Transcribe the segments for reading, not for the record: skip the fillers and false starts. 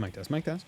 Mic test, mic test.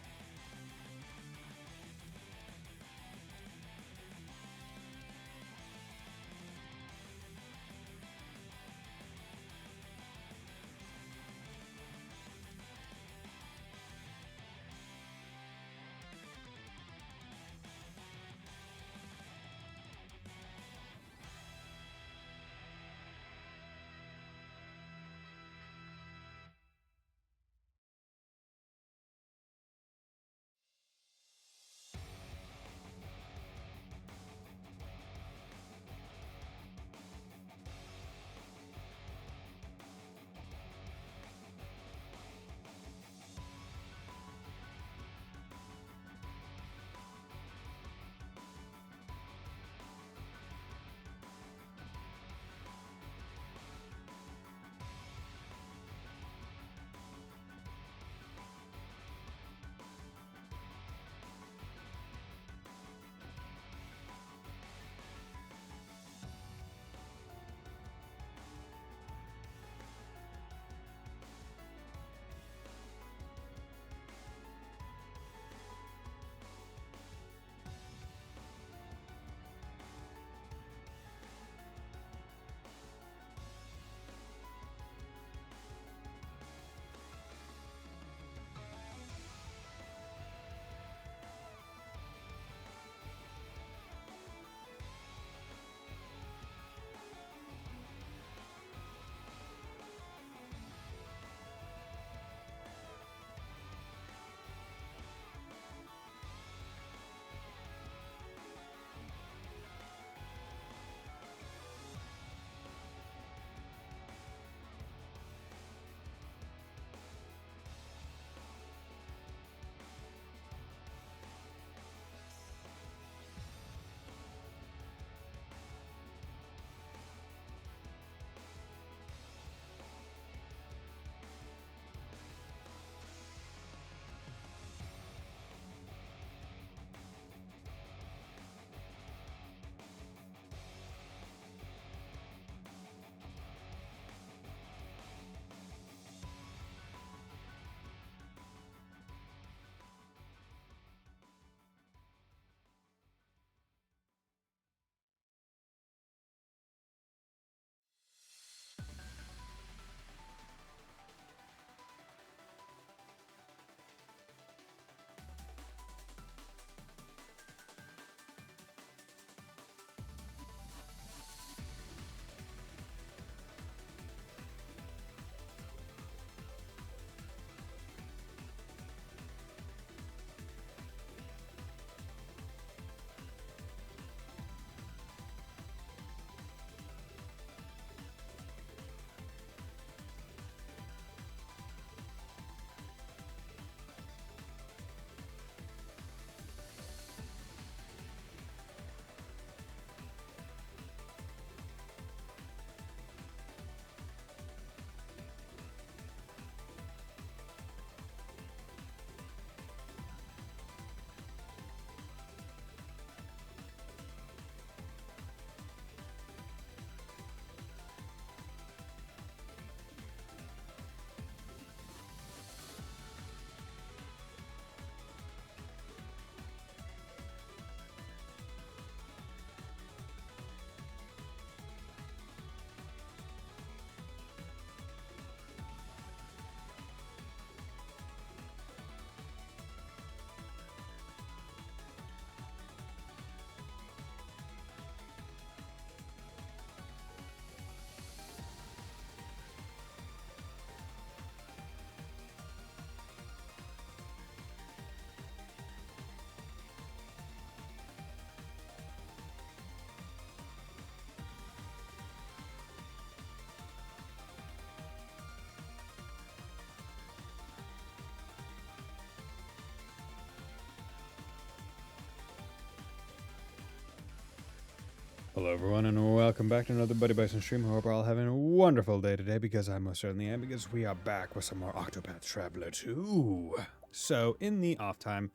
Hello, everyone, and welcome back to another Buddy Bison stream. I hope we're all having a wonderful day today, because I most certainly am, because we are back with some more Octopath Traveler 2. So, in the off time,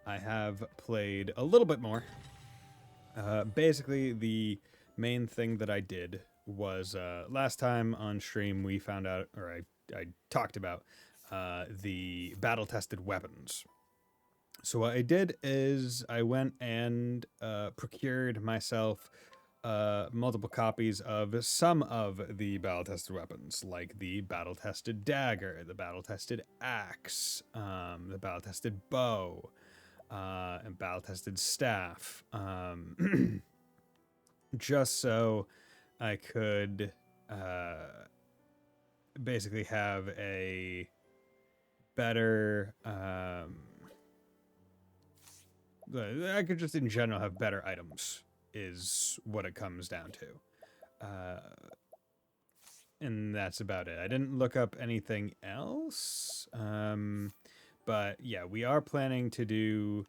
I have played a little bit more. Basically, the main thing that I did was, last time on stream, we found out, or I talked about, the battle-tested weapons. So what I did is I went and procured myself multiple copies of some of the battle-tested weapons, like the battle-tested dagger, the battle-tested axe, the battle-tested bow, and battle-tested staff, just so I could basically have a better... I could just in general have better items, is what it comes down to. And that's about it. I didn't look up anything else. But yeah, we are planning to do...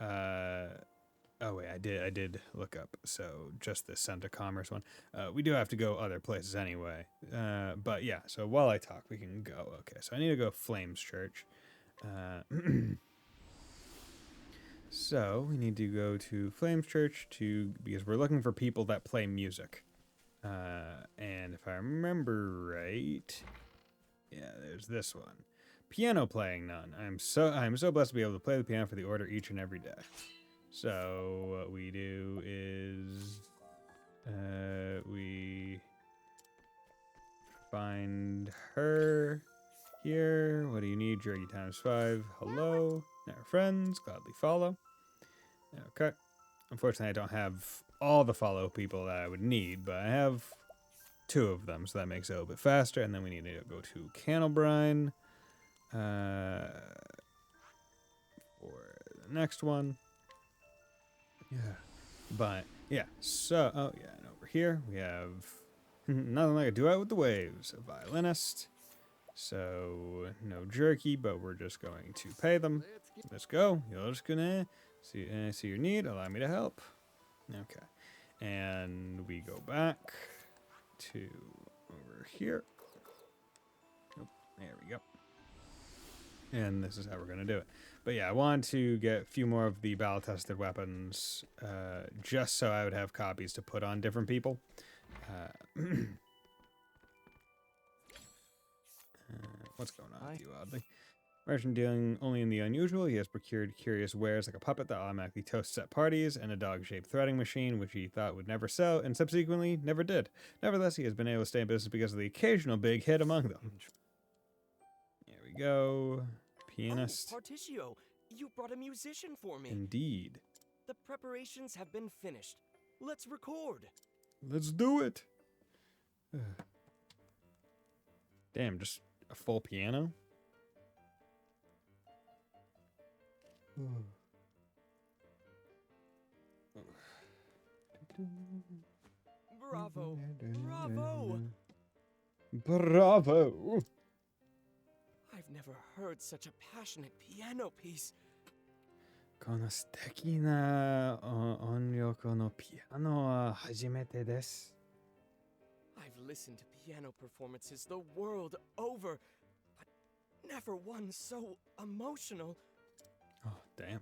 oh wait, I did look up. So just the Center Commerce one. We do have to go other places anyway. But yeah, so while I talk, we can go. Okay, so I need to go Flames Church. So we need to go to Flames Church because we're looking for people that play music. And if I remember right, yeah, there's this one. Piano playing none. I'm so blessed to be able to play the piano for the order each and every day. So what we do is we find her here. What do you need? Jerky times 5. Hello. Now friends, gladly follow. Okay. Unfortunately, I don't have all the follow people that I would need, but I have 2 of them, so that makes it a little bit faster. And then we need to go to Candlebrine for the next one. Yeah. But, yeah. So, oh, yeah, and over here we have nothing like a duet with the waves, a violinist. So, no jerky, but we're just going to pay them. Let's go. You're just gonna see your need. Allow me to help. Okay. And we go back to over here. Oh, there we go. And this is how we're gonna do it. But yeah, I wanted to get a few more of the battle-tested weapons, just so I would have copies to put on different people. What's going on with you, Oddly? Merchant dealing only in the unusual. He has procured curious wares like a puppet that automatically toasts at parties and a dog-shaped threading machine, which he thought would never sell and subsequently never did. Nevertheless, he has been able to stay in business because of the occasional big hit among them. There we go. Pianist. Oh, Particio, you brought a musician for me. Indeed. The preparations have been finished. Let's record. Let's do it. Damn, just a full piano? Bravo! Bravo! Bravo! I've never heard such a passionate piano piece. この素敵な音力のピアノは初めてです。 I've listened to piano performances the world over, but never one so emotional. Oh, damn.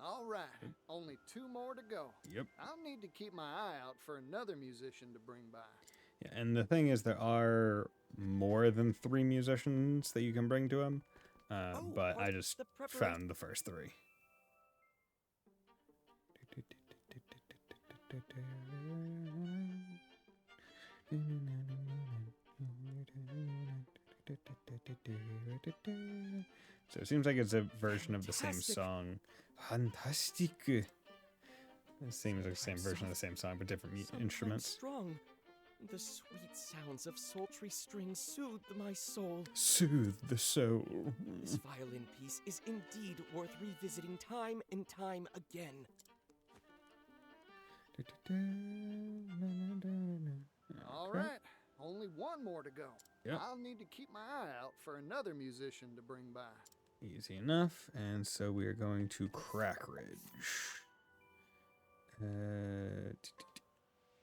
All right, only 2 more to go. Yep. I'll need to keep my eye out for another musician to bring by. Yeah, and the thing is, there are more than 3 musicians that you can bring to him, but I just found the first 3. So it seems like it's a version of the same song. Fantastic. It seems like the same version of the same song, but different instruments. Strong. The sweet sounds of sultry strings soothed my soul. Soothe the soul. This violin piece is indeed worth revisiting time and time again. All right, only 1 more to go. Yep. I'll need to keep my eye out for another musician to bring by. Easy enough. And so we are going to Crackridge.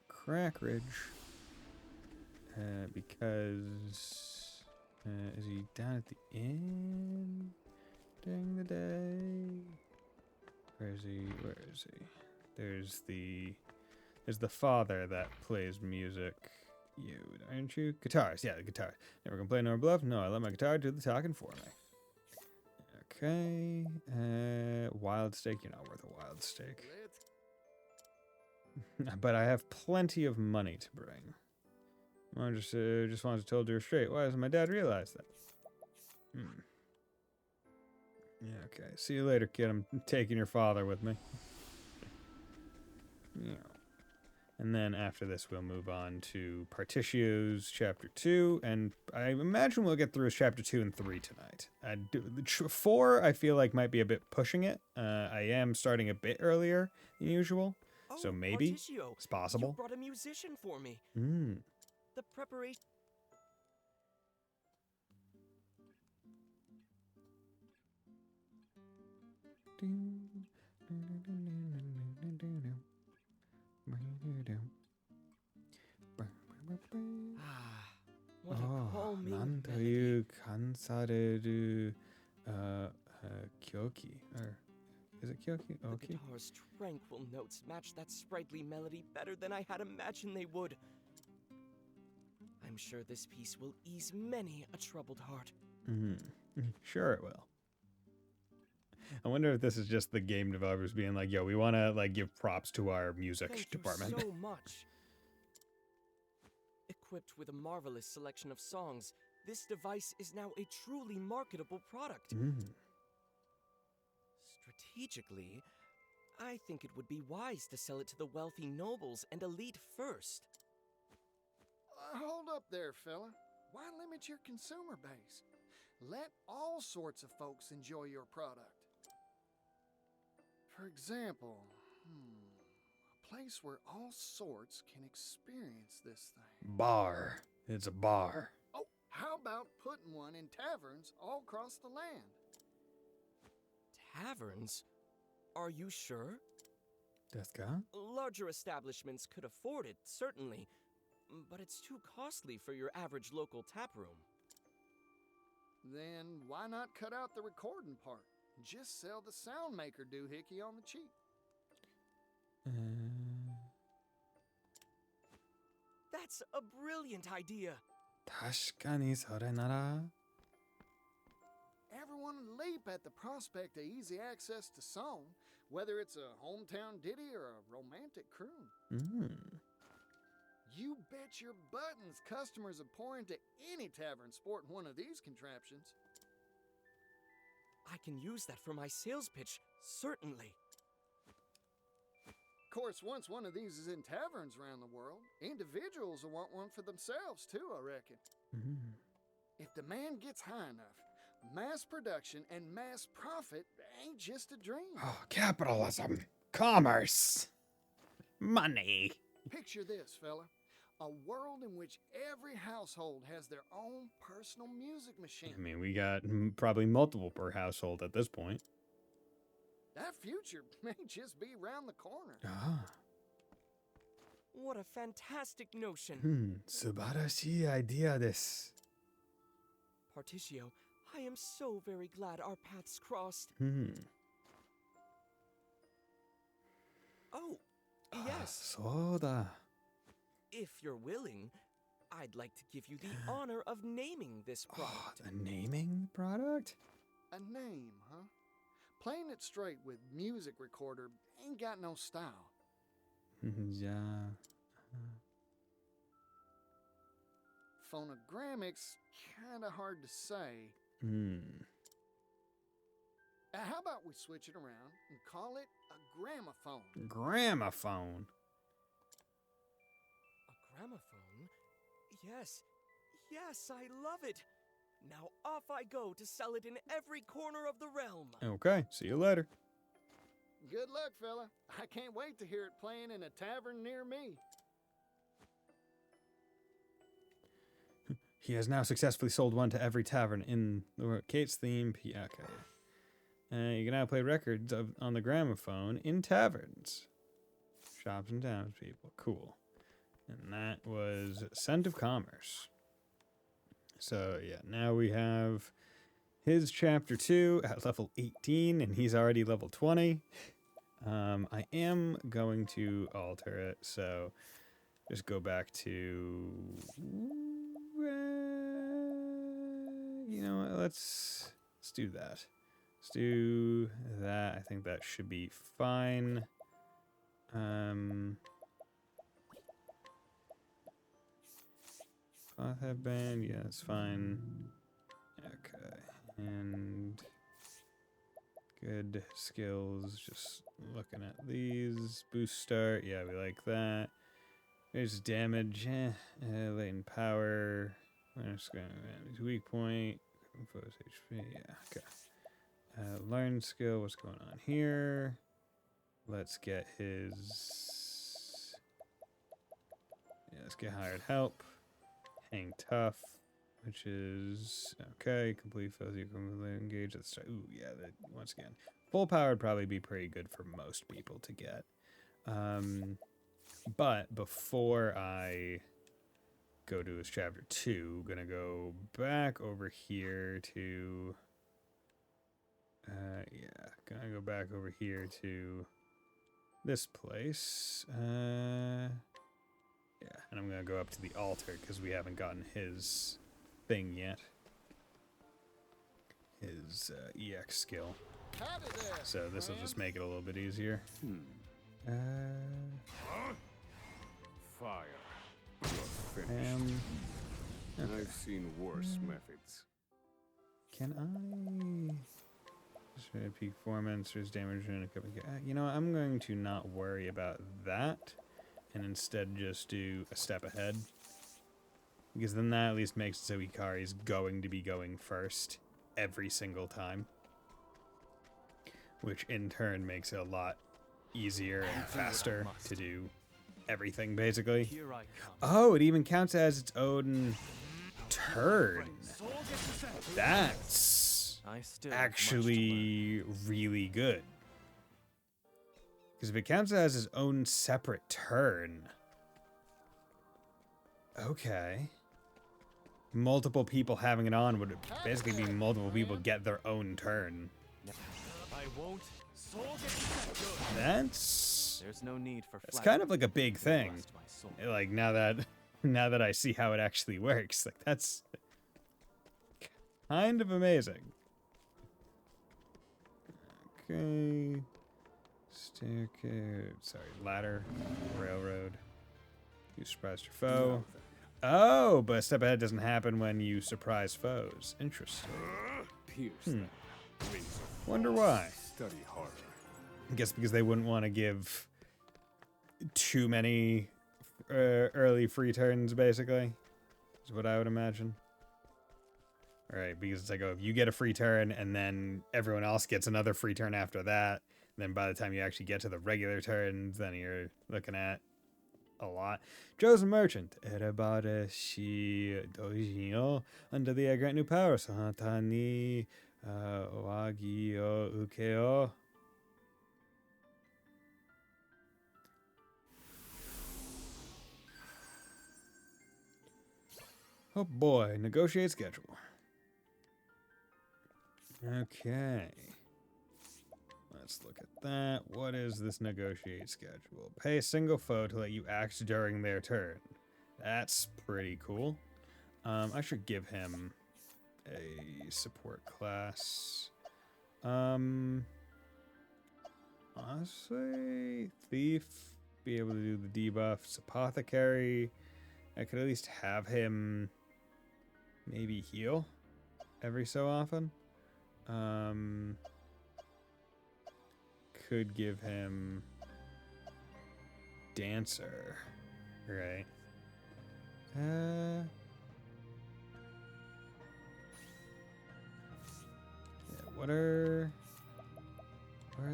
Crackridge. Because is he down at the end during the day? Where is he? Where is he? There's the father that plays music. you, aren't you? Guitars, yeah, the guitar. Never complain nor bluff. No, I let my guitar do the talking for me. Okay. Wild steak. You're not worth a wild steak. But I have plenty of money to bring. I just wanted to tell her straight. Why doesn't my dad realize that? Yeah, okay. See you later, kid. I'm taking your father with me. Yeah. And then after this, we'll move on to Partitio's Chapter 2. And I imagine we'll get through Chapter 2 and 3 tonight. 4, I feel like, might be a bit pushing it. I am starting a bit earlier than usual. So maybe Particio, it's possible. You brought a musician for me. The preparation... what a calming なんという感される kyoki. Or is it kyoki? The Okay. guitar's tranquil notes match that sprightly melody better than I had imagined they would. I'm sure this piece will ease many a troubled heart. Sure it will. I wonder if this is just the game developers being like, yo, we want to like give props to our music Thank department. you so much. Equipped with a marvelous selection of songs, this device is now a truly marketable product. Strategically, I think it would be wise to sell it to the wealthy nobles and elite first. Hold up there, fella. Why limit your consumer base? Let all sorts of folks enjoy your product. For example, a place where all sorts can experience this thing. Bar. It's a bar. Oh, how about putting one in taverns all across the land? Taverns? Are you sure? Desu ka? Larger establishments could afford it, certainly, but it's too costly for your average local taproom. Then why not cut out the recording part? Just sell the sound maker doohickey on the cheap. That's a brilliant idea. 確かにそれなら Everyone would leap at the prospect of easy access to song, whether it's a hometown ditty or a romantic croon. You bet your buttons customers are pouring to any tavern sporting one of these contraptions. I can use that for my sales pitch, certainly. Of course, once one of these is in taverns around the world, individuals will want one for themselves too, I reckon. If demand gets high enough, mass production and mass profit ain't just a dream. Oh, capitalism. Commerce. Money. Picture this, fella. A world in which every household has their own personal music machine. I mean, we got probably multiple per household at this point. That future may just be around the corner. What a fantastic notion. 素晴らしい idea です. Particio, I am so very glad our paths crossed. Oh, yes. そうだ. If you're willing, I'd like to give you the honor of naming this product. A naming product? A name, huh? Playing it straight with music recorder ain't got no style. Yeah. Phonogrammic's kinda hard to say. How about we switch it around and call it a gramophone? Gramophone. A gramophone? Yes, yes, I love it. Now off I go to sell it in every corner of the realm. Okay, see you later. Good luck, fella. I can't wait to hear it playing in a tavern near me. He has now successfully sold one to every tavern in the world. Kate's theme. Okay. You can now play records on the gramophone in taverns, shops, and townspeople. Cool. And that was Scent of Commerce. So, yeah, now we have his chapter 2 at level 18, and he's already level 20. I am going to alter it, so just go back to... you know what? Let's do that. Let's do that. I think that should be fine. Cloth headband, yeah, that's fine. Okay, and good skills. Just looking at these. Boost start, yeah, we like that. There's damage, latent power. Weak point. Foes HP, yeah, okay. Learn skill, what's going on here? Let's get his... yeah, let's get hired help. Hang tough, which is okay. Complete foes you can engage at the start. Ooh, yeah, that once again. Full power would probably be pretty good for most people to get. But before I go to his chapter 2, gonna go back over here to yeah, gonna go back over here to this place. Yeah, and I'm gonna go up to the altar because we haven't gotten his thing yet. His EX skill. So this will just make it a little bit easier. Fire. You're finished. Okay. I've seen worse methods. Can I? Just peak performance, there's damage in a couple. You know what? I'm going to not worry about that, and instead just do a step ahead. Because then that at least makes it so Ikari's going to be going first every single time. Which in turn makes it a lot easier and faster to do everything, basically. Oh, it even counts as its own turn. That's actually really good. Because if it counts as its own separate turn... okay. Multiple people having it on would basically mean multiple people get their own turn. There's no need for It's kind of like a big thing. Like now that I see how it actually works, like that's kind of amazing. Okay. Staircase. Sorry, ladder. Railroad. You surprised your foe. Oh, but a step ahead doesn't happen when you surprise foes. Interesting. Wonder why. Study harder. I guess because they wouldn't want to give too many early free turns, basically. Is what I would imagine. Alright, because it's like, oh, if you get a free turn and then everyone else gets another free turn after that, then by the time you actually get to the regular turns, then you're looking at a lot. Chosen Merchant. Erebare shi dojino under the grant new power. Sahata ni oagi o ukeo. Oh boy, negotiate schedule. Okay. Let's look at that. What is this negotiate schedule? Pay a single foe to let you act during their turn. That's pretty cool. I should give him a support class. Honestly, Thief, be able to do the debuffs. Apothecary, I could at least have him maybe heal every so often. Could give him Dancer, right? Yeah, what are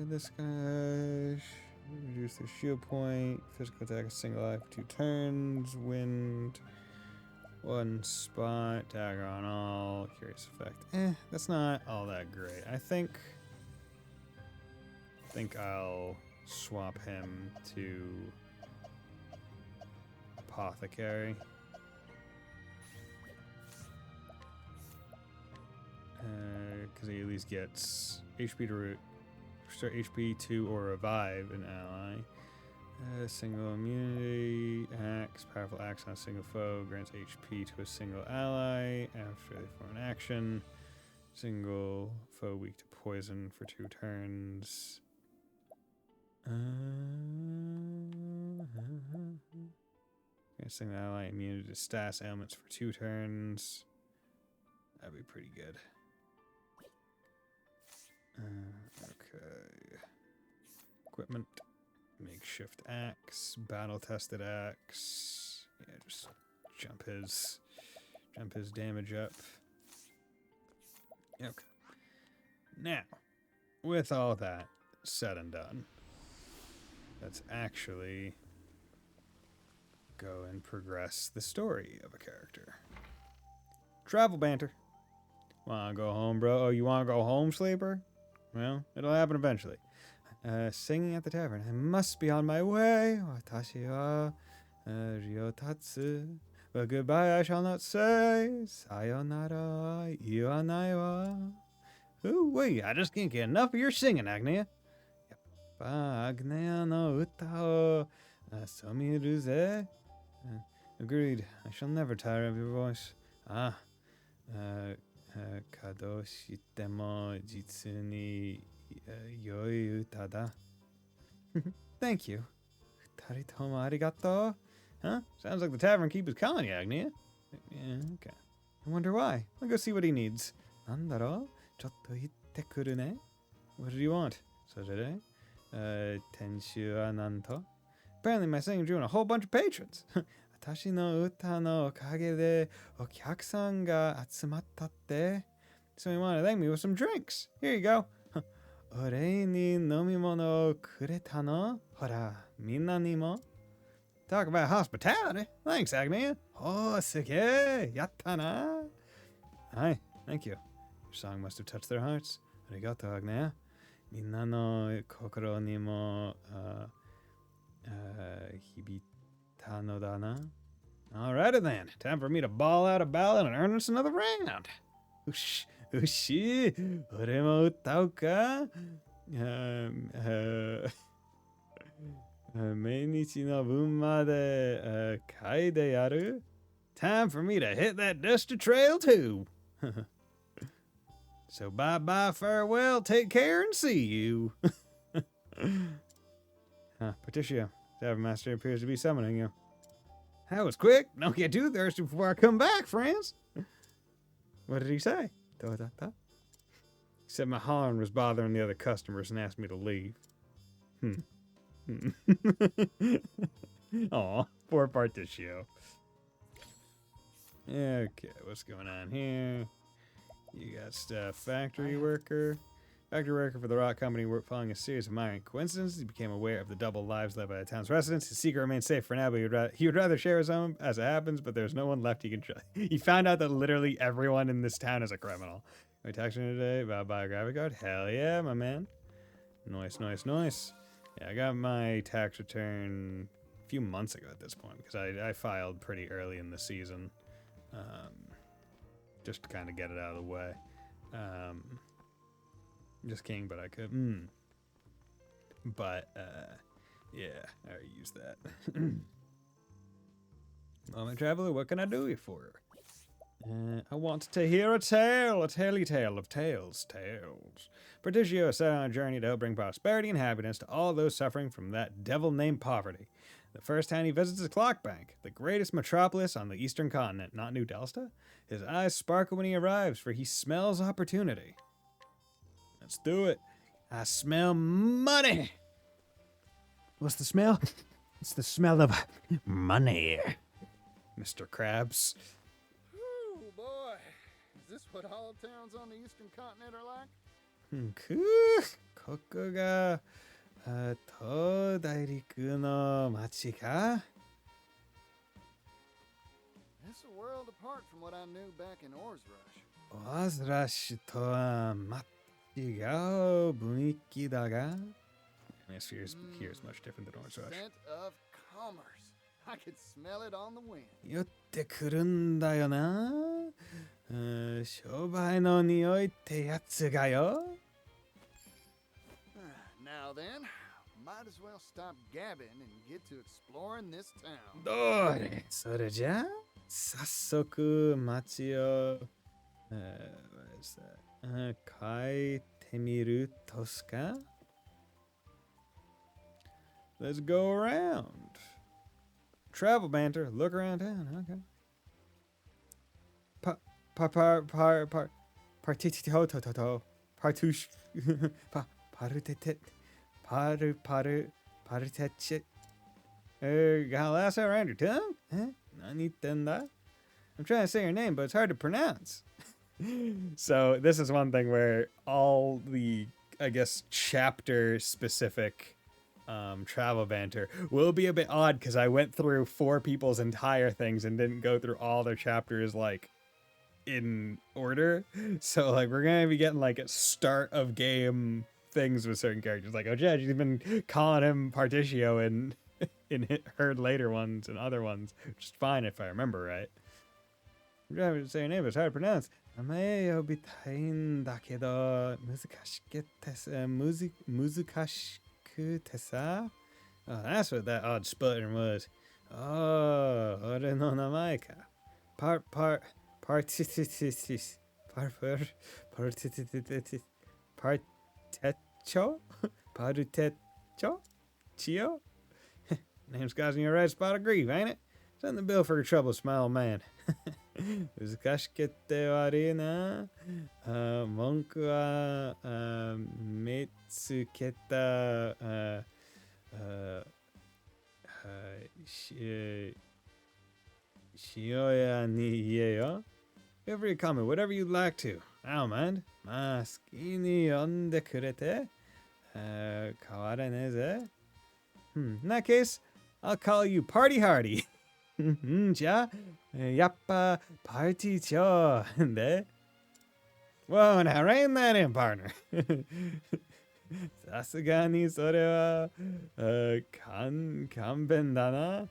this guy? Reduce the shield point, physical attack, a single life, 2 turns, wind, 1 spot, dagger on all, curious effect. That's not all that great. I think I'll swap him to Apothecary. Because he at least gets HP to restore HP to or revive an ally. Single immunity, axe, powerful axe on a single foe, grants HP to a single ally after they form an action. Single foe weak to poison for 2 turns. Single ally immunity to status ailments for 2 turns. That'd be pretty good. Okay. Equipment. Makeshift axe. Battle tested axe. Yeah, just jump his damage up. Okay. Now, with all that said and done, let's actually go and progress the story of a character. Travel banter. Wanna go home, bro? Oh, you wanna go home, sleeper? Well, it'll happen eventually. Singing at the tavern. I must be on my way. Watashi wa ryotatsu. But goodbye I shall not say. Sayonara iwanai wa. Ooh, wait, I just can't get enough of your singing, Agneya. Yappa Agneya no uta o somiru ze. Agreed. I shall never tire of your voice. Kado shitemo jitsu ni yoi uta da. Thank you. Futari tomo arigato. Huh? Sounds like the tavern keeper's calling you, Agneya. Yeah, okay. I wonder why. I'll go see what he needs. Nandaro? Chotto itte kuru ne? What did he want? Sorere? Tenshu wa nanto? Apparently my singing drew in a whole bunch of patrons. Watashi no uta no okage de okyakusan ga atsumattatte. So he wanted to thank me with some drinks. Here you go. Orei ni nomimono o kureta no? Hora, minna ni mo? Talk about hospitality. Thanks, Agneya. Oh, suge. Yatta na. Hi, thank you. Your song must have touched their hearts. Arigato, Agneya. Minna no kokoro ni mo hibita no da na. Alrighty then. Time for me to ball out a ballad and earn us another round. Ushi. Ore mo utau ka? Meinichi no bun made kai de yaru? Time for me to hit that dusty trail too. So bye-bye, farewell, take care, and see you. Patricia, Tavern Master appears to be summoning you. That was quick. Don't get too thirsty before I come back, friends. What did he say? He said my horn was bothering the other customers and asked me to leave. Aw, poor Patricia. Okay, what's going on here? You got stuff. Factory worker. Factory worker for the rock company following a series of minor coincidences. He became aware of the double lives led by the town's residents. His secret remains safe for now, but he would rather share his own as it happens, but there's no one left he can trust. He found out that literally everyone in this town is a criminal. My tax return today, buy a graphic card. Hell yeah, my man. Nice. Yeah, I got my tax return a few months ago at this point, because I filed pretty early in the season. Just to kind of get it out of the way. Just kidding, but I could. But, yeah, I already used that. Well, my traveler, what can I do you for? I want to hear a tale, a tale of tales. Patricio is set on a journey to help bring prosperity and happiness to all those suffering from that devil named poverty. The first town he visits is Clockbank, the greatest metropolis on the eastern continent, not New Delsta. His eyes sparkle when he arrives, for he smells opportunity. Let's do it. I smell money. What's the smell? It's the smell of money, Mr. Krabs. Ooh, boy. Is this what all towns on the eastern continent are like? ここが東大陸の町か? It's a world apart from what I knew back in Orzrush. オアズラッシュとは違う雰囲気だが? This here is much different than Orzrush. Scent of commerce. I could smell it on the wind. 寄ってくるんだよな。商売の匂いってやつがよ。Now then, might as well stop gabbing and get to exploring this town. どれそれじゃあ早速街を、what is that? 変えてみるとすか Let's go around. Travel banter. Look around town. Okay. Partito. Partush. Parutete. Parutete. Got lasso around your tongue? Huh? Nanitenda? I'm trying to say your name, but it's hard to pronounce. So this is one thing where all the, I guess, chapter specific travel banter will be a bit odd because I went through 4 people's entire things and didn't go through all their chapters like in order. So like we're gonna be getting like a start of game things with certain characters. Like, oh Jed, you've been calling him Partitio in her later ones and other ones, which is fine if I remember right. I'm trying to say your name, but it's hard to pronounce. 名前呼びたいんだけど難しくてさ難しくてさ Oh, that's what that odd sputtering was. Oh, 俺の名前か。Partititis. Partecho? Partecho? Chio? Name's causing you a right spot of grief, ain't it? Send the bill for your trouble, smile man. 難しくて悪いな。文句は見つけた。塩屋に言えよ。Feel free to comment whatever you'd like to. I don't mind. まあ好きに呼んでくれて。変わらねえぜ。In that case, I'll call you Party Hardy. じゃあ、やっぱパーティー長で。Whoa, now rein that in, partner. さすがにそれは、勘弁だな。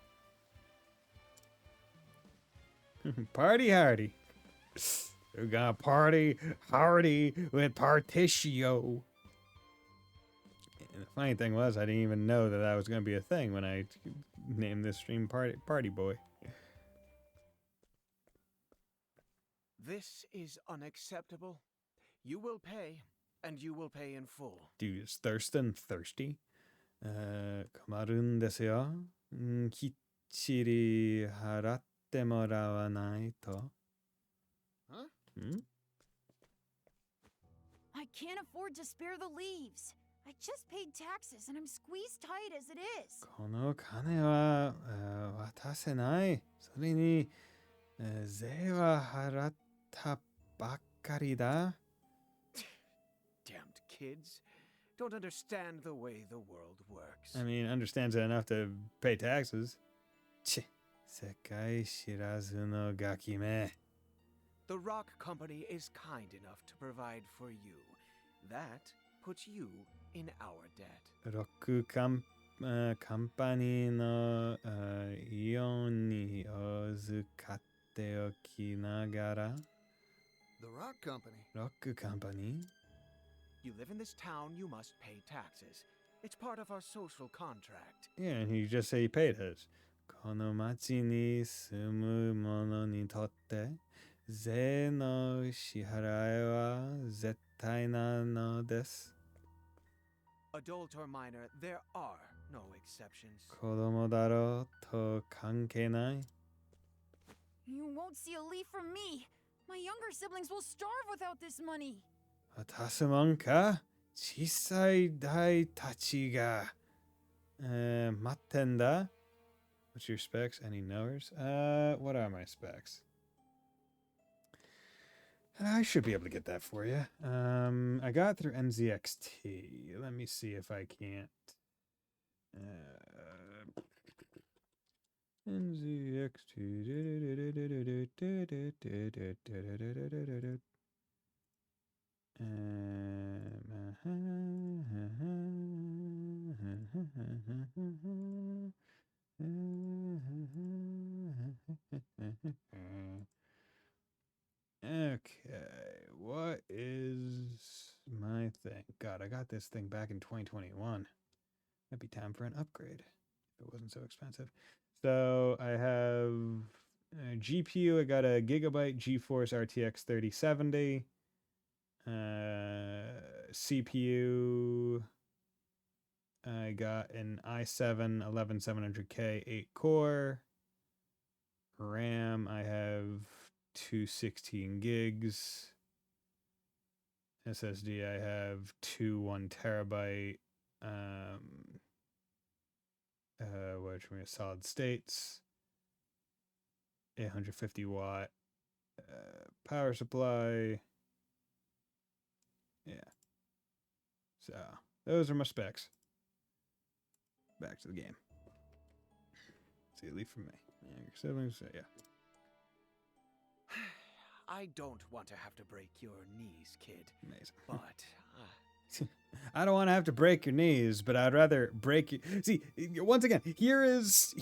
Party Hardy. We're gonna party hardy with Partitio. And the funny thing was, I didn't even know that was going to be a thing when I named this stream Parti-Boy. This is unacceptable. You will pay, and you will pay in full. Dude, is Thurston thirsty? 困るんですよ。きっちり払ってもらわないと。Huh? I can't afford to spare the leaves. I just paid taxes and I'm squeezed tight as it is. この金は渡せない。それに税は払ったばっかりだ。Damned kids. Don't understand the way the world works. I mean, understands it enough to pay taxes. ち、世界知らずのガキめ。The Rock Company is kind enough to provide for you. That puts you in our debt. ロックカンパニーのイオンに預かっておきながら The Rock Company. ロックカンパニー You live in this town, you must pay taxes. It's part of our social contract. Yeah, and he just said he paid his. この町に住む者にとって税の支払いは絶対なのです。Adult or minor, there are no exceptions. 子供だろうと関係ない。You won't see a leaf from me. My younger siblings will starve without this money. 渡すもんか小さい大たちが、待ってんだ。What's your specs? Any knowers? What are my specs? I should be able to get that for you. I got through NZXT. Let me see if I can't. NZXT. Okay, what is my thing? God, I got this thing back in 2021. Might be time for an upgrade if it wasn't so expensive. So I have GPU. I got a Gigabyte GeForce RTX 3070. CPU. I got an i7 11700K 8 core. RAM. I have 216 gigs. SSD. I have two 1 terabyte. Which means solid states. 850 watt power supply. Yeah. So those are my specs. Back to the game. See, leave from me. Yeah, your siblings. Yeah. I don't want to have to break your knees, kid. Amazing. But I don't want to have to break your knees, but I'd rather break you. See, once again, here is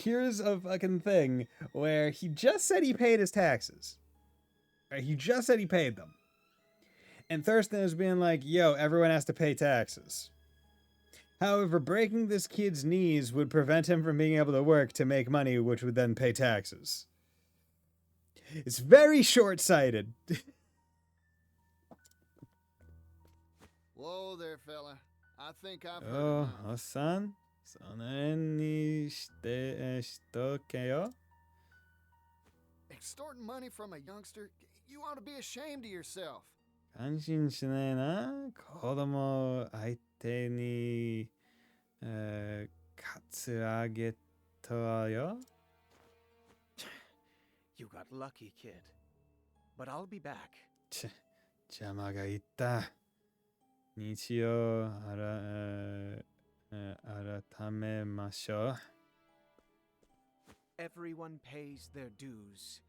a fucking thing where he just said he paid his taxes. He just said he paid them. And Thurston is being like, yo, everyone has to pay taxes. However, breaking this kid's knees would prevent him from being able to work to make money, which would then pay taxes. It's very short-sighted. Whoa there, fella. I think I've heard Oh, enough. Hassan? その辺にしとけよ. Extorting money from a youngster? You ought to be ashamed of yourself. 感心しねえな。子供相手に、カツあげたわよ。you got lucky, kid. But I'll be back. 邪魔がいた。日曜改めましょう。Everyone pays their dues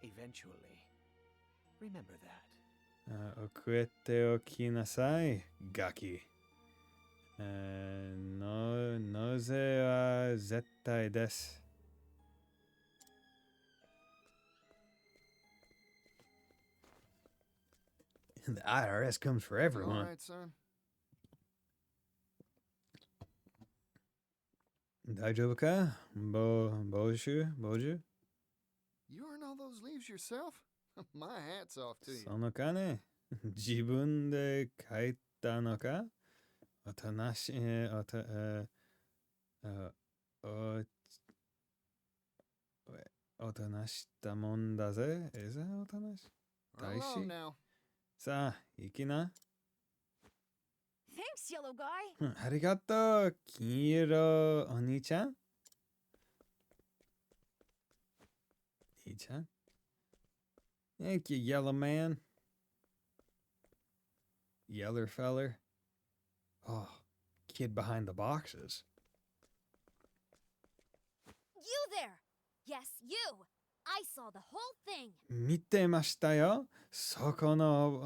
eventually. Remember that. 遅れておきなさい、ガキ。納税は絶対です。The IRS comes for All everyone. right, son. 大丈夫か？ボジュ You earn all those leaves yourself? My hat's off to you. その金、自分で書いたのか？おとなしったもんだぜ。おとなし。 Run along now. さあ、行きな。 Thanks, yellow guy. ありがとう、金色お兄ちゃん。兄ちゃん Thank you, yellow man. Yeller feller. Oh, kid behind the boxes. You there! Yes, you! I saw the whole thing. 見てましたよ。そこの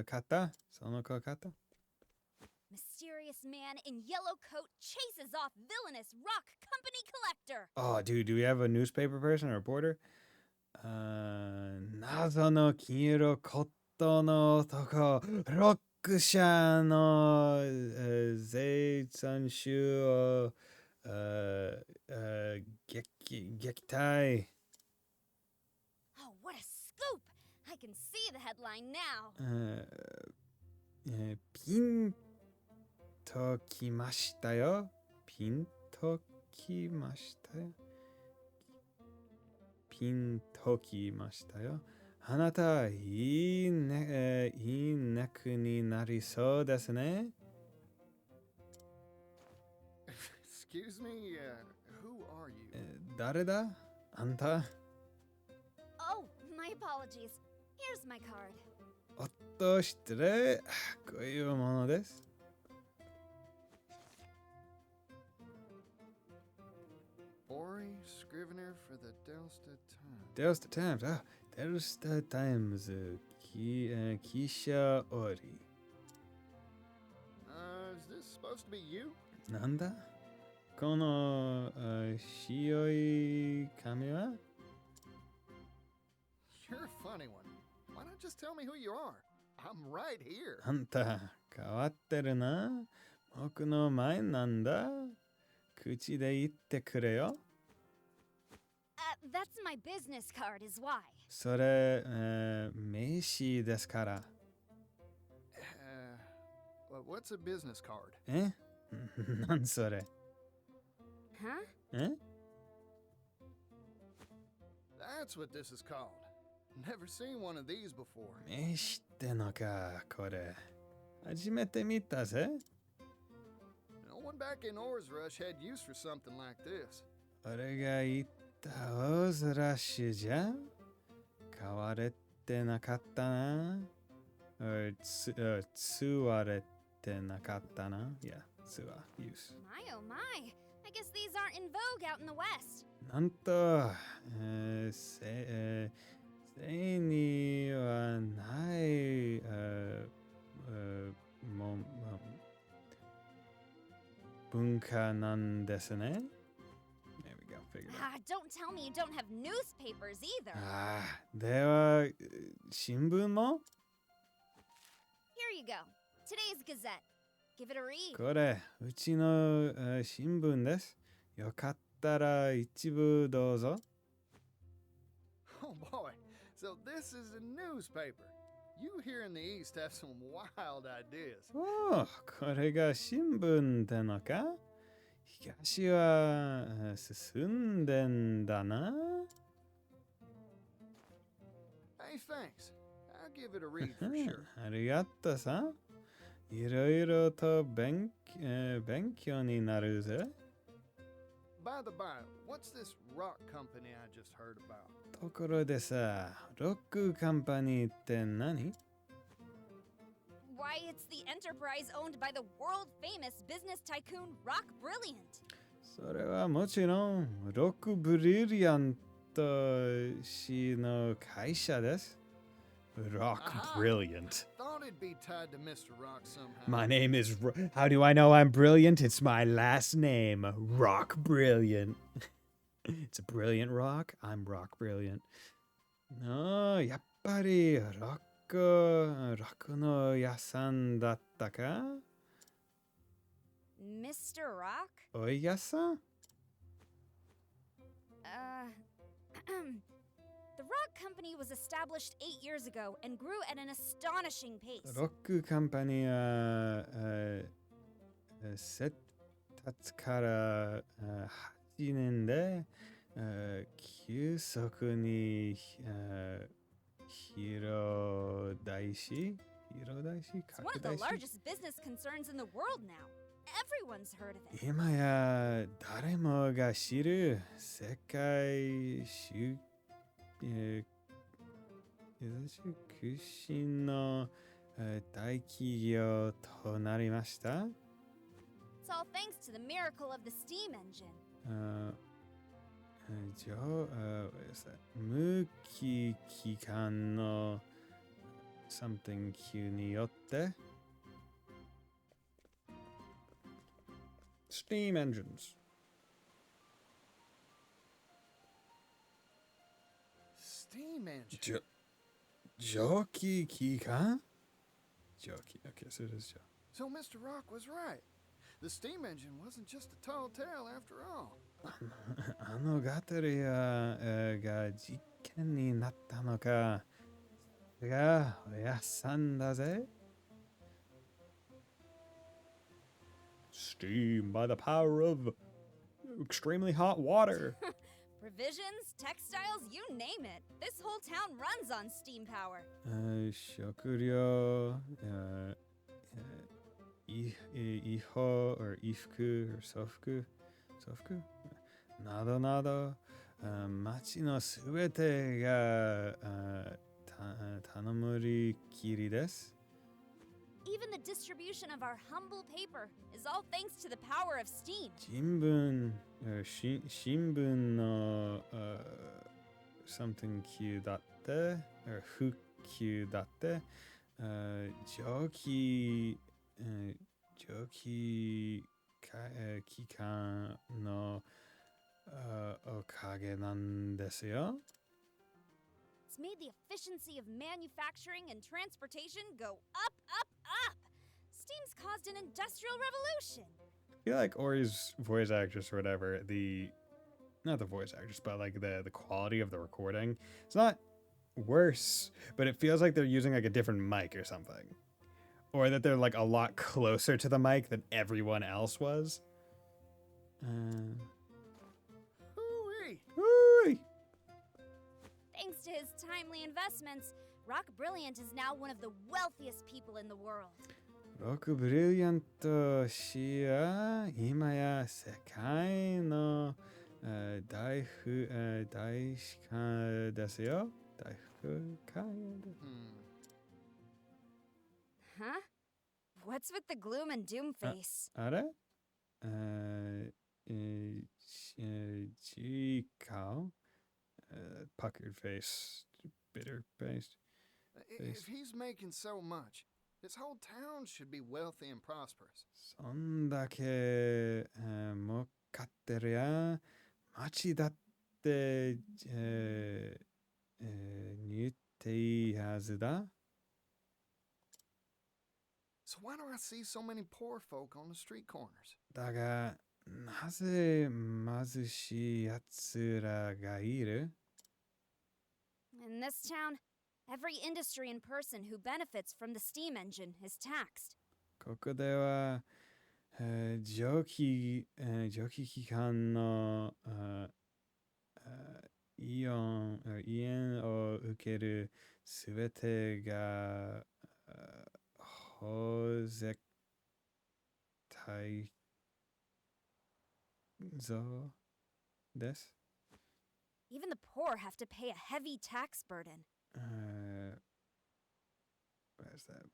方。その子方。 Mysterious man in yellow coat chases off villainous rock company collector. Oh, dude, do we have a newspaper person or reporter? 謎の金色コットの男、ロック社の生産種を撃退。 Oh, what a scoop! I can see the headline now. ピンときましたよ。ピンときましたよ。ピンときましたよ。あなた、いい猫になりそうですね。Excuse me, who are you? 誰だあんた。 Oh, my apologies. Here's my card. おっと、失礼。こういうものです。Ori, Scrivener for the Delsta Times. Delsta Times. Ah, Delsta Times. 記者オリ。 Is this supposed to be you? なんだこの白い紙は You're a funny one. Why not just tell me who you are? I'm right here. あんた変わってるな。僕の前なんだ。口で言ってくれよ。That's my business card, is why. それ、名刺ですから。What's a business card? えなんそれ Huh? え That's what this is called. Never seen one of these before. 名刺ってのか、これ。初めて見たぜ。No one back in Ores Rush had use for something like this. 俺が言ったオーズラッシュじゃ買われてなかったな。つわれてなかったな。いや、つわ、use。My oh my. I guess these aren't in vogue out in the West. なんと、せにはない、文化なんですね。There we go, figured it out. Don't tell me you don't have newspapers either. では、新聞も Here you go. Today's Gazette. Give it a read. これ、うちの新聞です。よかったら一部どうぞ。Oh boy, so this is a newspaper. You here in the East have some wild ideas. おお、これが新聞ってのか東は進んでんだな。Hey, thanks. I'll give it a read for sure. ありがとうさ。いろいろと勉強になるぜ。By the by, what's this rock company I just heard about? ところでさ、ロックカンパニーって何 Why, it's the enterprise owned by the world famous business tycoon Rock Brilliant. それはもちろん、ロックブリリアント氏の会社です。Rock Brilliant. Thought it'd be tied to Mr. Rock somehow. My name is. How do I know I'm brilliant? It's my last name, Rock Brilliant. It's a brilliant rock. I'm Rock Brilliant. No, やっぱりロックの屋さんだったか Mr. Rock? おい屋さん The Rock Company was established 8 years ago and grew at an astonishing pace. ロックカンパニーは設立から8年で急速に広大し It's one of the largest business concerns in the world now. Everyone's heard of it. 今や誰もが知る世界屈指の大企業となりました。It's all thanks to the miracle of the steam engine. 無機機関の something Q によって Steam engines. Steam engine. 蒸気機関蒸気 Okay, so it is So Mr. Rock was right. The steam engine wasn't just a tall tale after all. あのガトリアが実験になったのか。それがおやさんだぜ。Steam by the power of extremely hot water. Provisions, textiles, you name it. This whole town runs on steam power. 食料、衣服 or 衣服 or 装服などなど、町のすべてが頼むりきりです。Even the distribution of our humble paper is all thanks to the power of steam. 新聞のsomething Q だって、復旧だって、蒸気機関のおかげなんですよ。It's made the efficiency of manufacturing and transportation go up, up, up. Steam games caused an industrial revolution. I feel like Ori's voice actress or whatever, not the voice actress, but like the quality of the recording, it's not worse, but it feels like they're using like a different mic or something. Or that they're like a lot closer to the mic than everyone else was. Hooey! Hooey! Thanks to his timely investments, Rock Brilliant is now one of the wealthiest people in the world. Rock Brilliant 氏は今や世界の大使館ですよ。大福館。Huh? What's with the gloom and doom face? あれChico? Puckered face, bitter face. If he's making so much, this whole town should be wealthy and prosperous. そんだけ儲かってるや、町だって似ていいはずだ。So why do I see so many poor folk on the street corners? だが、なぜ貧しいやつらがいる？ In this town, every industry and person who benefits from the steam engine is taxed. ここでは、蒸気機関のイオンを受けるすべてが法絶対増です。Even the poor have to pay a heavy tax burden. Where's that?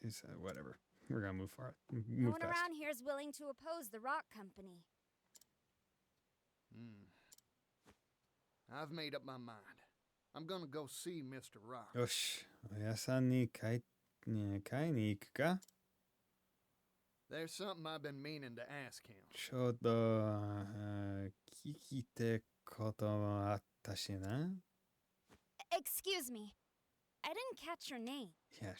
Is whatever. We're gonna move far. No Move one fast. around here is willing to oppose the rock company. I've made up my mind. I'm gonna go see Mr. Rock. よし、おやさんに買いに行くか？ There's something I've been meaning to ask him. ちょうど聞きてこともあったしな。Excuse me. I didn't catch your name. Yeah,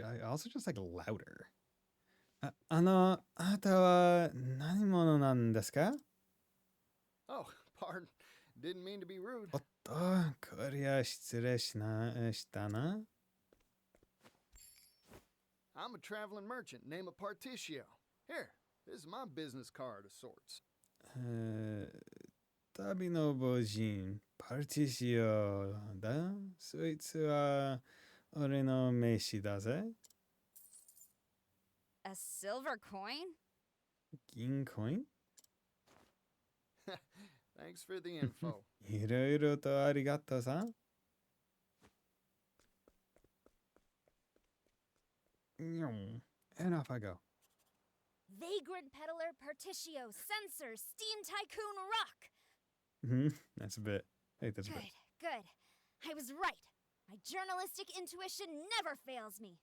I also just like louder. あなたは何者なんですか？ Oh, pardon. Didn't mean to be rude. おっと、こりゃ失礼したな。I'm a traveling merchant named Parti-Boy. Here, this is my business card of sorts. 旅の母人、パルティシオだ。そいつは俺の名刺だぜ。A silver coin? 銀コイン？ Thanks for the info. いろいろとありがとうさ。And off I go. Vagrant peddler, Partitio, censor, steam tycoon, rock. That's a bit. Hey, that's a bit. Good. I was right. My journalistic intuition never fails me.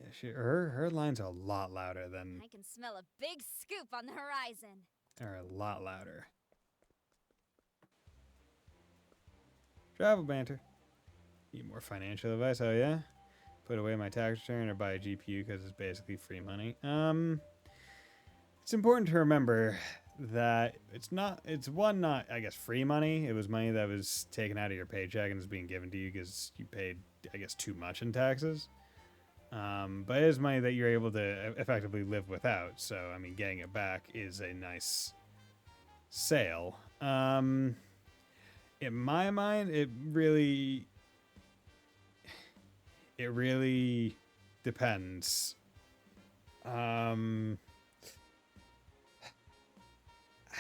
Yeah, her lines are a lot louder than. I can smell a big scoop on the horizon. Are a lot louder. Travel banter. Need more financial advice? Oh yeah. Put away my tax return or buy a GPU because it's basically free money. It's important to remember that it's not, I guess, free money. It was money that was taken out of your paycheck and is being given to you because you paid, I guess, too much in taxes. But it is money that you're able to effectively live without. So, I mean, getting it back is a nice sale. In my mind, it really depends.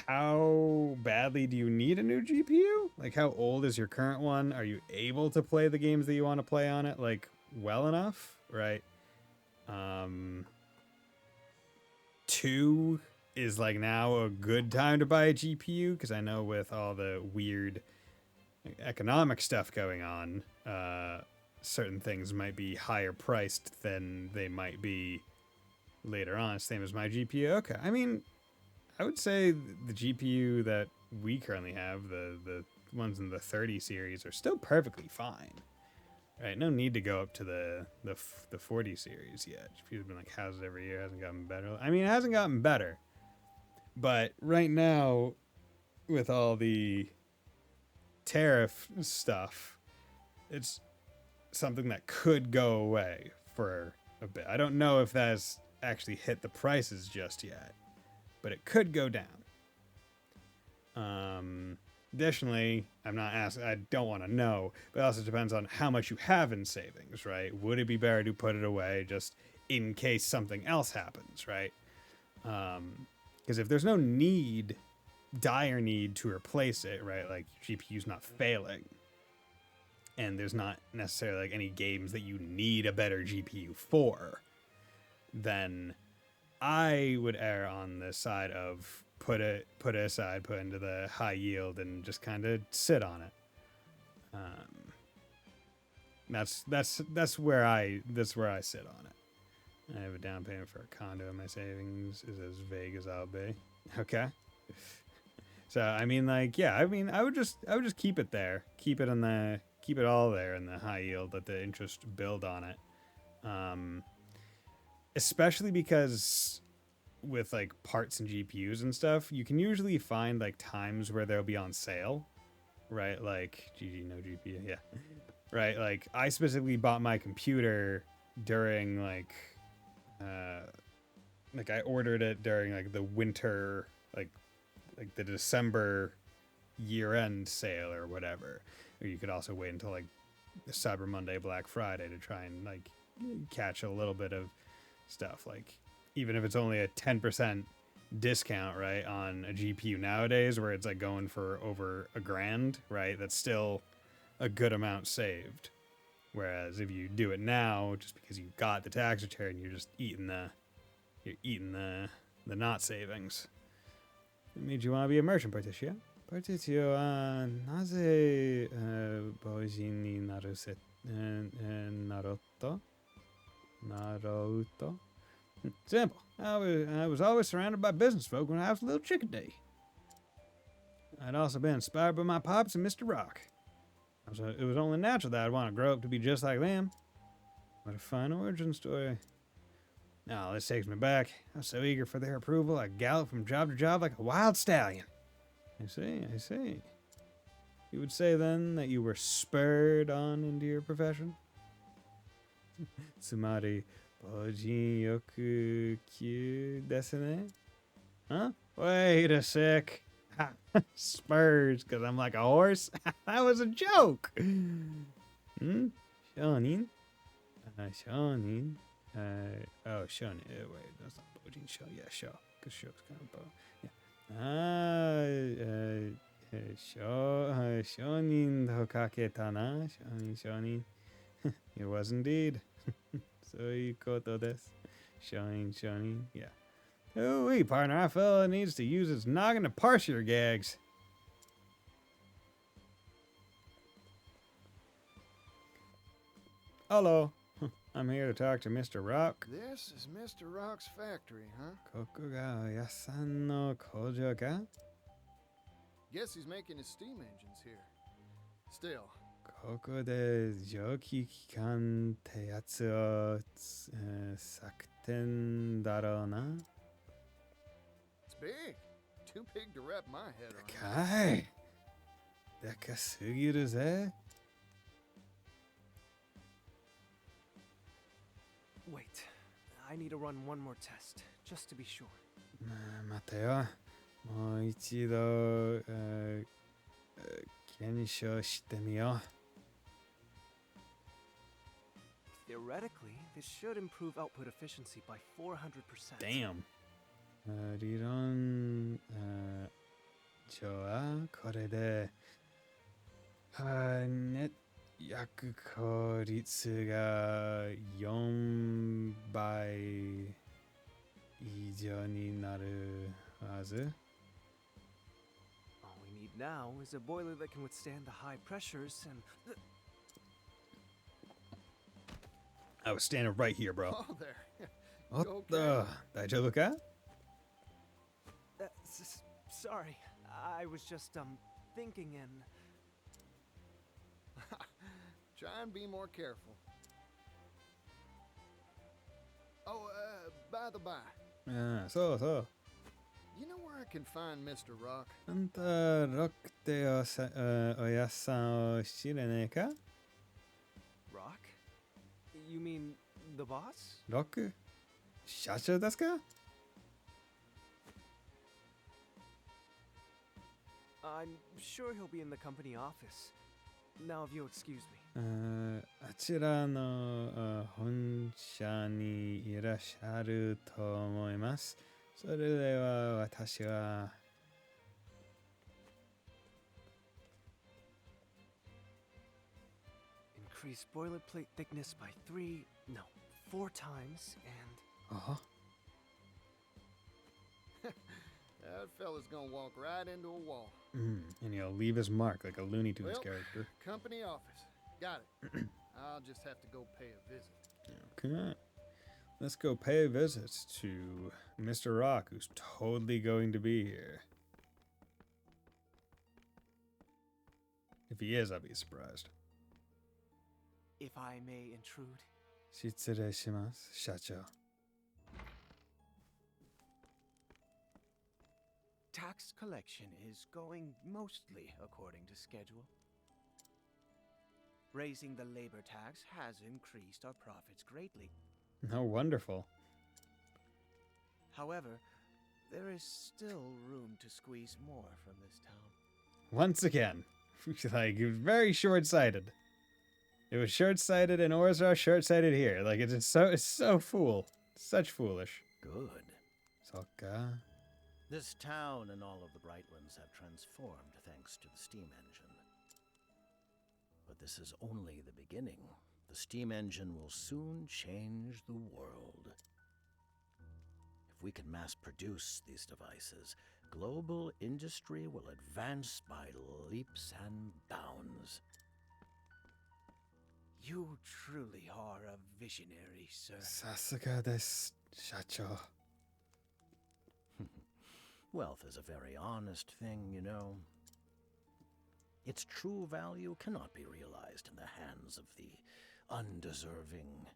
How badly do you need a new GPU? Like, how old is your current one? Are you able to play the games that you want to play on it, like, well enough, right? 2 is, like, now a good time to buy a GPU, because I know with all the weird economic stuff going on, certain things might be higher priced than they might be later on, same as my GPU. Okay, I mean, I would say the GPU that we currently have, the ones in the 30 series, are still perfectly fine. right? No need to go up to the 40 series yet. People have been like, how's it every year? Hasn't gotten better. I mean, it hasn't gotten better, but right now, with all the tariff stuff, it's something that could go away for a bit. I don't know if that's actually hit the prices just yet, but it could go down. Additionally, I don't want to know, but it also depends on how much you have in savings, right? Would it be better to put it away just in case something else happens, right? Because if there's no dire need to replace it, right? Like GPU's not failing, and there's not necessarily like any games that you need a better GPU for, then I would err on the side of put it aside, put into the high yield, and just kind of sit on it. That's where I sit on it. I have a down payment for a condo, and my savings is as vague as I'll be. Okay. So I mean, like, yeah, I mean, I would just keep it there, keep it all there in the high yield, let the interest build on it. Especially because with like parts and GPUs and stuff, you can usually find like times where they'll be on sale, right? Like GG no GPU, yeah, right. Like I specifically bought my computer during like I ordered it during like the winter, like the December year-end sale or whatever. Or you could also wait until like Cyber Monday, Black Friday to try and like catch a little bit of stuff. Like even if it's only a 10% discount, right, on a GPU nowadays, where it's like going for over $1,000, right, that's still a good amount saved. Whereas if you do it now, just because you got the tax return, you're just eating the not savings. It made you want to be a merchant, Particio. Particio, naze boujin ni naruto? Simple. I was always surrounded by business folk when I was a little chickadee. I'd also been inspired by my pops and Mr. Rock. It was only natural that I'd want to grow up to be just like them. What a fine origin story. Now, this takes me back. I was so eager for their approval, I galloped from job to job like a wild stallion. I see. You would say then that you were spurred on into your profession? Tsumari, boujin yoku kyu desu ne? Huh? Wait a sec. Spurs, because I'm like a horse? That was a joke! Shonin? Shonin? Shonin. Wait, that's not Boujin Show. Yeah, show. Because show's kind of bow. Yeah. Shonin hokaketa na? Shonin. It was indeed. Soii koto desu. Shonin. Yeah. Ooh-wee, partner, our fella needs to use his noggin to parse your gags. Hello. I'm here to talk to Mr. Rock. This is Mr. Rock's factory, huh? Koko ga Oyasan no kojo ga? Guess he's making his steam engines here. Still, Koko de joki kikan te yatsu o sakuten daro na? big. Too big to wrap my head on. Kai. Dekasugiru ze? Wait, I need to run one more test, just to be sure. Mate yo. Mou ichido kensho shite miyou. Theoretically, this should improve output efficiency by 400%. Damn. Riron sho wa kore de net yaku kouritsu ga 4 bai ijou ni naru hazu. All we need now is a boiler that can withstand the high pressures and... I was standing right here, bro. Oh, there. What Okay. the? Daijoubu ka? Sorry, I was just, thinking and... Try and be more careful. Oh, by the by, そうそう。 you know where I can find Mr. Rock? あんた、ロックっておやっさんを知れねえか？ Rock? You mean the boss? ロック社長ですか？ I'm sure he'll be in the company office. Now, if you'll excuse me. あちらの本社にいらっしゃると思います。それでは私は Increase boilerplate thickness by 4 times, and... あ That fella's gonna walk right into a wall. and he'll leave his mark like a Looney Tunes Well, character. Company office. Got it. I'll just have to go pay a visit. Okay. Let's go pay a visit to Mr. Rock, who's totally going to be here. If he is, I'll be surprised. If I may intrude. 失礼します、社長。 Tax collection is going mostly according to schedule. Raising the labor tax has increased our profits greatly. Oh, wonderful. However, there is still room to squeeze more from this town. Once again, like, it was very short-sighted. It was short-sighted, and ours are short-sighted here. Like, it's so such foolish. Good. Sokka. This town and all of the Brightlands have transformed thanks to the steam engine. But this is only the beginning. The steam engine will soon change the world. If we can mass produce these devices, global industry will advance by leaps and bounds. You truly are a visionary, sir. さすがです、社長。 Wealth is a very honest thing, you know. Its true value cannot be realized in the hands of the undeserving.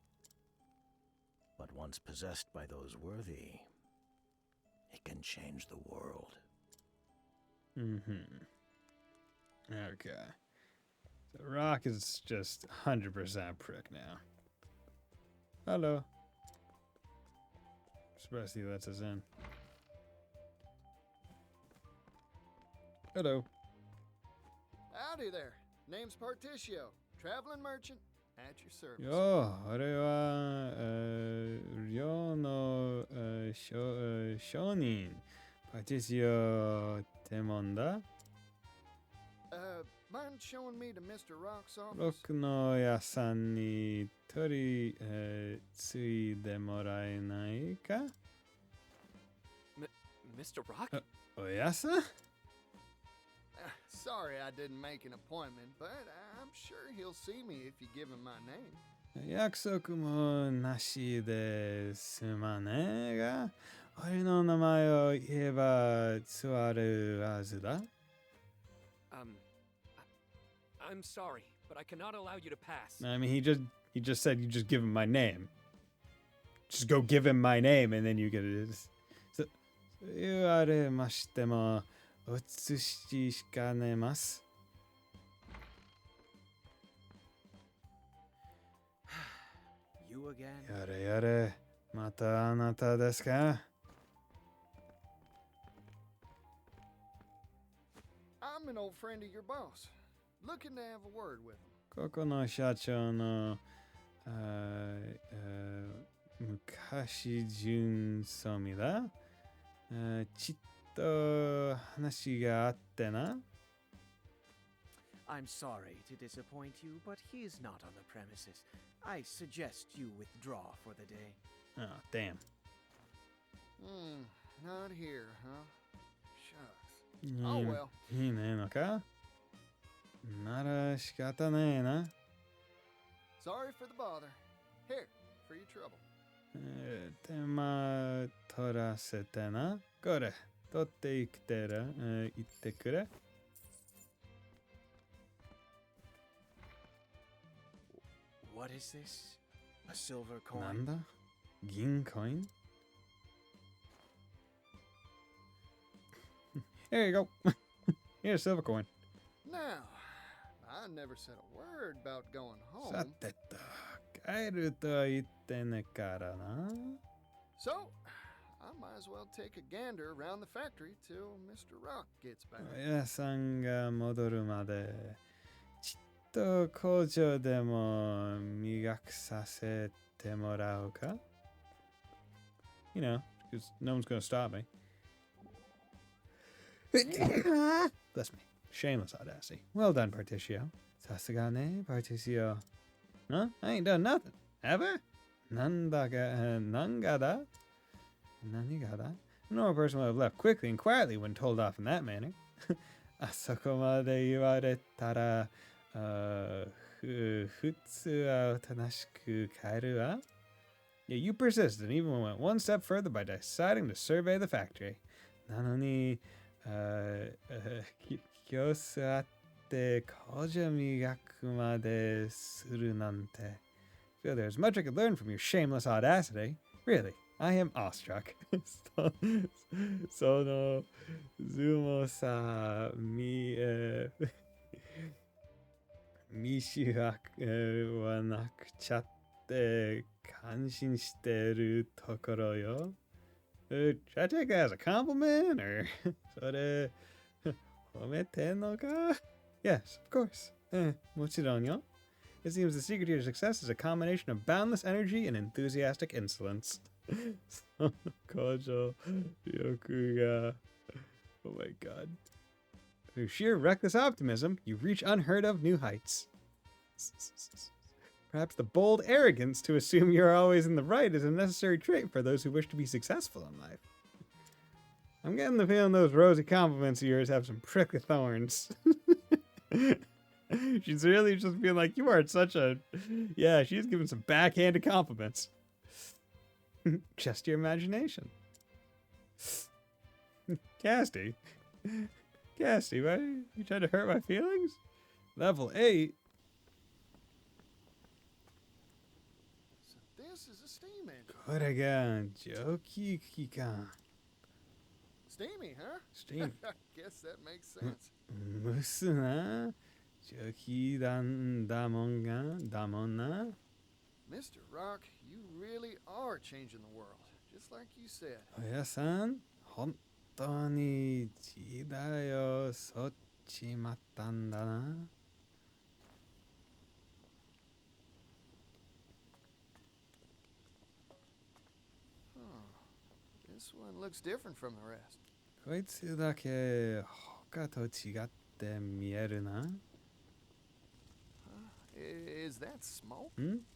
But once possessed by those worthy, it can change the world. Okay. So Rock is just 100% prick now. Hello. Surprised he lets us in. Hello. Howdy there. Name's Partitio. Traveling merchant. At your service. よー、あれは、寮の商人、パティシオってもんだ。 Mind showing me to Mr. Rock's ロ office? ックの屋さんに取り、継いでもらえないか？ Mr. Rock? おやさん？ Sorry I didn't make an appointment, but I'm sure he'll see me if you give him my name. 約束もなしですまねえが、俺の名前を言えば座るはずだ。 I'm sorry, but I cannot allow you to pass. I mean, he just said you just give him my name. Just go give him my name, and then you get it. So, 言われましても、お移ししかねます。 You again? やれやれ、またあなたですか？ I'm an old friend of your boss. Looking to have a word with him. ここの社長の昔純そみだ。ちっと話があってな。 I'm sorry to disappoint you, but he is not on the premises. I suggest you withdraw for the day. Oh, damn. Not here, huh? Shucks. Oh well. いいねのか？なら仕方ねえな。 Sorry for the bother. Here, for your trouble. 手間取らせてな。これ、取っていくてら、言ってくれ。What is this? A silver coin? なんだ銀 coin? There you go. Here's a silver coin. Now, I never said a word about going さ home. てと、帰るとは言ってねからな。 So, I might as well take a gander around the factory till Mr. Rock gets back. おやさんが戻るまで、ちっと工場でも磨くさせてもらおうか? You know, because no one's gonna stop me. Bless me. Shameless audacity. Well done, Particio. Sasagane, Particio. Huh? I ain't done nothing. Have I? Nangada? Nanigada? A normal person would have left quickly and quietly when told off in that manner. Asokomade iwaretara, futsu wa otonashiku kaeru wa? Yeah, you persisted and even went one step further by deciding to survey the factory. Nanoni, kyosu atte kojo migaku made suru nante. Feel there's much I could learn from your shameless audacity. Really, I am awestruck. Sono zumo sa mishu wa nakuchatte kanshin shiteru tokoro yo. Should I take that as a compliment or sore homete no ka? Yes, of course. Mochiron yo. It seems the secret to your success is a combination of boundless energy and enthusiastic insolence. Kojo Ryoku ga. Oh my god. Through sheer reckless optimism, you reach unheard of new heights. Perhaps the bold arrogance to assume you're always in the right is a necessary trait for those who wish to be successful in life. I'm getting the feeling those rosy compliments of yours have some prickly thorns. She's really just being like, you are such a... Yeah, she's giving some backhanded compliments. Just your imagination. Casty? Casty, why you trying to hurt my feelings? Level 8? So this is a steam engine. これが蒸気機関。 Steamy, huh? Steam. I guess that makes sense. 蒸すな。蒸気だもんな。 Mr. Rock, you really are changing the world, just like you said. おやさん、本当に時代をそっちまったんだな。 This one looks different from the rest. こいつだけ他と違って見えるな。 Is that smoke? ん？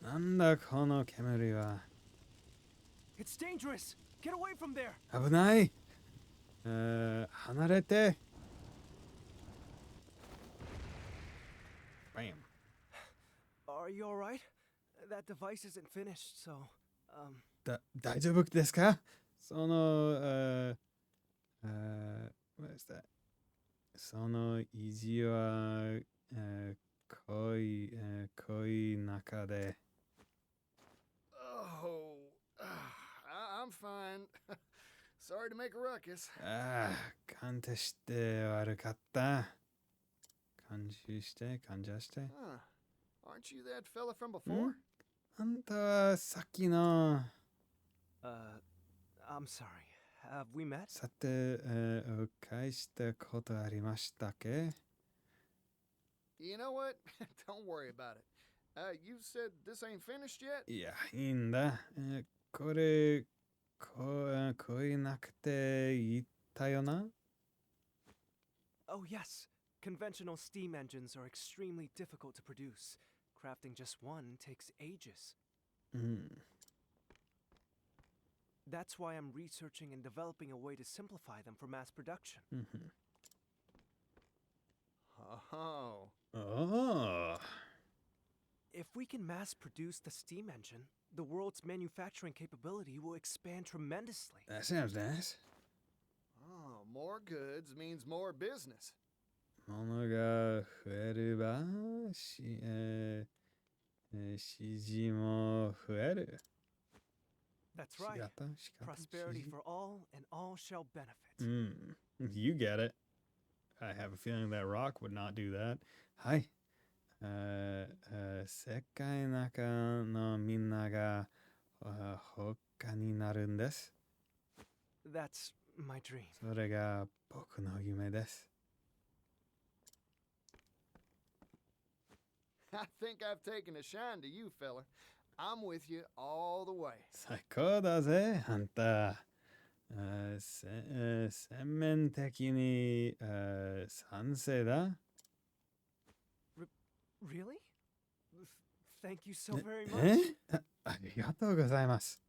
なんだこの煙は。 It's dangerous! Get away from there! 危ない。離れて。Bam. Are you alright? That device isn't finished, so, 大丈夫ですか？その、what is that? その意地は、濃い中で。 Oh, I'm fine. Sorry to make a ruckus. ああ、感じして悪かった。感じして。 Huh. Aren't you that fella from before? あんたはさっきの。 I'm sorry. Have we met? さて、お返したことありましたっけ？ You know what? Don't worry about it. You said this ain't finished yet? いや、いいんだ。これ、超えなくて言ったよな？ Oh, yes. Conventional steam engines are extremely difficult to produce. Crafting just one takes ages. うん。 That's why I'm researching and developing a way to simplify them for mass production. Oh. Oh. If we can mass produce the steam engine, the world's manufacturing capability will expand tremendously. That sounds nice. Oh, more goods means more business. 物が増えれば、支持も増える。 That's right. 仕方 Prosperity 支持 for all, and all shall benefit. You get it. I have a feeling that Rock would not do that. はい。世界の中のみんなが他になるんです。 That's my dream. それが僕の夢です。 I think I've taken a shine to you, fella. I'm with you all the way. 最高だぜ、あんた。全面的に賛成だ。 Really? Thank you so very え much. ありがとうございます。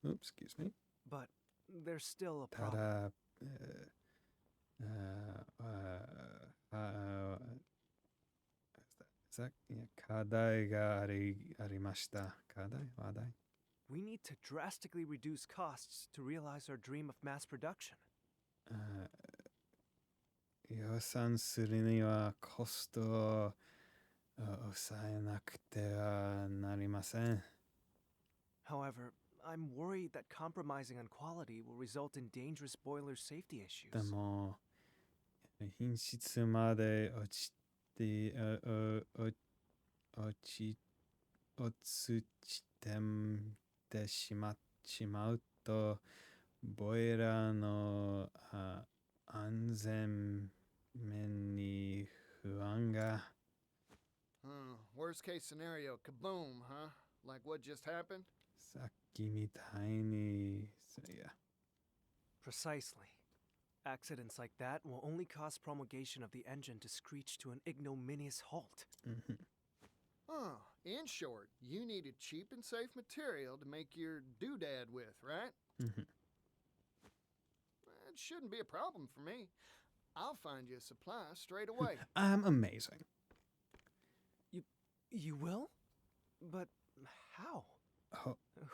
Oops, excuse me. But there's still a た problem. だ、さいや課題がありました。課題話題 We need to drastically reduce costs to realize our dream of mass production. 予算するにはコストを抑えなくてはなりません。 However, I'm worried that compromising on quality will result in dangerous boiler safety issues. でも、品質まで落ちてしまうと、ボイラーの安全面に不安が。 Worst case scenario, kaboom, huh? Like what just happened? さっきみたいに、いや。 Precisely. Accidents like that will only cause promulgation of the engine to screech to an ignominious halt. In short, you needed cheap and safe material to make your doodad with, right? It shouldn't be a problem for me. I'll find you a supply straight away. I'm amazing. You will? But how?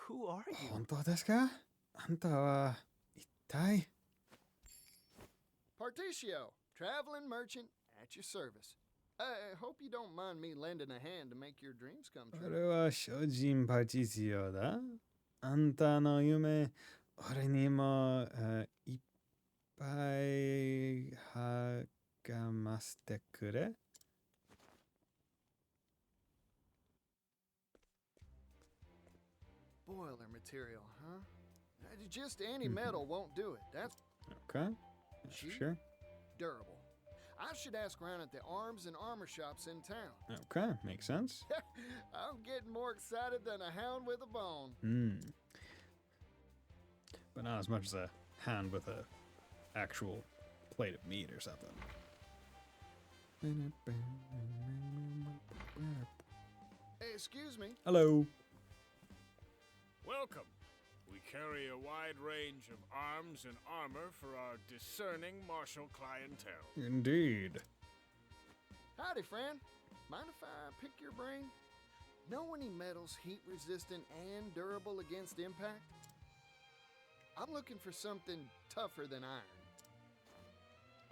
Who are you? 本当ですか？あんたは一体 Partitio, traveling merchant at your service. I hope you don't mind me lending a hand to make your dreams come こ true. れは精進パチシオだ。あんたの夢、俺にもいっぱい励ませてくれ。 Boiler material, huh? Just any metal won't do it. That's Okay. cheap, Sure. durable. I should ask around at the arms and armor shops in town. Okay. Makes sense. I'm getting more excited than a hound with a bone. But not as much as a hand with a actual plate of meat or something. Hey, excuse me. Hello. Welcome. We carry a wide range of arms and armor for our discerning martial clientele. Indeed. Howdy, friend. Mind if I pick your brain? Know any metals heat resistant and durable against impact? I'm looking for something tougher than iron.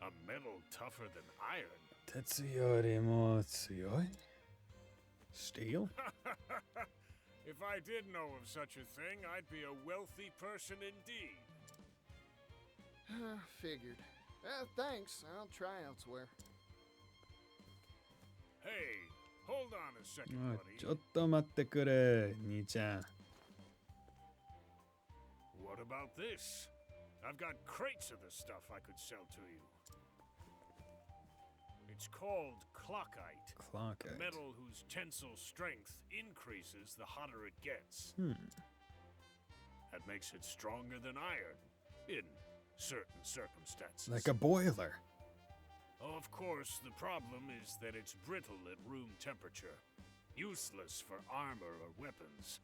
A metal tougher than iron? 鉄よりも強い? Steel? If I did know of such a thing, I'd be a wealthy person indeed. Figured. Thanks. I'll try elsewhere. Hey, hold on a second, おい buddy. ちょっと待ってくれ、兄ちゃん。 What about this? I've got crates of the stuff I could sell to you. It's called clockite. Clockite. A metal whose tensile strength increases the hotter it gets. That makes it stronger than iron, in certain circumstances. Like a boiler. Of course, the problem is that it's brittle at room temperature, useless for armor or weapons.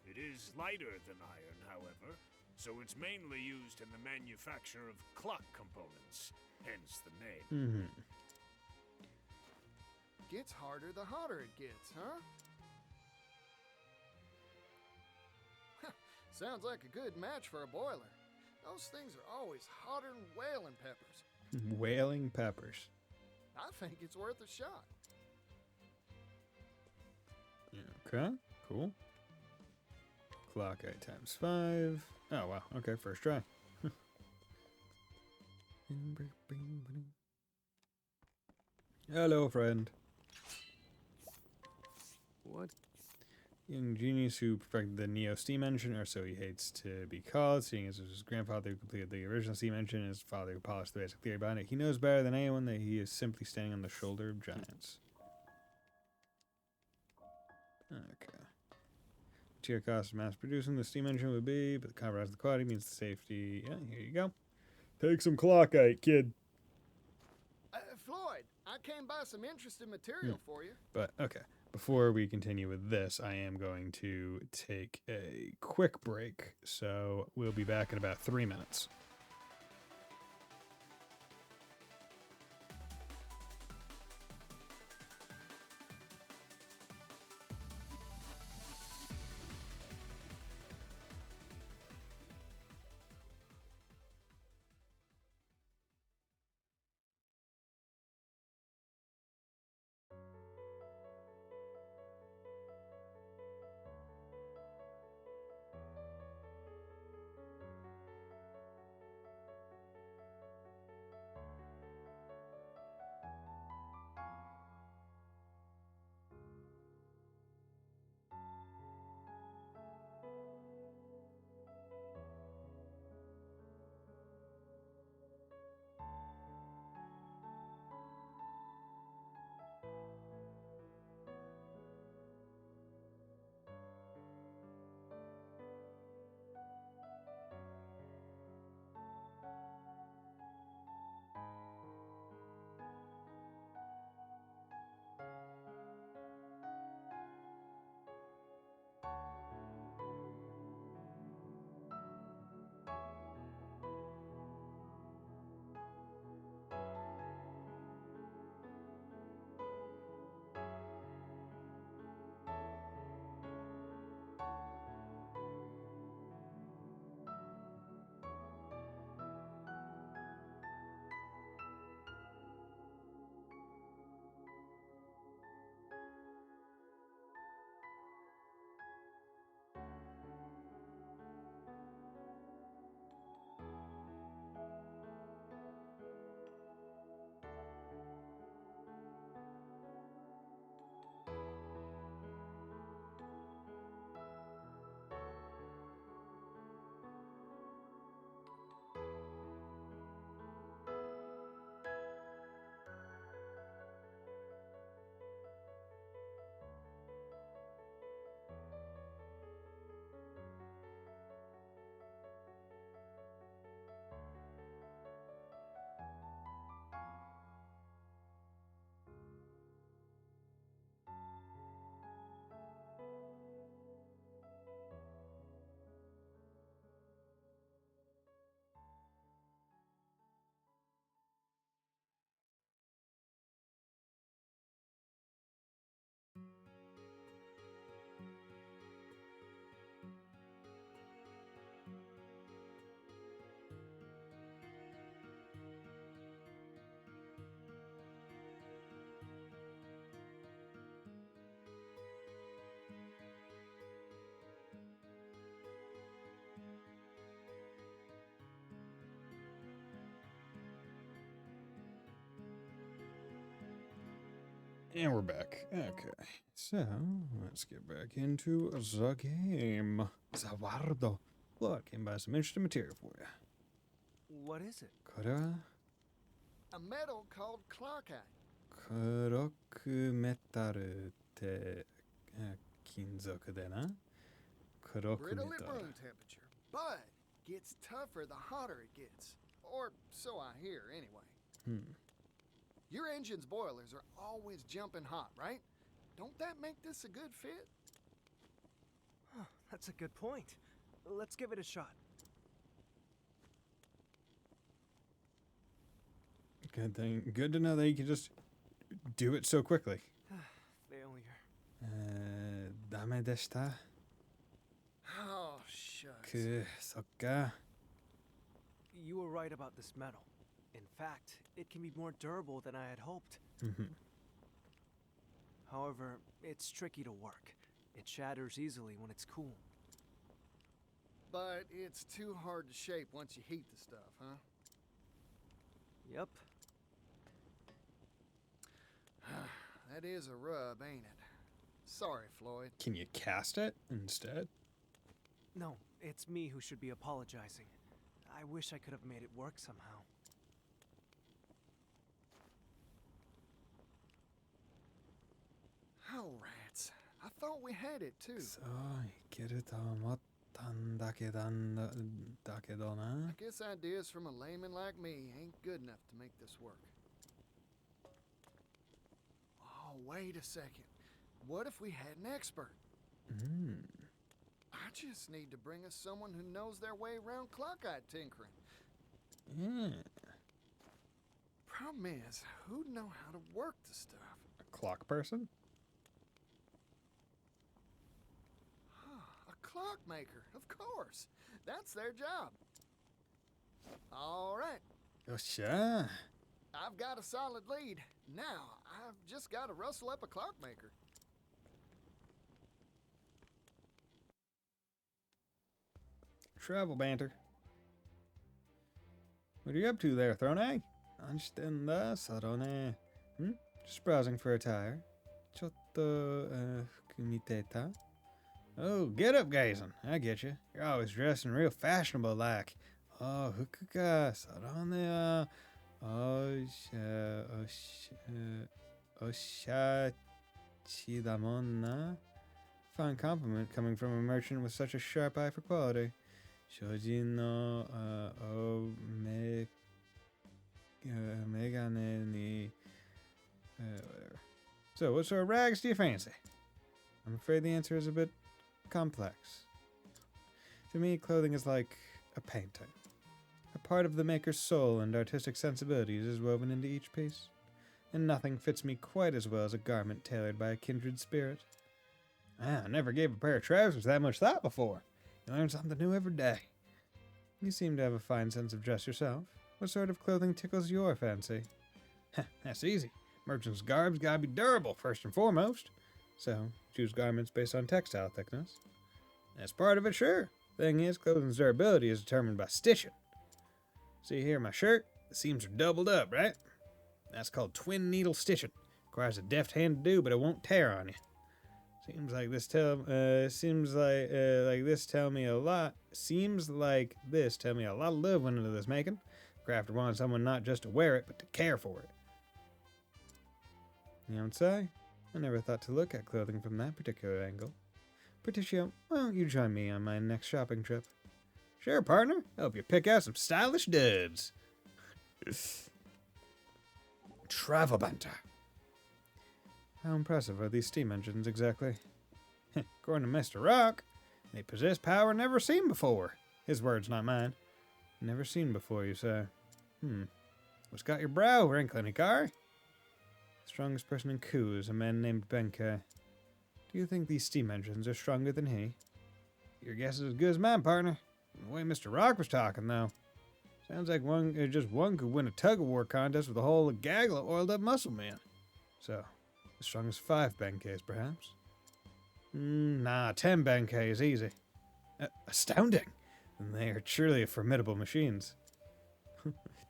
It is lighter than iron, however, so it's mainly used in the manufacture of clock components, hence the name. Gets harder the hotter it gets, huh? Sounds like a good match for a boiler. Those things are always hotter than whaling peppers. Whaling peppers. I think it's worth a shot. Okay, cool. Clockite times 5. Oh, wow. Okay, first try. Hello, friend. What? Young genius who perfected the Neo steam engine, or so he hates to be called, seeing as it was his grandfather who completed the original steam engine and his father who polished the basic theory behind it. He knows better than anyone that he is simply standing on the shoulder of giants. Okay. Material cost of mass producing the steam engine would be, but the compromise of the quality means the safety. Yeah, here you go. Take some clockite, kid. Floyd, I came by some interesting material for you. But, okay. Before we continue with this, I am going to take a quick break. So we'll be back in about 3 minutes. And we're back. Okay, so let's get back into the game. Zawardo. Look, came by some interesting material for you. What is it? これは A metal called clockite. 黒くメタルって金属でな。黒くメ Brittle at タ room ル。 temperature, but gets tougher the hotter it gets. Or so I hear, anyway. Your engine's boilers are always jumping hot, right? Don't that make this a good fit? That's a good point. Let's give it a shot. Good thing. Good to know that you can just do it so quickly. Failure. ダメでした。 Oh, shucks. そっか。 You were right about this metal. In fact, it can be more durable than I had hoped. However, it's tricky to work. It shatters easily when it's cool. But it's too hard to shape once you heat the stuff, huh? Yep. That is a rub, ain't it? Sorry, Floyd. Can you cast it instead? No, it's me who should be apologizing. I wish I could have made it work somehow. Oh, rats. I thought we had it, too. そういけると思ったんだけどな。 I guess ideas from a layman like me ain't good enough to make this work. Oh, wait a second. What if we had an expert? I just need to bring us someone who knows their way around clockite tinkering. Yeah. Problem is, who'd know how to work the stuff? A clock person? A clockmaker, of course. That's their job. All right, よっしゃ。 I've got a solid lead. Now, I've just got to rustle up a clockmaker. Travel banter. What are you up to there, Throne? 何してんだ、サロネ。Just browsing for a tire. ちょっと、服見てた? Oh, get up, Gazin. I get you. You're always dressing real fashionable like. Oh, 服か、サロネは。おしゃちだもんな. Fine compliment coming from a merchant with such a sharp eye for quality. 所持のメガネに whatever. So, what sort of rags do you fancy? I'm afraid the answer is a bit complex. To me, clothing is like a painting. A part of the maker's soul and artistic sensibilities is woven into each piece, and nothing fits me quite as well as a garment tailored by a kindred spirit. I never gave a pair of trousers that much thought before. You learn something new every day. You seem to have a fine sense of dress yourself. What sort of clothing tickles your fancy? That's easy. Merchant's garb's gotta be durable, first and foremost. So, choose garments based on textile thickness. That's part of it, sure. Thing is, clothing's durability is determined by stitching. See here, my shirt? The seams are doubled up, right? That's called twin needle stitching. Requires a deft hand to do, but it won't tear on you. Seems like this tell me a lot. Seems like this tell me a lot of love went into this making. Crafter wanted someone not just to wear it, but to care for it. You don't say? I never thought to look at clothing from that particular angle. Patricio, why don't you join me on my next shopping trip? Sure, partner. Help you pick out some stylish duds. Travel banter. How impressive are these steam engines exactly? According to Mr. Rock, they possess power never seen before. His words, not mine. Never seen before, you say? What's got your brow wrinkling, Ikari? The strongest person in Ku is a man named Benkei. Do you think these steam engines are stronger than he? Your guess is as good as mine, partner. The way Mr. Rock was talking, though. Sounds like just one could win a tug-of-war contest with a whole gaggle of oiled-up muscle men. So, as strong as 5 Benkeis, perhaps? Nah, 10 Benkei is easy. Astounding! And they are truly formidable machines.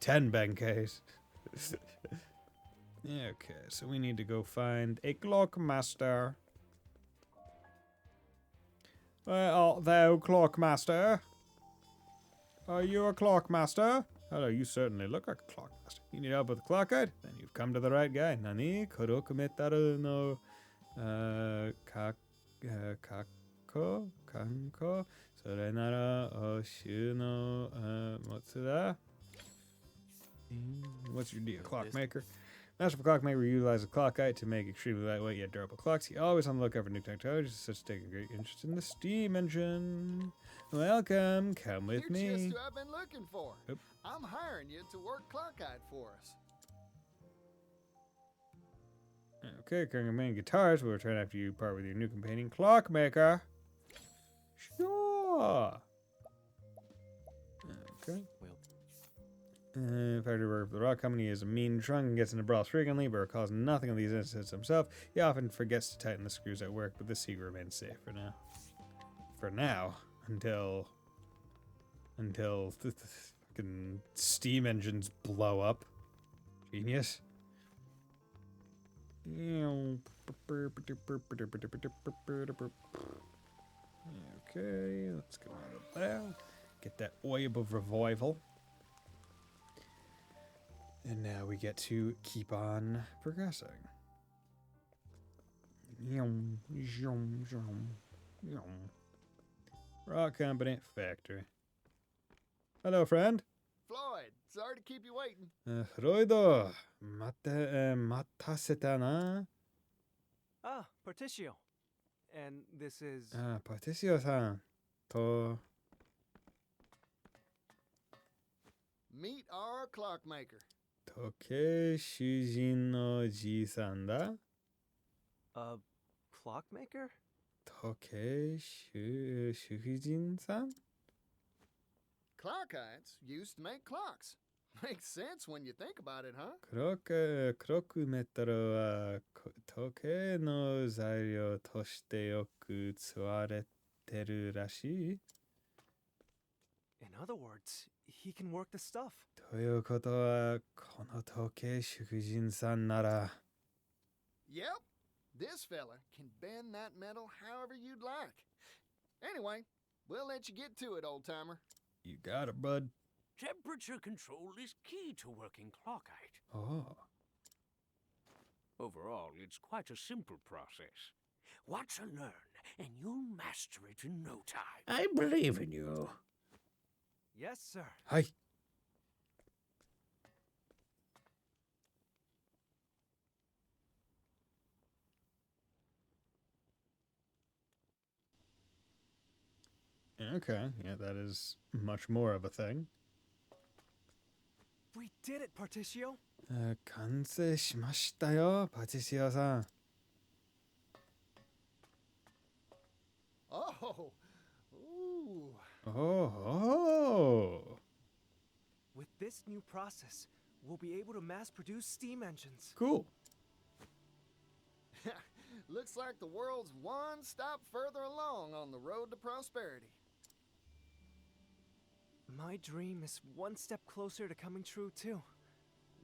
10 Benkeis. Okay, so we need to go find a clockmaster. Well, thou clockmaster? Are you a clockmaster? Hello, you certainly look like a clockmaster. You need help with the clockite? Then you've come to the right guy. Nani kurokumetaru no kanko sore nara oshu no motsu da? What's your deal, clockmaker? Master of Clockmaker utilizes clockite to make extremely lightweight yet durable clocks. He always on the lookout for new technologies, such as taking a great interest in the steam engine. Welcome, come with me. You're just who I've been looking for. Oop. I'm hiring you to work clockite for us. Okay, current main guitars will return after you part with your new companion, Clockmaker. Sure. Okay. factory worker for the rock company is a mean drunk and gets into brawls frequently, but recalls nothing of these incidents himself. He often forgets to tighten the screws at work, but this secret remains safe for now. For now, until the fucking steam engines blow up. Genius. Okay, let's go out of there. Get that orb of revival. And now we get to keep on progressing. Rock company, factory. Hello, friend. Floyd, sorry to keep you waiting. Roido, mataseta na. Ah, Particio. And this is... Patricio-san. To... Meet our clockmaker. Toke Shujin no ji-san da. a clockmaker? Toke Shujin-san? Clockites used to make clocks. Makes sense when you think about it, huh? 黒くメタルは時計の材料としてよく使われてるらしい。In other words, he can work the stuff. ということは、この時計主人さんなら。Yep, this fella can bend that metal however you'd like. Anyway, we'll let you get to it, old-timer. You got it, bud. Temperature control is key to working clockite. Oh. Overall, it's quite a simple process. Watch and learn, and you'll master it in no time. I believe in you. Yes, sir. Hi. Okay, yeah, that is much more of a thing. We did it, Particio. 完成しましたよ、パティシオさん。Oh, ooh. Oh. With this new process, we'll be able to mass produce steam engines. Cool. Looks like the world's one stop further along on the road to prosperity. My dream is one step closer to coming true, too.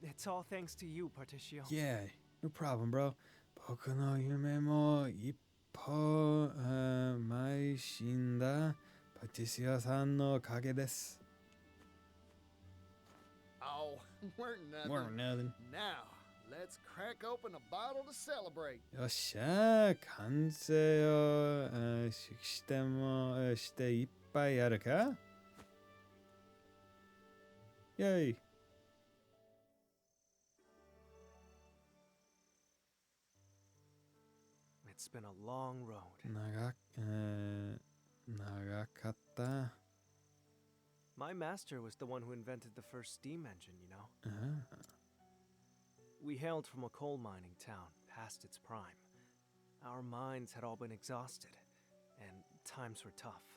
It's all thanks to you, Particio. Yeah, no problem, bro. 僕の夢も一歩前進んだパティシオさんのおかげです。Oh, we're nothing. More nothing. Now, let's crack open a bottle to celebrate. よっしゃ、完成をしてもして一杯やるかYay! It's been a long road. 長かった。My master was the one who invented the first steam engine, you know? We hailed from a coal mining town, past its prime. Our minds had all been exhausted, and times were tough.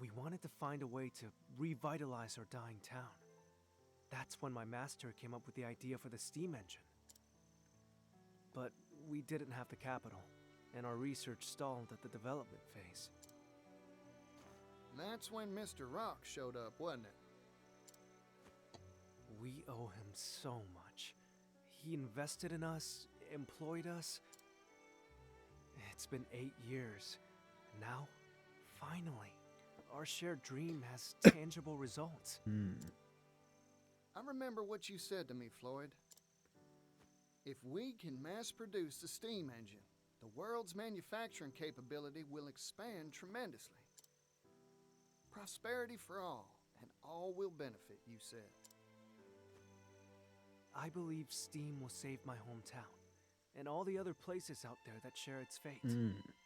We wanted to find a way to revitalize our dying town. That's when my master came up with the idea for the steam engine. But we didn't have the capital, and our research stalled at the development phase. That's when Mr. Rock showed up, wasn't it? We owe him so much. He invested in us, employed us. It's been 8 years. Now, finally, our shared dream has tangible results. I remember what you said to me, Floyd. If we can mass produce the steam engine, the world's manufacturing capability will expand tremendously. Prosperity for all, and all will benefit, you said. I believe steam will save my hometown, and all the other places out there that share its fate.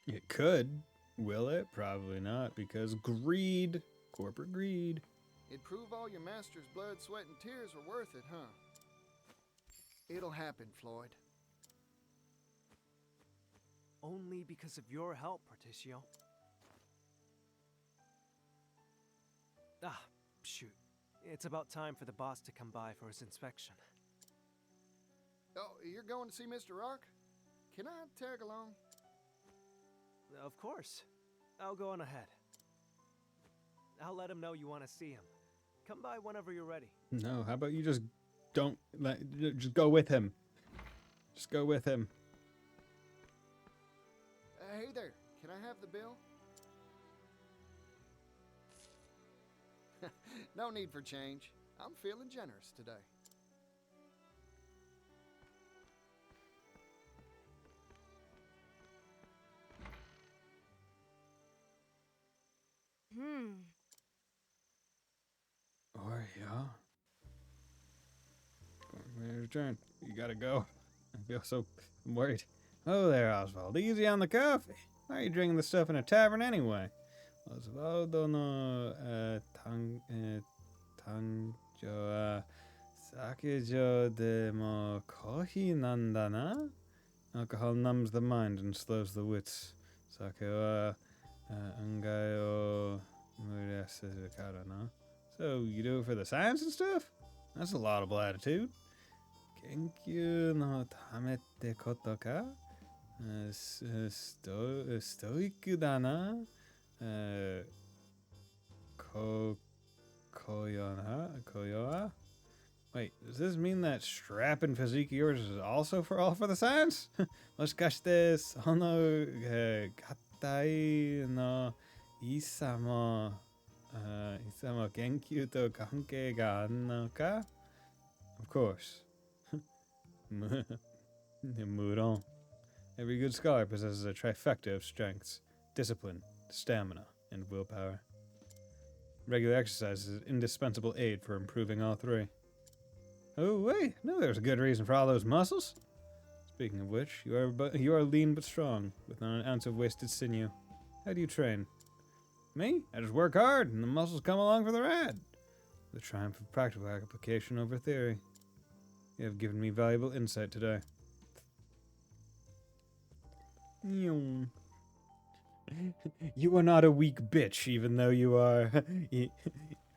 It could. Will it? Probably not, because greed. Corporate greed. It'd prove all your master's blood, sweat, and tears were worth it, huh? It'll happen, Floyd. Only because of your help, Particio. Ah, shoot. It's about time for the boss to come by for his inspection. Oh, you're going to see Mr. Rock? Can I tag along? Of course. I'll go on ahead. I'll let him know you want to see him. Come by whenever you're ready. No, how about you just don't just go with him. Just go with him. Hey there, can I have the bill? No need for change. I'm feeling generous today. Or yeah. Your turn. You gotta go. I feel so worried. Oh there, Oswald. Easy on the coffee. Why are you drinking the stuff in a tavern anyway? Osvaldo no tanjo sakejo de mo kohi nanda na? Alcohol numbs the mind and slows the wits. Sake wa ungai o murasu kara na? So, you do it for the science and stuff? That's a laudable attitude. Kenkyu no tamete koto ka? Stoic da na? Koyoa? Wait, does this mean that strapping physique of yours is also all for the science? Moshikashite, sono gatai no isamo genkyu to kankei ga anno ka? Of course. Muron. Every good scholar possesses a trifecta of strengths: discipline, stamina, and willpower. Regular exercise is an indispensable aid for improving all three. Oh wait, no, there's a good reason for all those muscles. Speaking of which, you are lean but strong, with not an ounce of wasted sinew. How do you train? Me? I just work hard, and the muscles come along for the ride. The triumph of practical application over theory. You have given me valuable insight today. You are not a weak bitch, even though you are.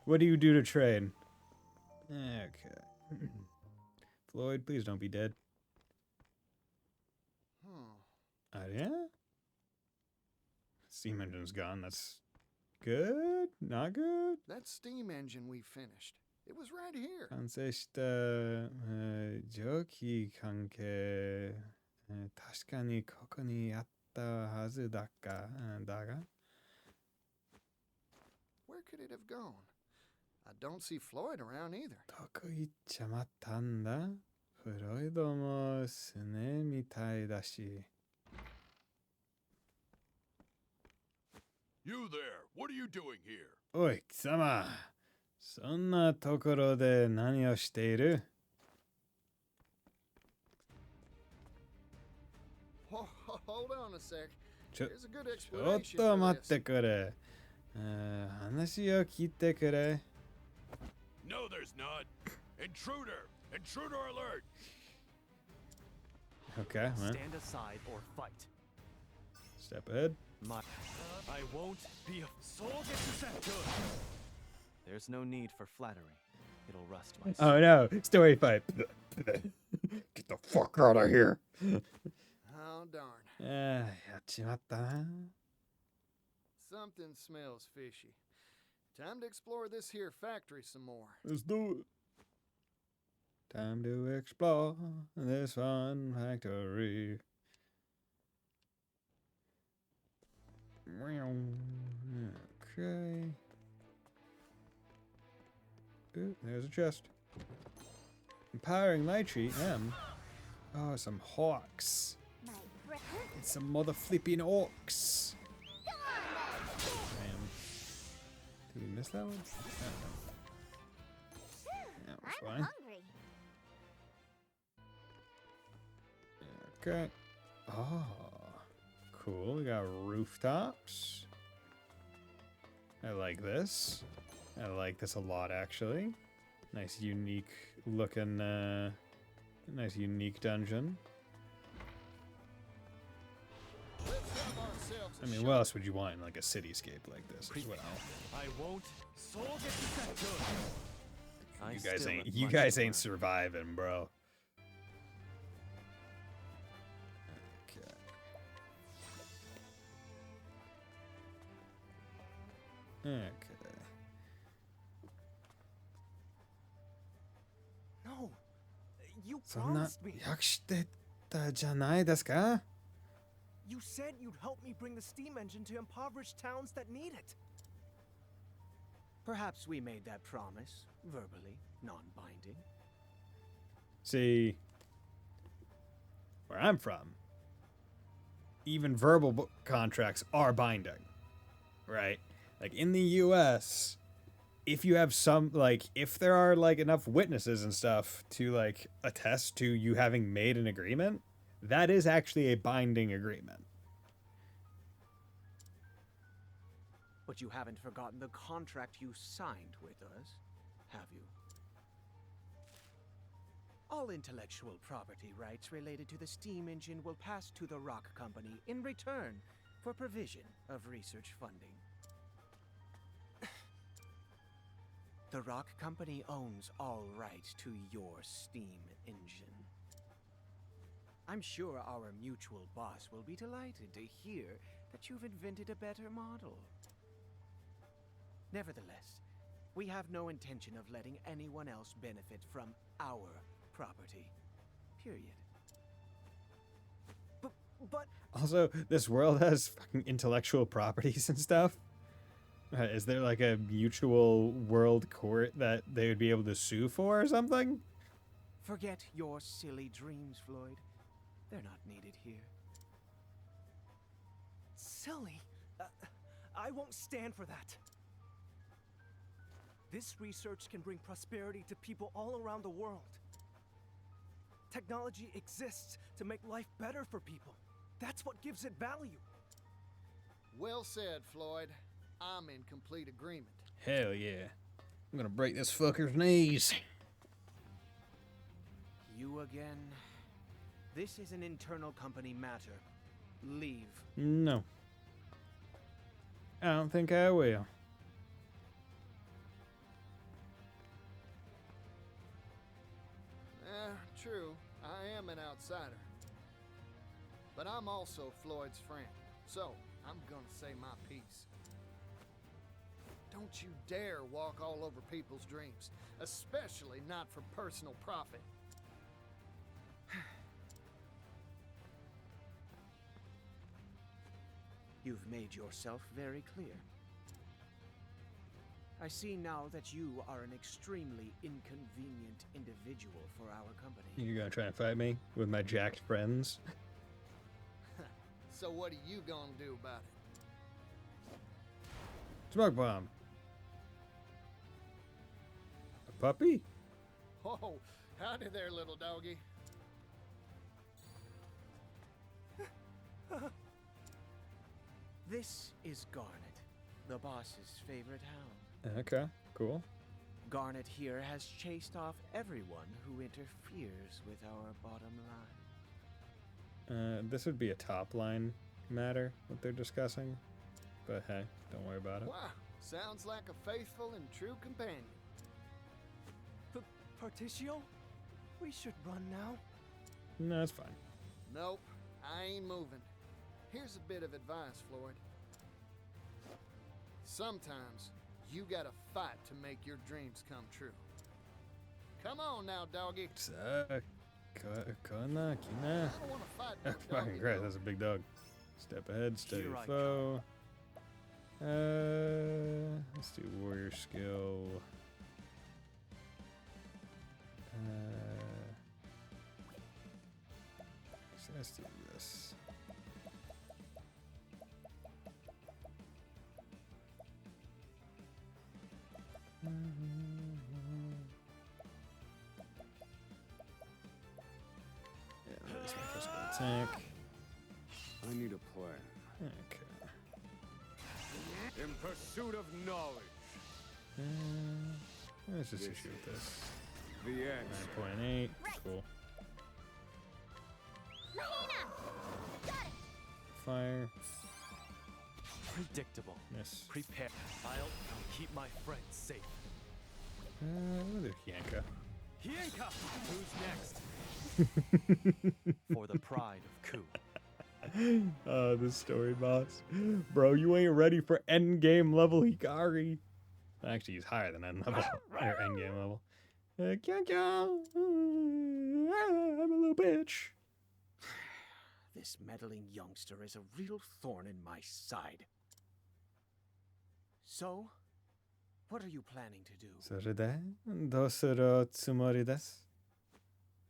What do you do to train? Okay. Floyd, please don't be dead. Oh, yeah? Steam engine's gone. That's good? Not good? That steam engine we finished. It was right here. 完成した蒸気関係確かにここにあったはずだが Where could it have gone? I don't see Floyd around either. どこ行っちまったんだフロイドもスネみたいだし You there! What are you doing here? おい貴様そんなところで何をしている Hold on a sec. ちょ There's a good ちょっ explanation と for 待っ this. てくれ話を聞いてくれ No, there's not. Intruder! Intruder alert! Okay, well, Stand aside or fight. step ahead. I won't be a soul good. There's no need for flattery. It'll rust my soul. Oh no, story fight. Get the fuck out of here. Oh, darn. やっちまったな Something smells fishy. Time to explore this here factory some more. Let's do it. Time to explore this fun factory. Okay. Ooh, there's a chest. Empowering Lychee M. Oh, some hawks. It's some mother flipping orcs. Damn. Did we miss that one? That was fine. Hungry. Okay. Oh, cool. We got rooftops. I like this. I like this a lot, actually. Nice, unique looking, nice, unique dungeon. I mean, what else would you want in like a cityscape like this as well? I won't soul good. You guys ain't surviving, bro. Okay. No, you promised me. 約してたじゃないですか? You said you'd help me bring the steam engine to impoverished towns that need it. Perhaps we made that promise, verbally, non-binding. See, where I'm from, even verbal contracts are binding, right? Like in the US, if you have if there are enough witnesses and stuff to attest to you having made an agreement, that is actually a binding agreement. But you haven't forgotten the contract you signed with us, have you? All intellectual property rights related to the steam engine will pass to the Rock Company in return for provision of research funding. The Rock Company owns all rights to your steam engine. I'm sure our mutual boss will be delighted to hear that you've invented a better model. Nevertheless, we have no intention of letting anyone else benefit from our property. Period. But also, this world has fucking intellectual properties and stuff. Is there a mutual world court that they would be able to sue for or something? Forget your silly dreams, Floyd. They're not needed here. Silly? I won't stand for that. This research can bring prosperity to people all around the world. Technology exists to make life better for people. That's what gives it value. Well said, Floyd. I'm in complete agreement. Hell yeah. I'm gonna break this fucker's knees. You again? This is an internal company matter. Leave. No. I don't think I will. True, I am an outsider. But I'm also Floyd's friend, so I'm gonna say my piece. Don't you dare walk all over people's dreams, especially not for personal profit. You've made yourself very clear. I see now that you are an extremely inconvenient individual for our company. You're gonna try and fight me with my jacked friends? So what are you gonna do about it? Smoke bomb. A puppy? Oh, howdy there, little doggy. This is Garnet, the boss's favorite hound. Okay, cool. Garnet here has chased off everyone who interferes with our bottom line. This would be a top line matter, what they're discussing. But hey, don't worry about it. Wow, sounds like a faithful and true companion. Particio? We should run now. No, it's fine. Nope, I ain't moving. Here's a bit of advice, Floyd. Sometimes you gotta fight to make your dreams come true. Come on now, doggy. I don't wanna fight no fucking doggy, great, though. that's a big dog. Step ahead, steady Here I foe. Let's do warrior skill. So let's do this. Yeah, that's my physical attack. I need a plan. Okay. In pursuit of knowledge. Let's just shoot this. The answer. 9.8. Cool. Fire. Predictable. Miss. Prepare. I'll keep my friends safe. We'll do Hienka. Hienka! Who's next? For the pride of Ku. The story boss. Bro, you ain't ready for endgame level Hikari. Actually, he's higher than end level. Or endgame level. I'm a little bitch. This meddling youngster is a real thorn in my side. So, what are you planning to do? それでどうするつもりです?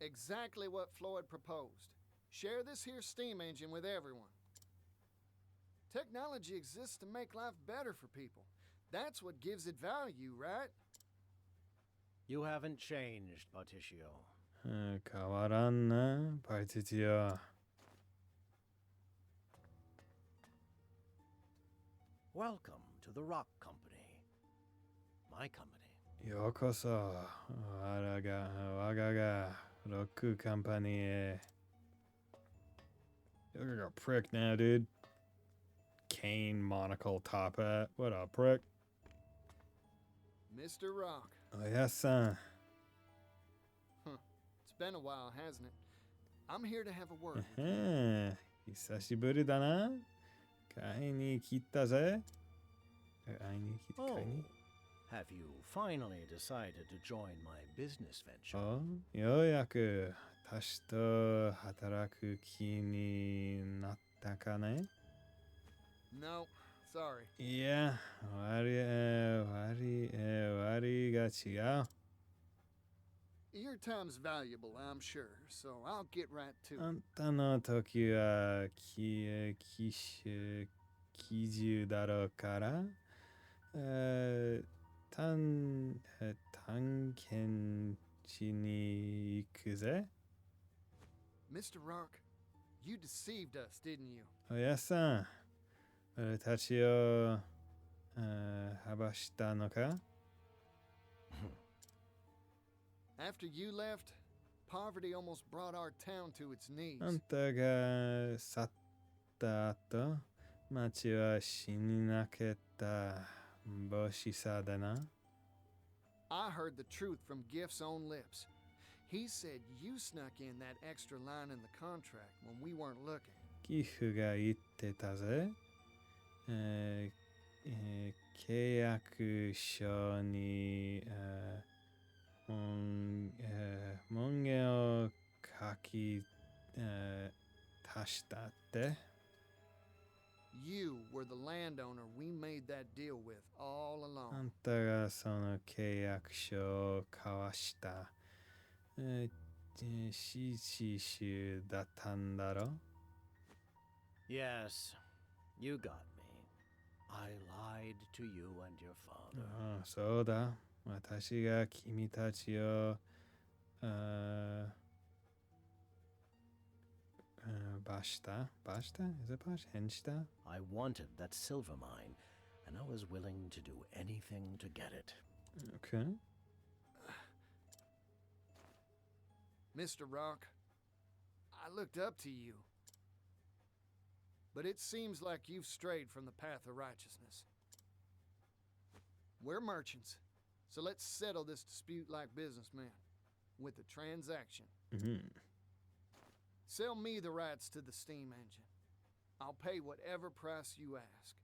Exactly what Floyd proposed. Share this here steam engine with everyone. Technology exists to make life better for people. That's what gives it value, right? You haven't changed, Parti-Boy. 変わらんな、パイティティア。Welcome to the Rock Company. My company. ようこそ、我がロックカンパニーへ。You look like a prick now, dude. Cane, monocle, top hat. What a prick. Mr. Rock. おやっさん。It's been a while, hasn't it? I'm here to have a word. 久しぶりだな。買いに来たぜ。買いに来た。 Oh, have you finally decided to join my business venture? お、ようやく私と働く気になったかね? No, sorry. いや、割が違う。Your time's valuable, I'm sure, so I'll get right to it. あんたの時は奇獣だろうから、探検しに行くぜ。Mr. Rock, you deceived us, didn't you? おやっさん、俺たちを騙したのか? After you left, poverty almost brought our town to its knees. あんたが去った後、町は死になけった帽子さだな。I heard the truth from Gift's own lips. He said you snuck in that extra line in the contract when we weren't looking. ギフが言ってたぜ。契約書に文言を書き足したって。You were the landowner we made that deal with all あ along. んたがその契約書を交わした獅子だったんだろ? Yes, you got me. I lied to you and your father. ああ、そうだ。私が君たちをBasta? Is it Basta? Hensta? I wanted that silver mine, and I was willing to do anything to get it. Okay. Mr. Rock, I looked up to you. But it seems like you've strayed from the path of righteousness. We're merchants, so let's settle this dispute like businessmen, with a transaction. Mm-hmm. Sell me the rights to the steam engine. I'll pay whatever price you ask.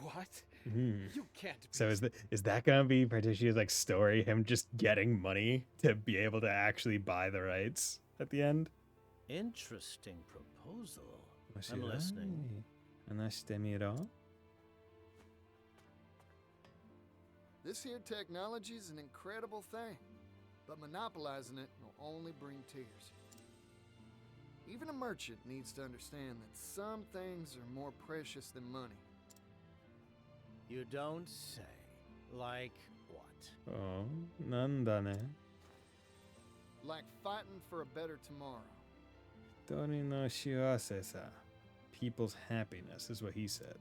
What? Mm-hmm. You can't be. So is that gonna be Parti-Boy's like story? Him just getting money to be able to actually buy the rights at the end? Interesting proposal. I'm listening. 話してみろ. This here technology is an incredible thing, but monopolizing it will only bring tears. Even a merchant needs to understand that some things are more precious than money. You don't say. Like what? Oh, なんだね. Like fighting for a better tomorrow. 一人の幸せさ. People's happiness is what he said.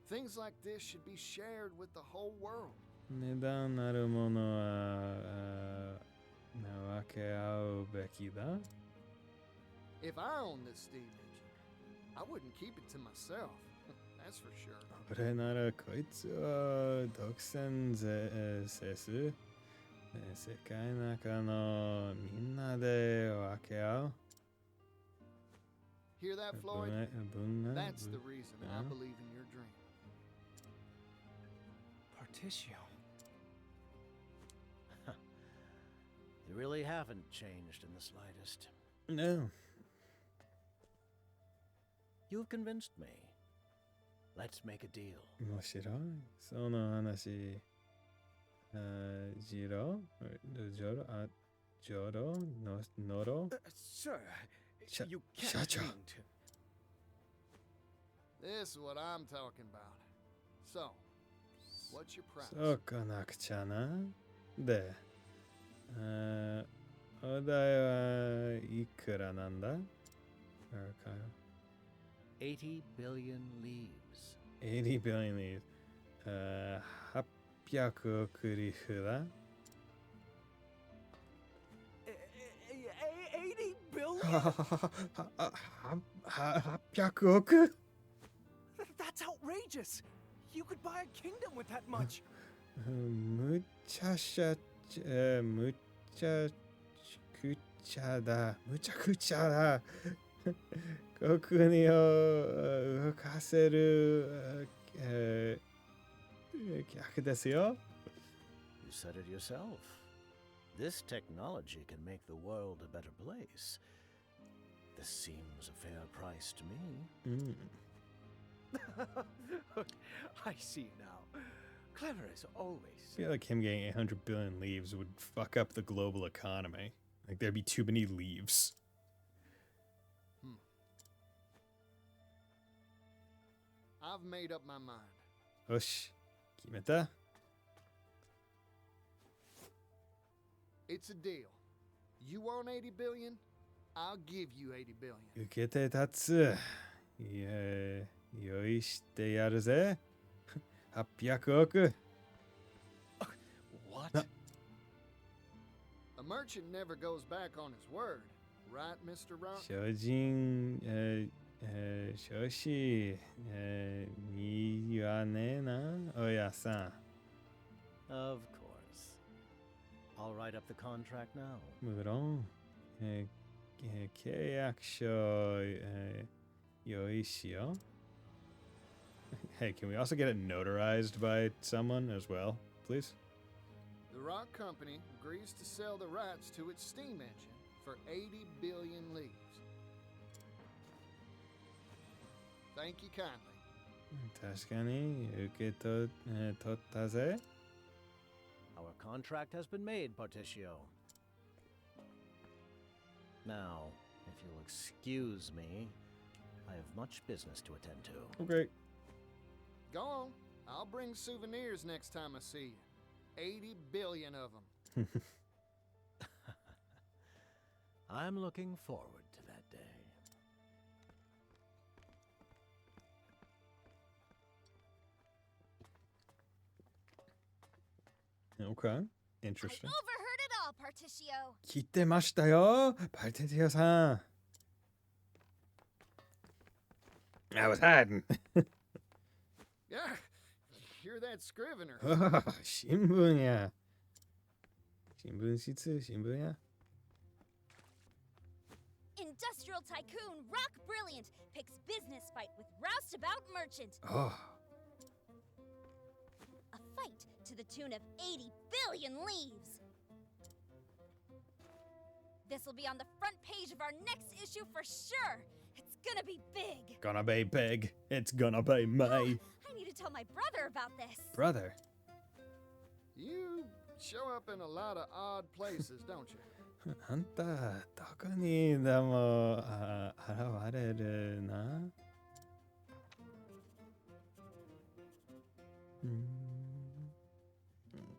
Things like this should be shared with the whole world. 値段なるものは分け合うべきだ. If I owned this steam engine, I wouldn't keep it to myself. that's for sure. これならこいつを独占せず、世界の中のみんなで分け合う。Hear that, Floyd? 分が That's the reason I believe in your dream. Partitio. You really haven't changed in the slightest. No. You've convinced me. Let's make a deal. 面白い。その話。ジロノロ Sir, you Shut can't up. mean to. This is what I'm talking about. So, what's your price? そうこなくちゃな。で、お題はいくらなんだ80 billion leaves. 80 billion leaves. 800億リフだ。 80 billion? 800億 That's outrageous! You could buy a kingdom with that much! むちゃくちゃだ。むちゃくちゃだ。国を動かせる客ですよ。You said it yourself. This technology can make the world a better place. This seems a fair price to me. I see now. Clever as always. I feel like him getting 800 billion leaves would fuck up the global economy. Like there'd be too many leaves. I've made up my mind. よし、決めた It's a deal. You want 80 billion? I'll give you 80 billion. 受けて立つ。用意してやるぜ。800億。What? A merchant never goes back on his word, right, Mr. Rock? 精進、少子、に言わねえな、おやさ Of course. I'll write up the contract now. ん。無論、契約書、用意しよう。Hey, can we also get it notarized by someone as well, please? The Rock Company agrees to sell the rights to its steam engine for 80 billion leaves. Thank you kindly. 確かに受け取ったぜ。Our contract has been made, Partitio. Now, if you'll excuse me, I have much business to attend to. Okay. Go on. I'll bring souvenirs next time I see you. 80 billion of them. I'm looking forward to that day. Okay. I Interesting. overheard it all, Partitio. 聞いてましたよ、パルテティオさん。I was hiding. Yeah, hear that scrivener. 新聞や。新聞室、新聞や。Industrial tycoon Rock Brilliant picks business fight with roustabout merchant. Oh. A fight to the tune of 80 billion leaves. This'll be on the front page of our next issue for sure. It's gonna be big. Gonna be big. It's gonna be me. I need to tell my brother about this. Brother. You show up in a lot of odd places, don't you? あんた、どこにでも現れるな。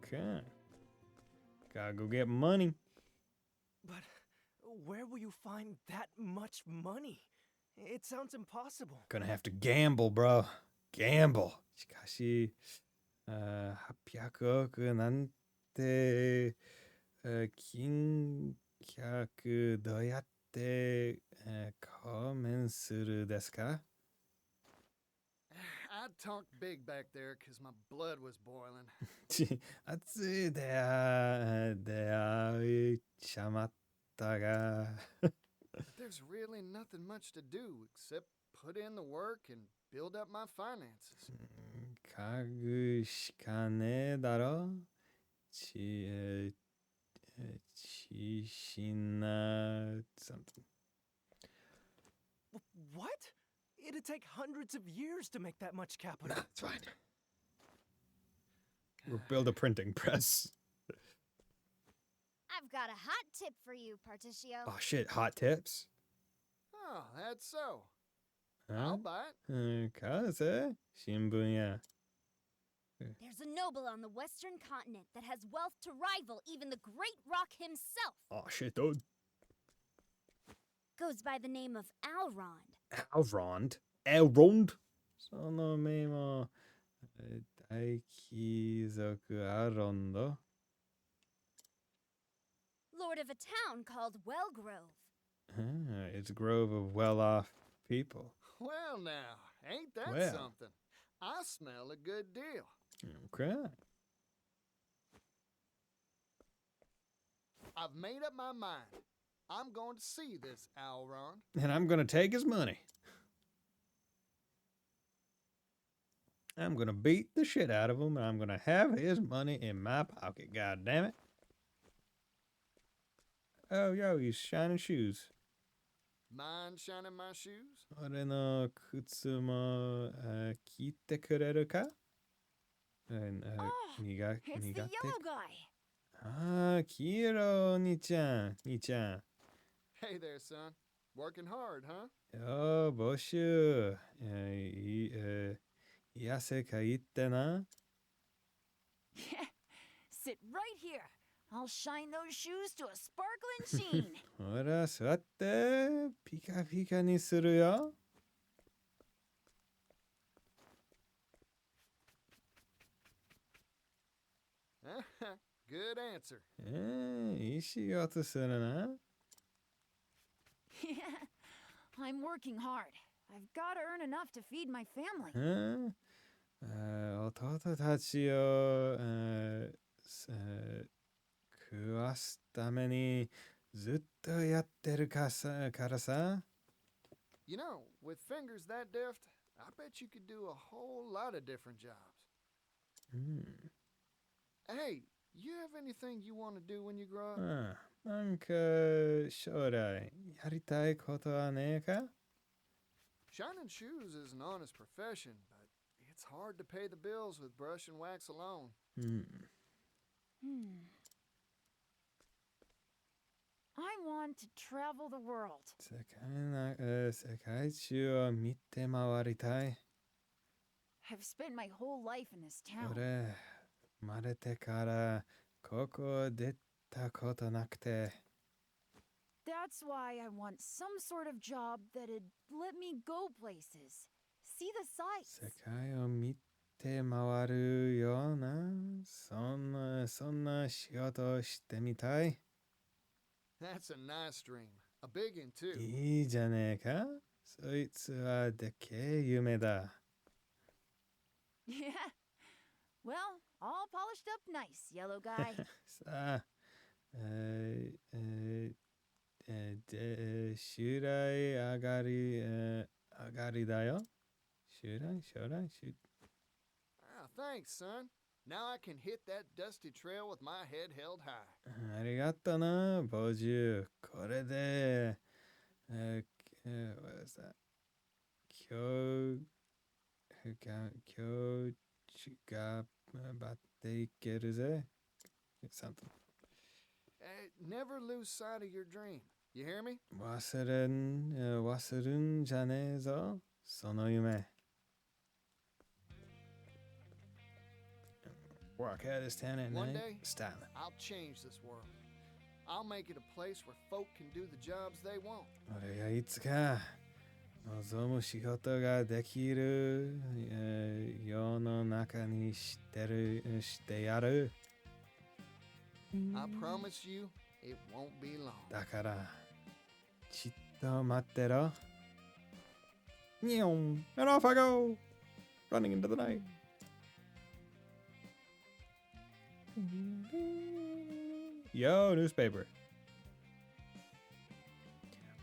Okay. Gotta go get money. But where will you find that much money? It sounds impossible. Gonna have to gamble, bro. Gamble. しかし、800億なんて、金額どうやって工面するですか？ I I talked big back there 'cause my blood was boiling. 熱い出会いちゃまったが。 There's really nothing much to do except put in the work and build up my finances. 家具しかねえだろ。ちしな something. What? It'd take hundreds of years to make that much capital. It's fine. We'll build a printing press. I've got a hot tip for you, Particio. Oh shit, hot tips? Oh, that's so. Huh? I'll buy it. 風新聞や。 There's a noble on the western continent that has wealth to rival even the Great Rock himself. Oh shit, dude. Goes by the name of Alrond. Elrond? Elrond? その名も大貴族アロンド。 Lord of a town called Wellgrove. It's a grove of well-off people. Well, now, ain't that Well. something? I smell a good deal. Okay. I've made up my mind. I'm going to see this Alrond. And I'm gonna take his money. I'm gonna beat the shit out of him, and I'm gonna have his money in my pocket. God damn it! Oh, yo, he's shining shoes. Mind shining my shoes? 俺の靴も聞いてくれるか？ Oh, 苦 it's the 苦手 yellow guy. ああ、キーロ兄ちゃん、兄ちゃん。 Hey there, son. Working hard, huh? よー、募集。汗かいてな。 Sit right here. I'll shine those shoes to a sparkling sheen. ほら、座って。ピカピカにするよ。 Good answer. いい仕事するな。 Yeah, I'm working hard. I've got to earn enough to feed my family. 弟たちを食わすためにずっとやってるからさ。 You know, with fingers that deft, I bet you could do a whole lot of different jobs. Hey, you have anything you want to do when you grow up? なんか将来やりたいことはねえか？ Shining shoes is an honest profession, but it's hard to pay the bills with brush and wax alone. I want to travel the world. 世界中を見て回りたい。 I've spent my whole life in this town. 俺、生まれてからここ出たことなくて。 That's why I want some sort of job that'd let me go places, see the 世 sights. 界を見て回るような、そんな仕事をしてみたい。 That's a nice dream. A big one, too. いいじゃねえか。そいつはでけえ夢だ。 Yeah. Well, all polished up nice, yellow guy. さあ、襲来上がりだよ。襲来 Ah, thanks, son. Now I can hit that dusty trail with my head held high. ありがとな、ボジュ。これで、what is that? 今日がばっていけるぜ。something. Never lose sight of your dream. You hear me? 忘るんじゃねえぞ、その夢。Walk out of this town at One night, day, styling. I'll change this world. I'll make it a place where folk can do the jobs they want. 俺がいつか望む仕事ができる世の中にしてやる。 I promise you, it won't be long. だからちっと待ってろ。ニョン and off I go. running into the night. Yo, newspaper.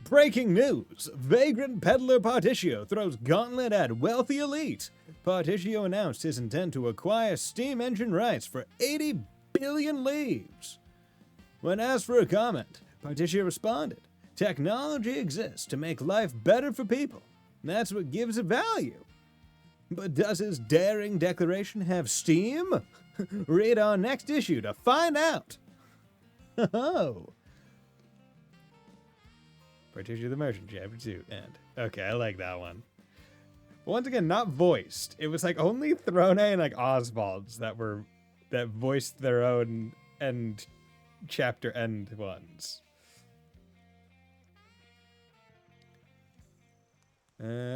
Breaking news! Vagrant peddler Particio throws gauntlet at wealthy elite. Particio announced his intent to acquire steam engine rights for 80 billion leaves. When asked for a comment, Particio responded, "Technology exists to make life better for people. That's what gives it value." But does his daring declaration have steam? Read our next issue to find out. Oh. Partition the Merchant, Chapter 2, end. Okay, I like that one. Once again, not voiced. It was like only Throne and like Oswald's that voiced their own end chapter end ones.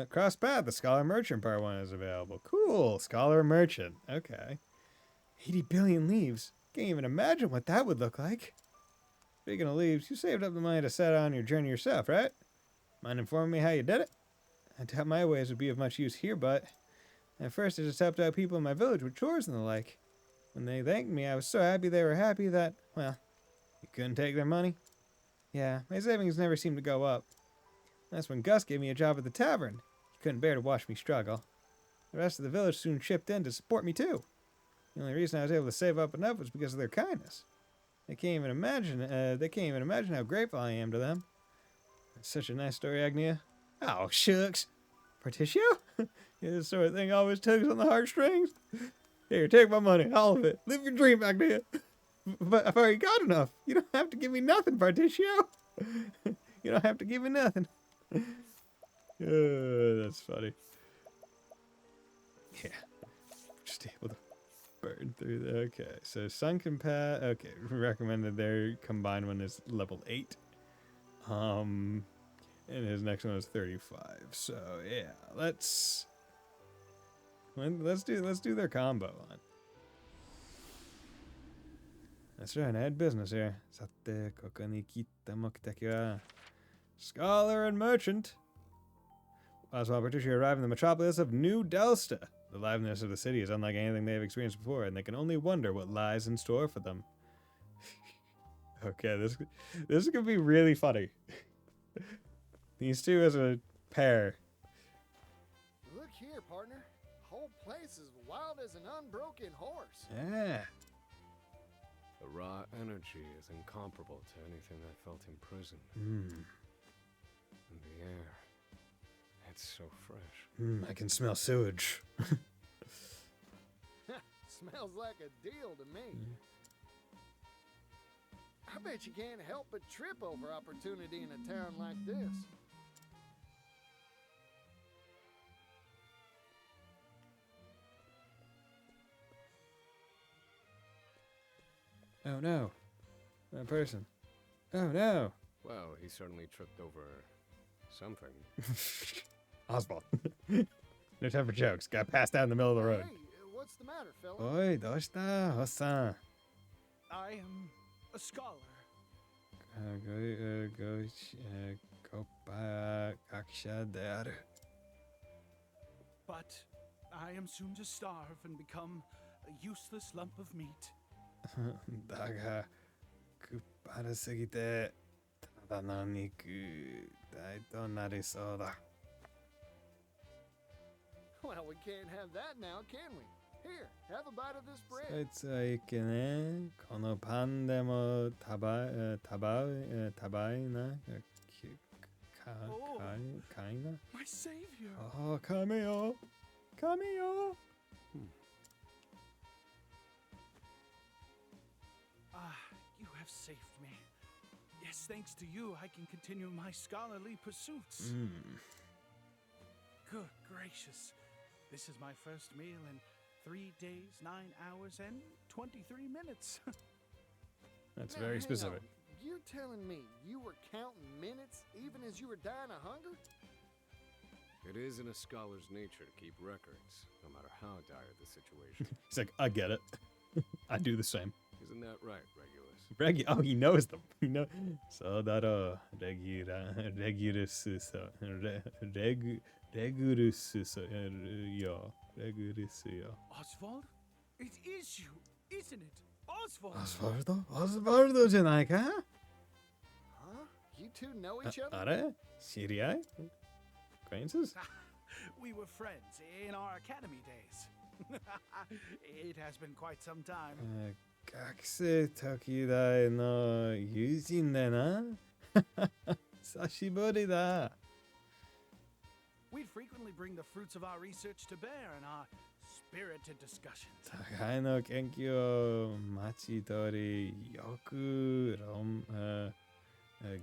Cross Path, the Scholar Merchant Part 1 is available. Cool, Scholar Merchant. Okay. 80 billion leaves. Can't even imagine what that would look like. Speaking of leaves, you saved up the money to set on your journey yourself, right? Mind informing me how you did it? I doubt my ways would be of much use here, but at first I just helped out people in my village with chores and the like. When they thanked me, I was so happy they were happy that, well, you couldn't take their money. Yeah, my savings never seemed to go up. That's when Gus gave me a job at the tavern. He couldn't bear to watch me struggle. The rest of the village soon chipped in to support me too. The only reason I was able to save up enough was because of their kindness. They can't even imagine how grateful I am to them. That's such a nice story, Agnia. Oh, shucks. Particio? Yeah, this sort of thing always tugs on the heartstrings. Here, take my money, all of it. Live your dream, Agnia. But I've already got enough. You don't have to give me nothing, Particio. You don't have to give me nothing. That's funny. Yeah. Just able to burn through that. Okay, so Sunken Path. Okay, recommended their combined one is level 8. And his next one is 35. So yeah, let's do their combo one. That's right, I had business here. Sate, koko ni kita mokiteki wa Scholar and Merchant. Oswald and Patricia arrive in the metropolis of New Delsta. The liveliness of the city is unlike anything they have experienced before, and they can only wonder what lies in store for them. Okay, this is gonna be really funny. These two as a pair. Look here, partner. Whole place is wild as an unbroken horse. Yeah. The raw energy is incomparable to anything I felt in prison. And the air, it's so fresh. I can smell sewage. Smells like a deal to me. I bet you can't help but trip over opportunity in a town like this. Oh no. That person. Oh no. Well, he certainly tripped over something. Oswald. No time for jokes. Got passed out in the middle of the road. Hey, what's the matter, fella? Oi, doshita, Hosan. I am a scholar. But I am soon to starve and become a useless lump of meat. だが、くっぱらすぎて、ただの肉体となりそうだ。Well, we can't have that now, can we? Here, have a bite of this そ bread. いつはいけね。このパンでも食べな。かいな。 My savior! ああ、神よ。神よ。You have saved me. Yes, thanks to you, I can continue my scholarly pursuits. Good gracious. This is my first meal in 3 days, 9 hours, and 23 minutes. That's Now, very hang specific. on. You're telling me you were counting minutes even as you were dying of hunger? It is in a scholar's nature to keep records, no matter how dire the situation. He's like, I get it. I do the same. Isn't that right, Regulus? Oh, he knows them. He knows. So that Regulus, yeah. Regulisio. Oswald? It is you, isn't it? Oswald! Osvaldo? Osvaldo じゃないか? Huh? You two know each other? あれ? 知り合い? Acquaintances? We were friends in our academy days. It has been quite some time. 学生時代の友人だな。久しぶりだ。We'd frequently bring the fruits of our research to bear in our spirited discussions. 互いの研究を待ち通りよく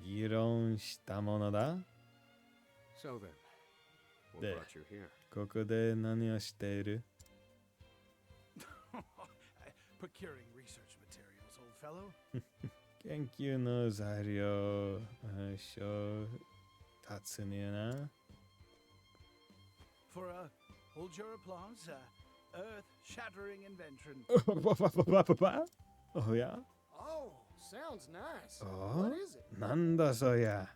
議論したものだ。So then, what で、 brought you here? ここで何をしている? Procuring research materials, old fellow. 研究の材料、調達にな。For a, hold your applause, earth-shattering invention. Oh, yeah? Oh, sounds nice. Oh? What is it? なんだそりゃ。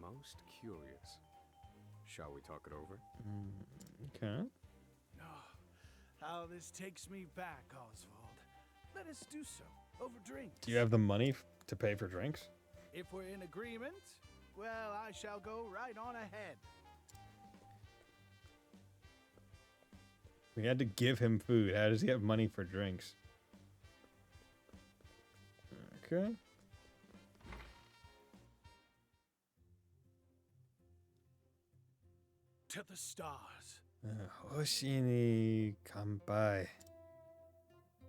Most curious. Shall we talk it over? Okay. Oh, how this takes me back, Oswald. Let us do so, over drinks. Do you have the money to pay for drinks? If we're in agreement, well, I shall go right on ahead. We had to give him food. How does he have money for drinks? Okay. To the stars, 星に乾杯.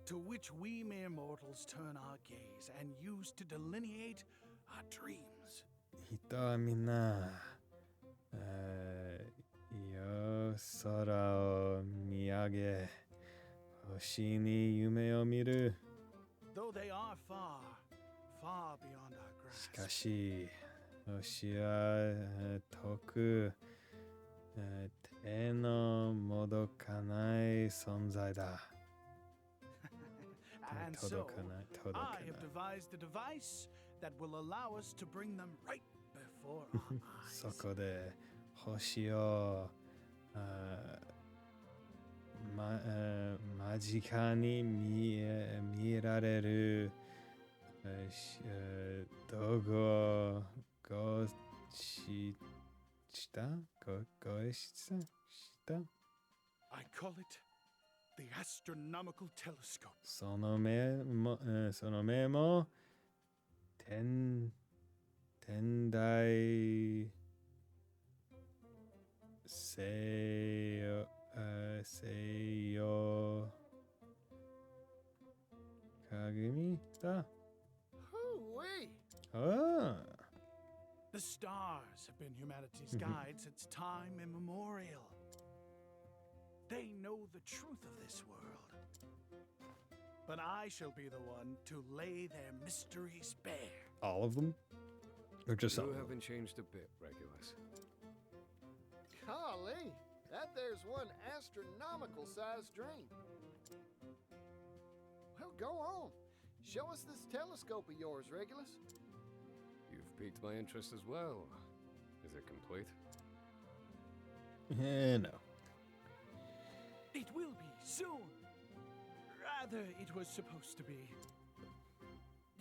to which we mere mortals turn our gaze and use to delineate our dreams. 人はみんな、夜空を見上げ、星に夢を見る。 Though they are far, far beyond our しか grasp. し、星は遠く、手の届かない存在だ。 And so, 届かない、届か I ない have。devised a device that will allow us to bring them right before our そ eyes. こで星を間近に見られる道具をごした I call it the astronomical telescope. その目も天台西洋鏡だ。 Hoo-wee! Ah, The stars have been humanity's guide since time immemorial. They know the truth of this world. But I shall be the one to lay their mysteries bare. all of them? Or just some? You of them? haven't changed a bit, Regulus. Golly, that there's one astronomical sized dream. Well, go on. Show us this telescope of yours, Regulus. You've piqued my interest as well. Is it complete? No. It will be soon. Rather, it was supposed to be.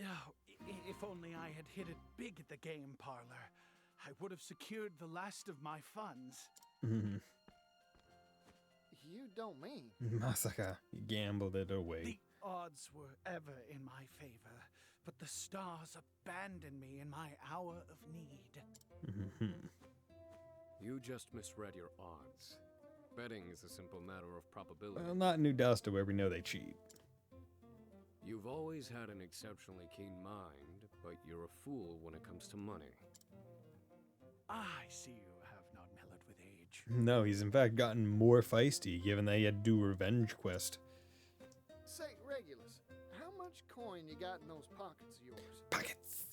Oh, if only I had hit it big at the game parlor, I would have secured the last of my funds. You don't mean. まさか you gambled it away. The odds were ever in my favor, but the stars abandoned me in my hour of need. You just misread your odds. Betting is a simple matter of probability. Well, not in New Delta where we know they cheat. You've always had an exceptionally keen mind, but you're a fool when it comes to money. I see you have not mellowed with age. No, he's in fact gotten more feisty given that he had to do revenge quest. Say, Regulus, how much coin you got in those pockets of yours? Pockets.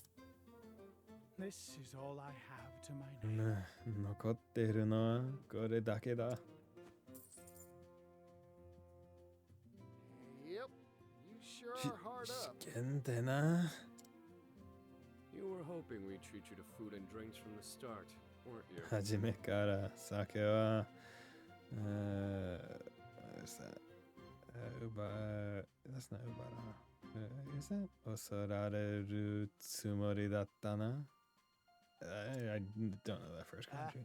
This is all I have to my name. 残っているのはこれだけだ。 Yep, you sure are hard up. 試験でな。 You were hoping we'd treat you to food and drinks from the start, weren't you? 初めから酒は What is that? That's not Ubara. Is that? Osarareru tsumori datta na? I don't know that first kanji.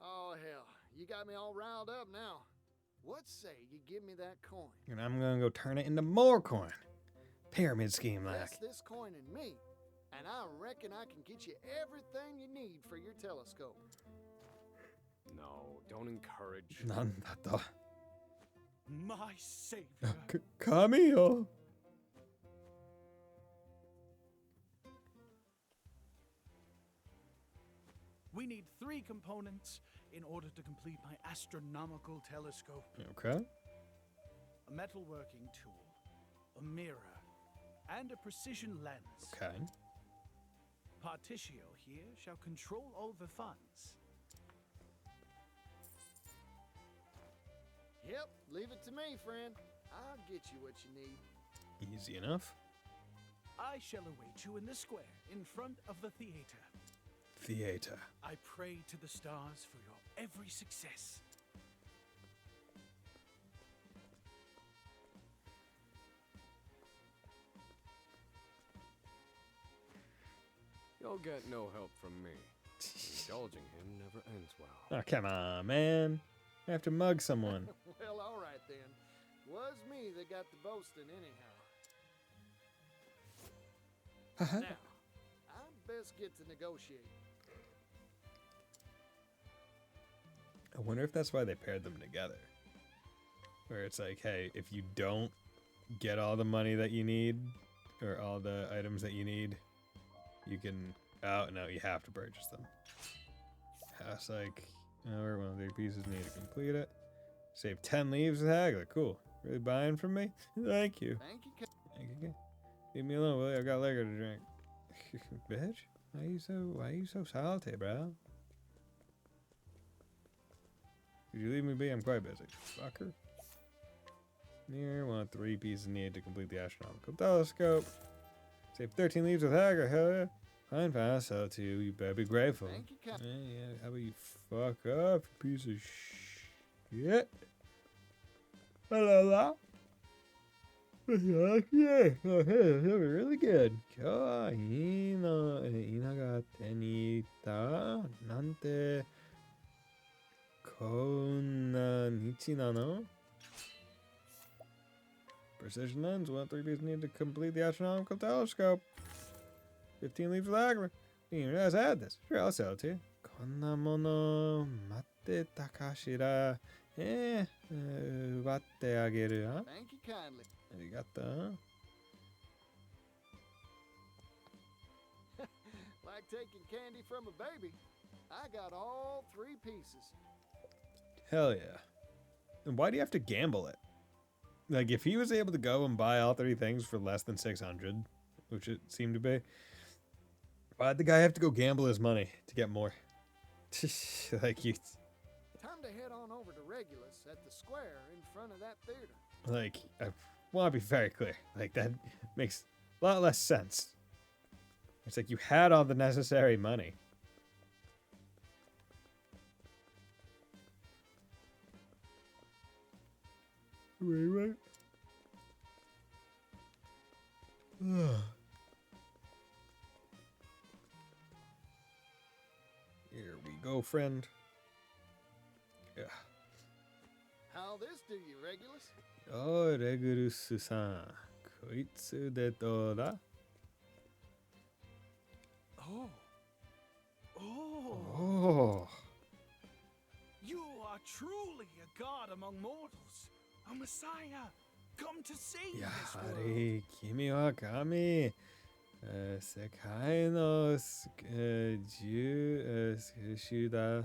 Oh, hell. You got me all riled up now. What say you give me that coin? And I'm gonna go turn it into more coin. Pyramid scheme like. Invest this coin in me, and I reckon I can get you everything you need for your telescope. No, don't encourage. Nandato. My savior. Camille. We need 3 components in order to complete my astronomical telescope. Okay. A metalworking tool, a mirror, and a precision lens. Okay. Particio here shall control all the funds. Yep, leave it to me, friend. I'll get you what you need. Easy enough. I shall await you in the square in front of the theater. Theater. I pray to the stars for your every success. You'll get no help from me. Indulging him never ends well. Oh, come on, man. I have to mug someone. Well, all right then. Was me that got the boasting anyhow. Now, I best get to negotiate. I wonder if that's why they paired them together. Where it's like, hey, if you don't get all the money that you need, or all the items that you need, you can... Oh, no, you have to purchase them. It's like, we're one of the pieces need to complete it. Save 10 leaves with Haggler. Cool. Really buying from me? Thank you. Thank you, Thank you. Leave me alone, will you? I've got liquor to drink. Bitch, why you so salty, bro? Could you leave me be? I'm quite busy. Fucker. Near, want 3 pieces needed to complete the astronomical telescope. Save 13 leaves with Haggler, hell yeah. Fine, fine, so too. You better be grateful. Thank you, Yeah, how about you fuck up, you piece of shit? Hello. Yeah, oh, hey, that was really good. 今日はいいのが手に入ったなんてこんな日なの? Precision lens, 3 pieces needed to complete the astronomical telescope. 15 leaves with Haggler. You didn't realize I had this. Sure, I'll sell it to you. こんなもの待ってたかしら? 奪ってあげる? Huh? Thank you kindly. You got the... Like taking candy from a baby. I got all 3 pieces. Hell yeah. And why do you have to gamble it? Like, if he was able to go and buy all 3 things for less than 600, which it seemed to be, why'd the guy have to go gamble his money to get more? Like, you... Time to head on over to Regulus at the square in front of that theater. Like, I want to be very clear. Like, that makes a lot less sense. It's like you had all the necessary money. Wait. Here we go, friend. Yeah. How'll this do you, Regulus? Oh, Regulus-san. こいつでどうだ? Oh. You are truly a god among mortals, a messiah, come to save this world. やはり君は神。世界の主だ。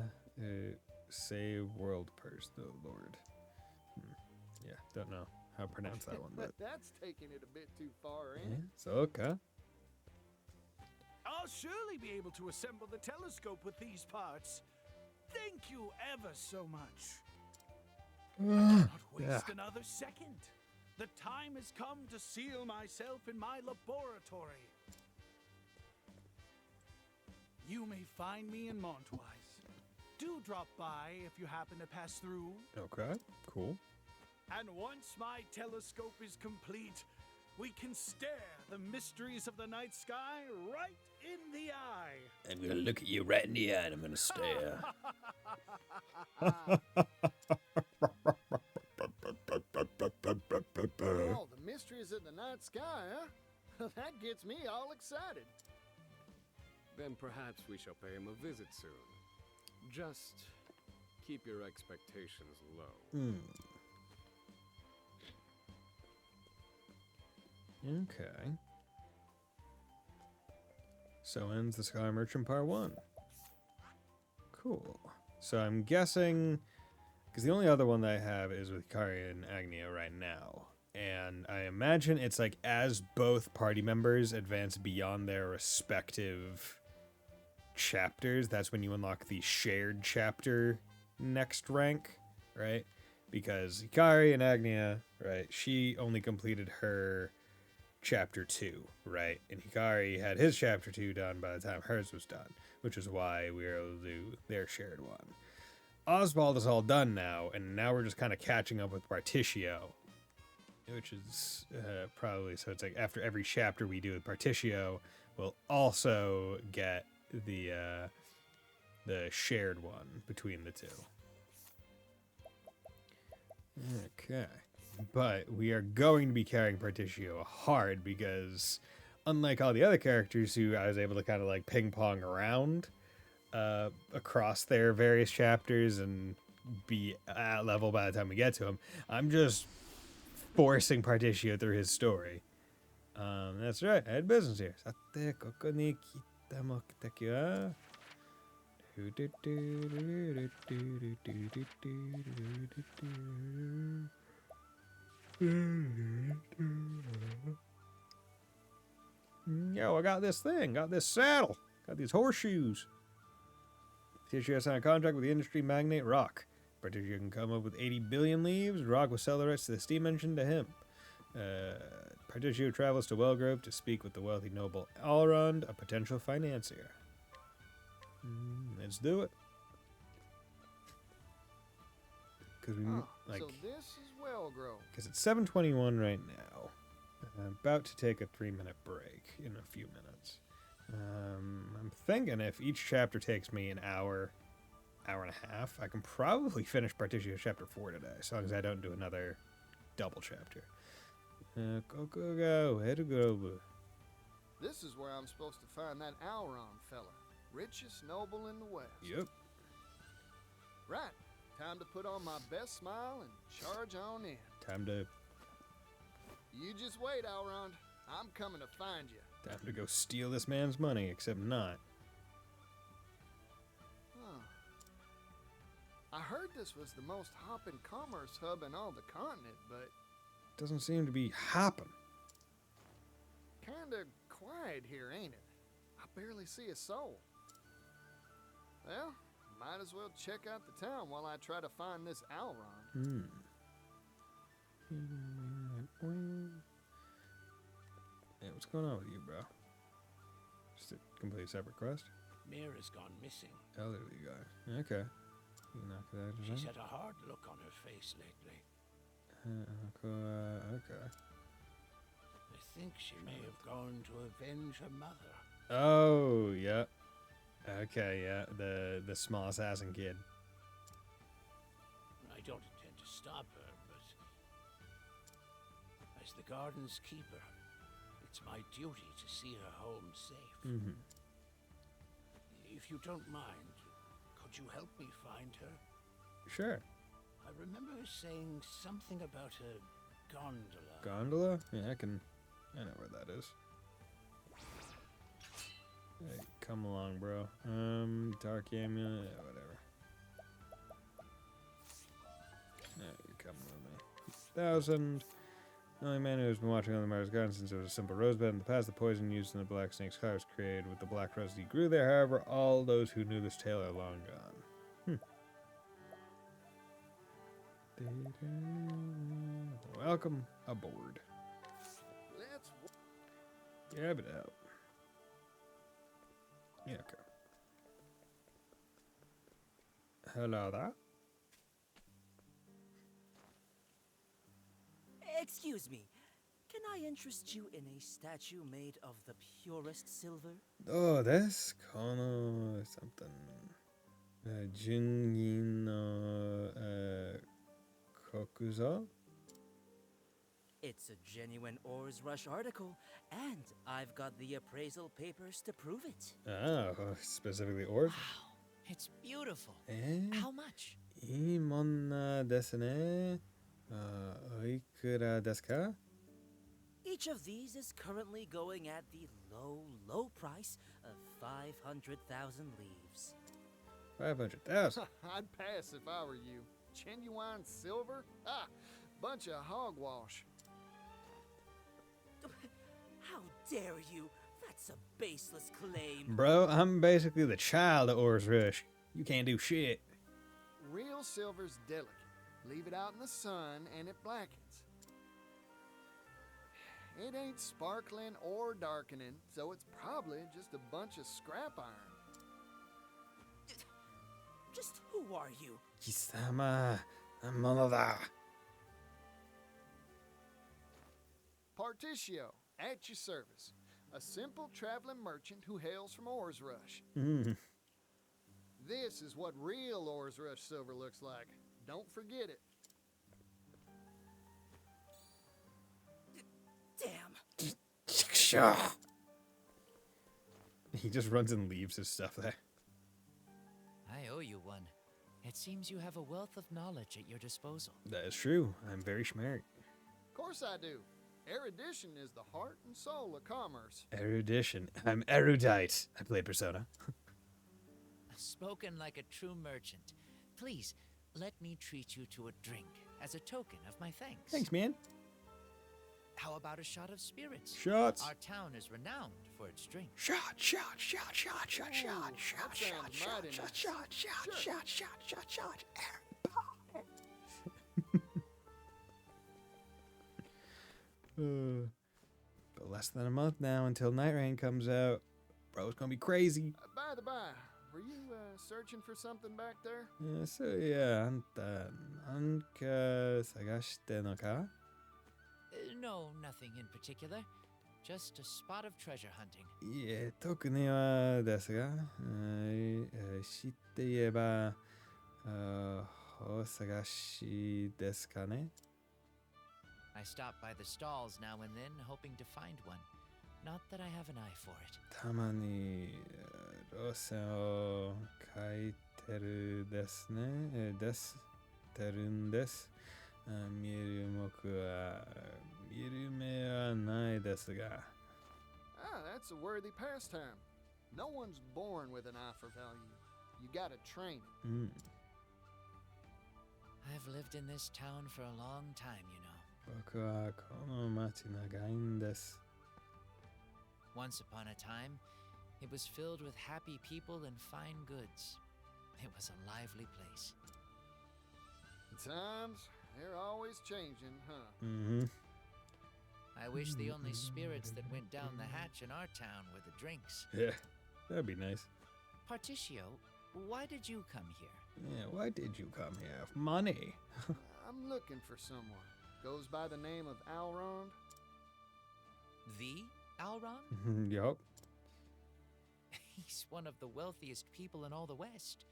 Save world purse, the Lord. Yeah, don't know how to pronounce that one, but That's taking it a bit too far, ain't yeah, it? it's okay. I'll surely be able to assemble the telescope with these parts. Thank you ever so much. Not waste another second. The time has come to seal myself in my laboratory. You may find me in Montwise, Do drop by if you happen to pass through. Okay, cool. And once my telescope is complete, we can stare the mysteries of the night sky right in the eye. I'm gonna look at you right in the eye and I'm gonna stare. Oh, the mysteries of the night sky, huh? That gets me all excited. Then perhaps we shall pay him a visit soon. Just keep your expectations low. Okay. So ends the Sky Merchant Part 1. Cool. So I'm guessing, because the only other one that I have is with Kari and Agnia right now. And I imagine it's like as both party members advance beyond their respective chapters, that's when you unlock the shared chapter next rank, right? Because Hikari and Agnia, right, she only completed her chapter 2, right? And Hikari had his chapter 2 done by the time hers was done, which is why we were able to do their shared one. Oswald is all done now, and now we're just kind of catching up with Partitio, which is probably, so it's like after every chapter we do with Partitio, we'll also get the shared one between the two. Okay. But we are going to be carrying Partitio hard because unlike all the other characters who I was able to kind of like ping pong around across their various chapters and be at level by the time we get to him, I'm just forcing Partitio through his story. That's right, I had business here. Yo, I got this thing, got this saddle, got these horseshoes. Partitio signed a contract with the industry magnate Rock. Partitio can come up with 80 billion leaves. Rock will sell the rest of the steam engine to him. Partitio travels to Wellgrove to speak with the wealthy noble Alrond, a potential financier. Let's do it. Because we so this is Wellgrove. Because it's 7:21 right now. I'm about to take a 3-minute break in a few minutes. I'm thinking if each chapter takes me an hour and a half, I can probably finish Partitio chapter 4 today, as long as I don't do another double chapter. Go, head to go. This is where I'm supposed to find that Alron fella, richest noble in the West. Yep. Right. Time to put on my best smile and charge on in. Time to just wait, Alron. I'm coming to find you. Time to go steal this man's money, except not. Huh. I heard this was the most hopping commerce hub in all the continent, but Doesn't seem to be hopping. kinda quiet here, ain't it? I barely see a soul. Well, might as well check out the town while I try to find this Alron. Hey, what's going on with you, bro? Just a complete separate quest? Mira's gone missing. Elderly guy. Okay. You knock that down. She's had a hard look on her face lately. Okay. I think she may have gone to avenge her mother. Oh, yeah. Okay, yeah. The small assassin kid. I don't intend to stop her, but as the garden's keeper, it's my duty to see her home safe. If you don't mind, could you help me find her? Sure. I remember her saying something about a gondola. Gondola? Yeah, I know where that is. Hey, come along, bro. Dark amulet, yeah, whatever. No, you're coming with me. 1,000. The only man who has been watching on the Mars garden since it was a simple rosebed. In the past, the poison used in the Black Snake's car was created with the black rose that grew there. However, all those who knew this tale are long gone. Welcome aboard. Let's Grab it out. Yeah, okay. Hello there. Excuse me. Can I interest you in a statue made of the purest silver? Oh, this kono something. Jungin no kokuzo? It's a genuine Ores Rush article, and I've got the appraisal papers to prove it. Ah, specifically ores. Wow, it's beautiful. Eh? How much? いいもんなですね。おいくらですか? Each of these is currently going at the low price of 500,000 leaves. 500,000. I'd pass if I were you. Genuine silver? Ah, bunch of hogwash. How dare you? That's a baseless claim. Bro, I'm basically the child of Ores Rush. You can't do shit. Real silver's delicate. Leave it out in the sun and it blackens. It ain't sparkling or darkening, so it's probably just a bunch of scrap iron. Just who are you? 貴様、ものだ。Partitio, at your service. A simple traveling merchant who hails from Ores Rush. This is what real Ores Rush silver looks like. Don't forget it. Damn. He just runs and leaves his stuff there. I owe you one. It seems you have a wealth of knowledge at your disposal. That is true. I'm very smart. Of course I do. Erudition is the heart and soul of commerce. Erudition. I'm erudite. I play Persona. Spoken like a true merchant. Please, let me treat you to a drink as a token of my thanks. Thanks, man. How about a shot of spirits? Shots. Our town is renowned for its drinks. Shot, shot, shot, shot, shot, shot, Ooh, shot, that shot, sounds shot, mighty shot, nice. shot, shot, Sure. shot, shot, shot, shot. But less than a month now until Night Rain comes out. Bro, it's gonna be crazy. By the by, were you searching for something back there? So yeah, あんた、なんか探してんのか? No, nothing in particular. Just a spot of treasure hunting. いえ、特にはですが、知って言えば、お探しですかね? I stop by the stalls now and then, hoping to find one. Not that I have an eye for it. たまに路線を書いてるですね。てるんです。見る目はないですが。Ah, that's a worthy pastime. No one's born with an eye for value. You gotta train it. I've lived in this town for a long time, you know. 僕はこの町長いんです。Once upon a time, it was filled with happy people and fine goods. It was a lively place. Times, they're always changing, huh? I wish the only spirits that went down the hatch in our town were the drinks. Yeah, that'd be nice. Partitio, why did you come here? Yeah, why did you come here? Money. I'm looking for someone. Goes by the name of Alrond. The Alron? Yup. He's one of the wealthiest people in all the West.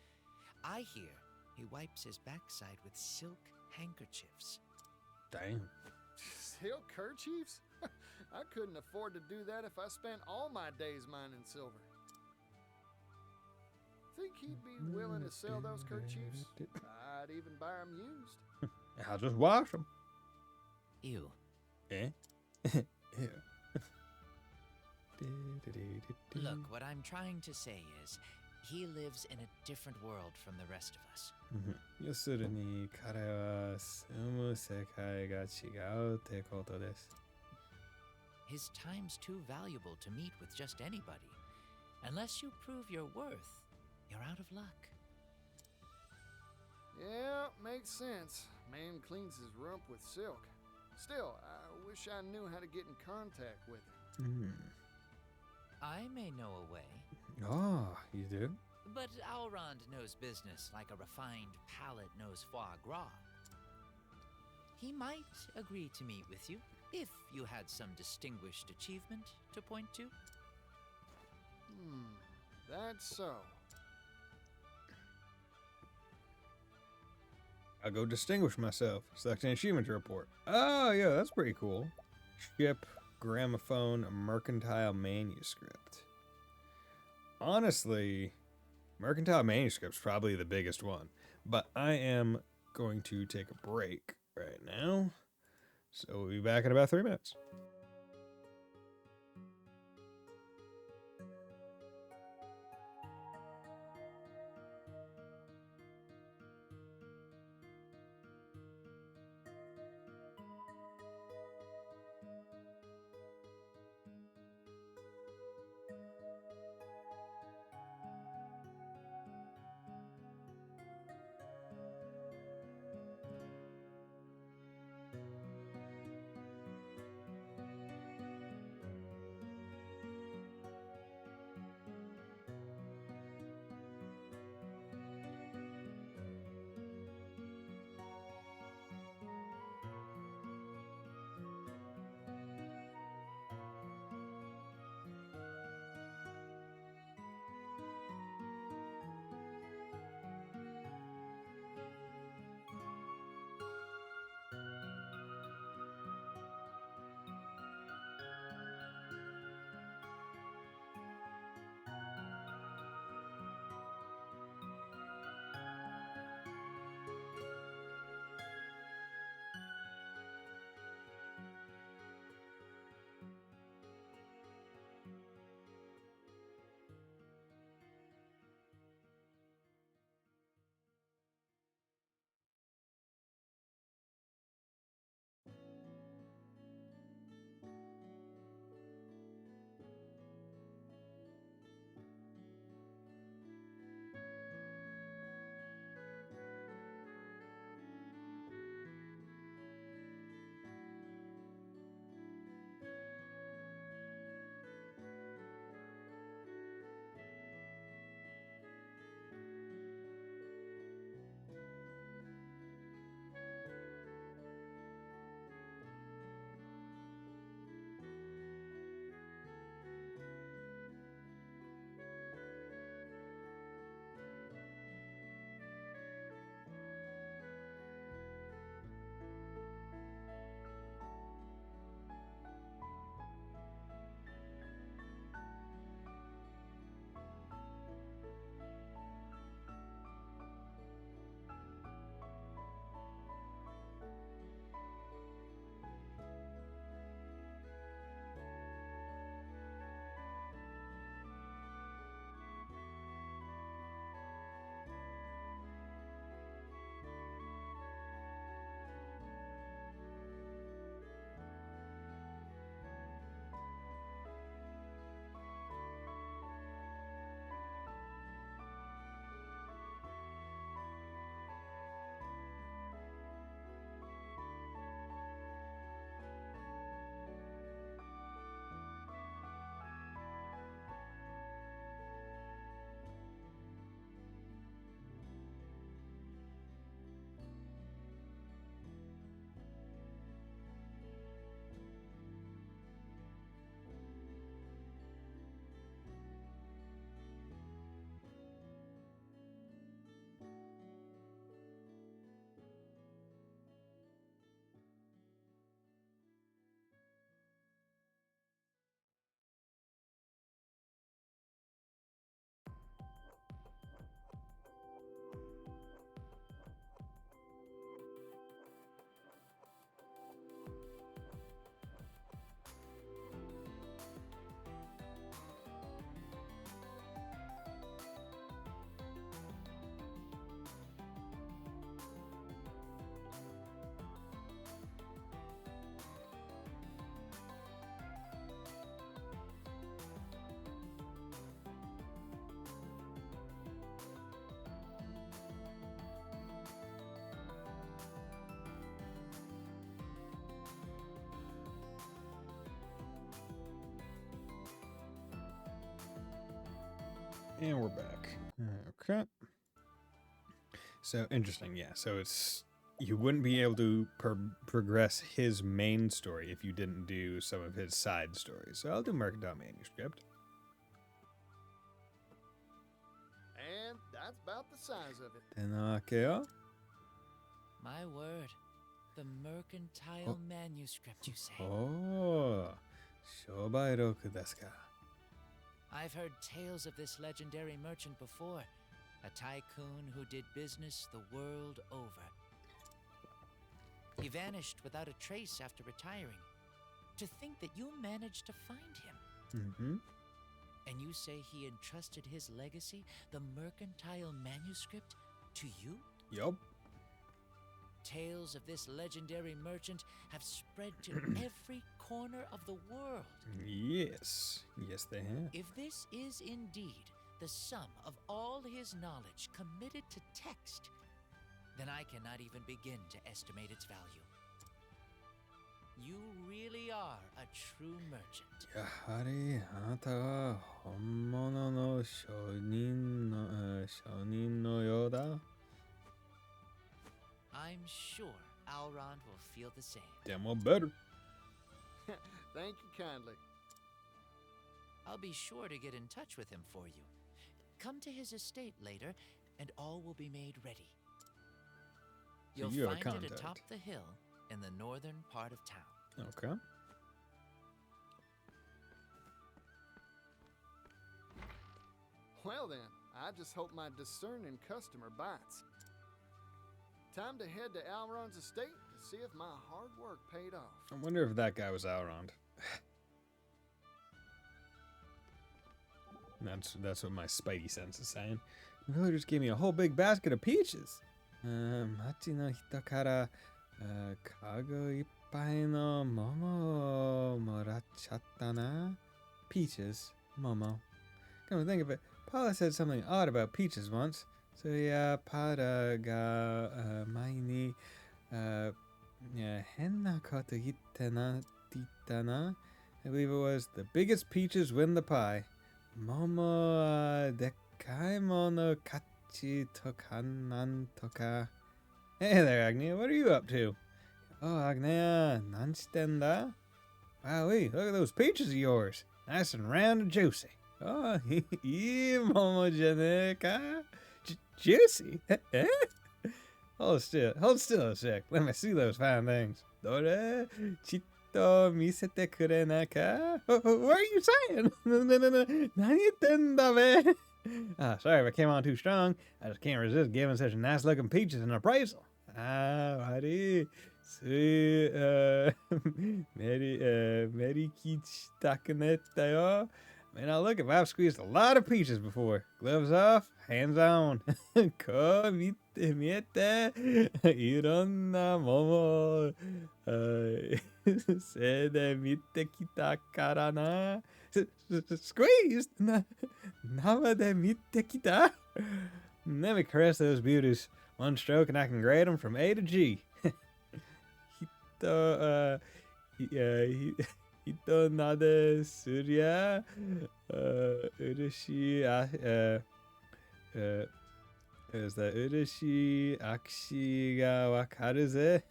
I hear he wipes his backside with silk handkerchiefs. Damn. Silk kerchiefs? I couldn't afford to do that if I spent all my days mining silver. Think he'd be willing to sell those kerchiefs? I'd even buy them used. I'll just wash them. Ew. Eh? Ew. Look, what I'm trying to say is, he lives in a different world from the rest of us. 要するに彼は住む世界が違うってことです。His time's too valuable to meet with just anybody. Unless you prove your worth, you're out of luck. Yeah, makes sense. Man cleans his rump with silk. Still, I wish I knew how to get in contact with him. I may know a way. Oh, you do? But Aurand knows business like a refined palate knows foie gras. He might agree to meet with you if you had some distinguished achievement to point to. That's so. I'll go distinguish myself. Select an achievement report. Oh, yeah, that's pretty cool. Ship, gramophone, mercantile manuscript. Honestly, mercantile manuscript's probably the biggest one. But I am going to take a break right now. So we'll be back in about 3 minutes. And we're back. Okay. So, interesting, yeah. So it's... You wouldn't be able to progress his main story if you didn't do some of his side stories. So I'll do Mercantile Manuscript. And that's about the size of it. Tenakeo. My word. The mercantile manuscript, you say? Oh. Shobairoku desu ka? I've heard tales of this legendary merchant before. A tycoon who did business the world over. He vanished without a trace after retiring. To think that you managed to find him. Mm-hmm. And you say he entrusted his legacy, the mercantile manuscript, to you? Yup. Tales of this legendary merchant have spread to every corner of the world. Yes. Yes, they have. If this is indeed the sum of all his knowledge committed to text, then I cannot even begin to estimate its value. You really are a true merchant. やはりあなたは本物の商人のようだ。I'm sure Alrond will feel the same. Damn well better. Thank you kindly. I'll be sure to get in touch with him for you. Come to his estate later, and all will be made ready. You'll you have a find it contact. atop the hill in the northern part of town. Okay. Well then, I just hope my discerning customer bites. Time to head to Alron's estate to see if my hard work paid off. I wonder if that guy was Elrond. That's what my spidey sense is saying. The villagers gave me a whole big basket of peaches. Machi no hito kara kago ippai no momo o morachatta na. Peaches, momo. Come to think of it, Paula said something odd about peaches once. So yeah, Pada ga mai ni henna koto hitte na. I believe it was the biggest peaches win the pie. Momo dekai mono kachi toka nan toka. Hey there, Agnia, what are you up to? Oh, Agnia, nan shiten da? Wowee, look at those peaches of yours. Nice and round and juicy. Oh, ii momo jane ka? Juicy? Eh? Hold still a sec. Let me see those fine things. Dore, chitto misete kurena ka? What are you saying? Nani yitten be? Sorry if I came on too strong. I just can't resist giving such nice looking peaches an appraisal. Wari. Sui, meri kichi takunetta yo. Man, now look, if I've squeezed a lot of peaches before. Gloves off, hands on. Ko miete, ironna momo sede mite kita kara na. Squeezed? Nama de mite kita? Let me caress those beauties. One stroke and I can grade them from A to G. Hito, Hito nade surya urushi is that urushi akshi ga wakaru ze?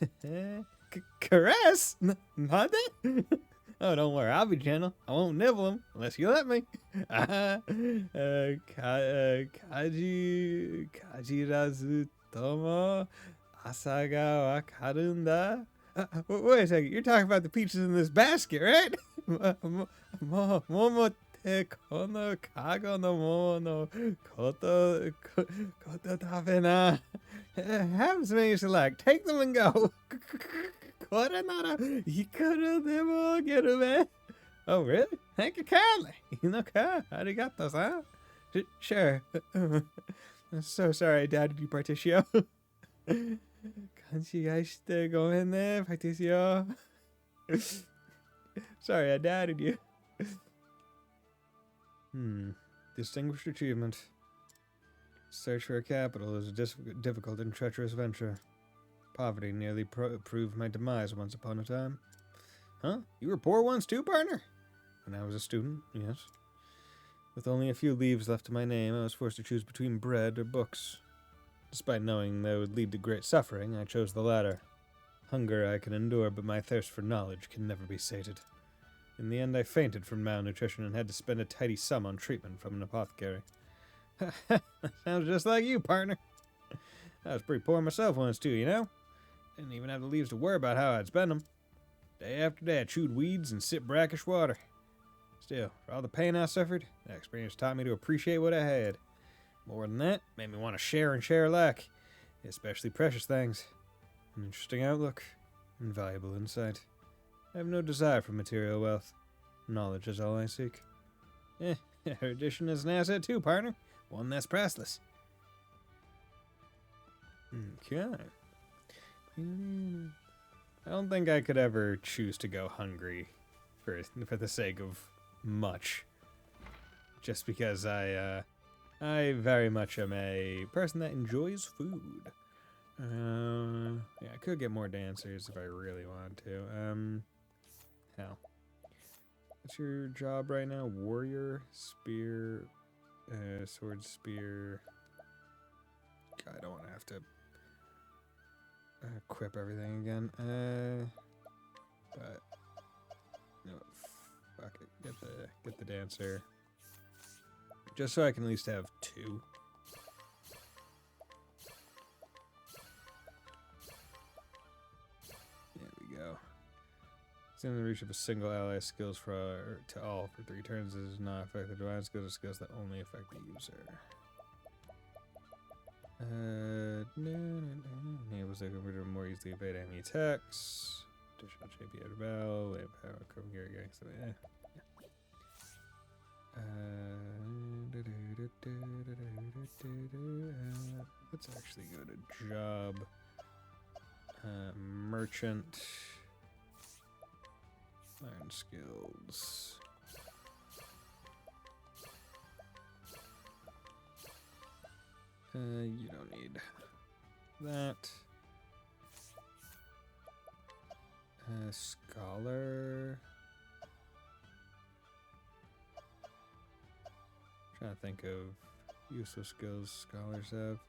Caress? Nade? Oh, don't worry, I'll be gentle. I won't nibble them unless you let me. Kajirazu tomo asa ga wakaru da. Wait a second, you're talking about the peaches in this basket, right? Momo te kono kago no momo no koto tabe na. Have as many as you like. Take them and go. Kore nara ikuru demo geru me. Oh, really? Thank you kindly. Inoka, arigato san. Sure. I'm so sorry I doubted you, Particio. Kanchigaishite gomen ne, Particio. Sorry, I doubted you. Distinguished achievement. Search for a capital is a difficult and treacherous venture. Poverty nearly proved my demise once upon a time. Huh? You were poor once too, partner? When I was a student, yes. With only a few leaves left to my name, I was forced to choose between bread or books. Despite knowing they would lead to great suffering, I chose the latter. Hunger I can endure, but my thirst for knowledge can never be sated. In the end, I fainted from malnutrition and had to spend a tidy sum on treatment from an apothecary. Sounds just like you, partner. I was pretty poor myself once, too, you know? Didn't even have the leaves to worry about how I'd spend them. Day after day, I chewed weeds and sipped brackish water. Still, for all the pain I suffered, that experience taught me to appreciate what I had. More than that, made me want to share and share alike, especially precious things. An interesting outlook, and valuable insight. I have no desire for material wealth. Knowledge is all I seek. Erudition is an asset too, partner. One that's priceless. Okay. I don't think I could ever choose to go hungry for the sake of much. Just because I very much am a person that enjoys food. Yeah, I could get more dancers if I really want to. Hell. What's your job right now? Warrior, spear, sword, spear. God, I don't want to have to equip everything again. But no, fuck it. Get the dancer. Just so I can at least have 2. There we go. It's in the reach of a single ally skills to all for 3 turns. This does not affect the divine skills or skills that only affect the user. Enables the computer to more easily evade enemy attacks. Additional JP out of battle. Lay power. Come here against the let's actually go to job. Merchant. Learn skills. You don't need that. Scholar. Trying to think of useful skills scholars have.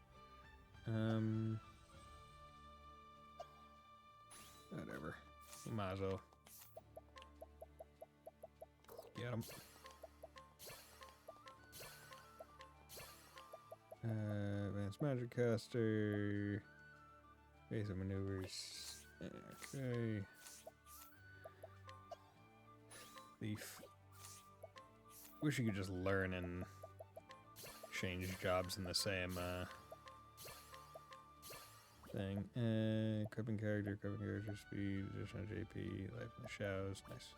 Whatever. We might as well get them. Advanced magic caster. Basic maneuvers. Okay. Thief. Wish you could just learn and change jobs in the same thing. Equipping character speed, additional JP, life in the shadows. Nice.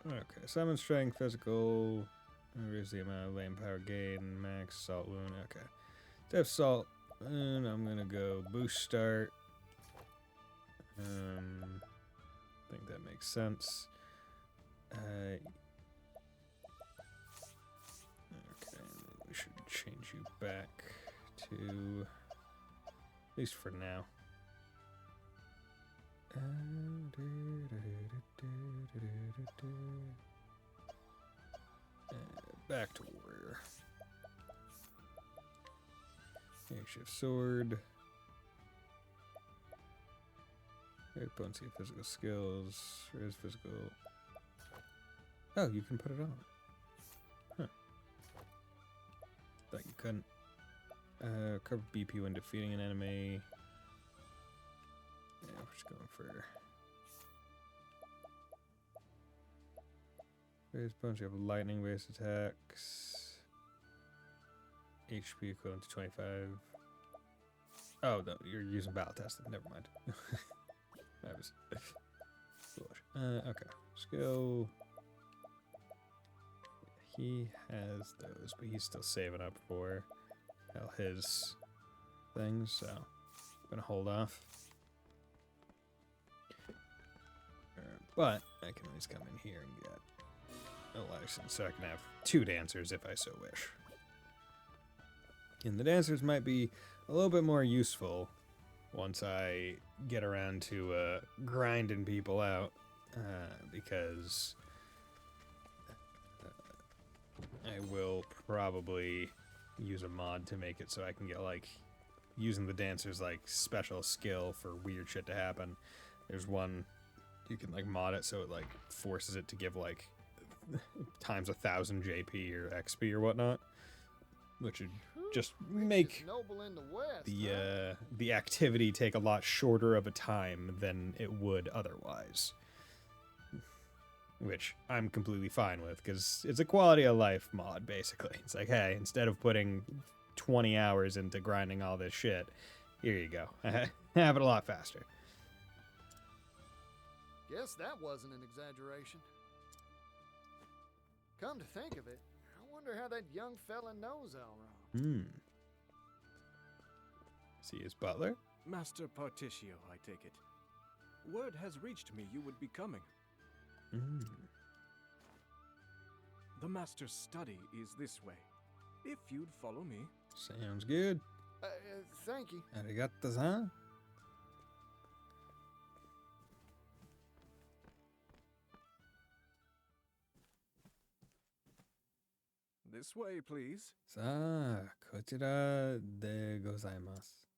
Okay, summon strength, physical. Increase the amount of lane power gain, max salt wound. Okay. Depth salt. And I'm gonna go boost start. I think that makes sense. Okay, we should change you back to, at least for now. Back to warrior. Makeshift sword. Potency of physical skills. Where's physical? Oh, you can put it on. Huh. Thought you couldn't. Cover BP when defeating an enemy. Yeah, we're just going for. Where's bunch of lightning based attacks. HP equivalent to 25. Oh, no, you're using battle tested. Never mind. That was foolish. Okay. Skill. He has those, but he's still saving up for his things, so I'm gonna hold off. But I can always come in here and get a license, so I can have 2 dancers if I so wish. And the dancers might be a little bit more useful once I get around to grinding people out, because I will probably use a mod to make it so I can get, like, using the dancer's, like, special skill for weird shit to happen. There's one, you can, like, mod it so it, like, forces it to give, like, times 1,000 JP or XP or whatnot. Which would just make noble in the West, the activity take a lot shorter of a time than it would otherwise. Which I'm completely fine with, because it's a quality of life mod, basically. It's like, hey, instead of putting 20 hours into grinding all this shit, here you go. Have it a lot faster. Guess that wasn't an exaggeration. Come to think of it, I wonder how that young fella knows Elrond. Is he his butler? Master Partitio, I take it. Word has reached me you would be coming. The master's study is this way. If you'd follow me. Sounds good. Thank you. Arigato-san. This way, please. さあ、こちらでございます。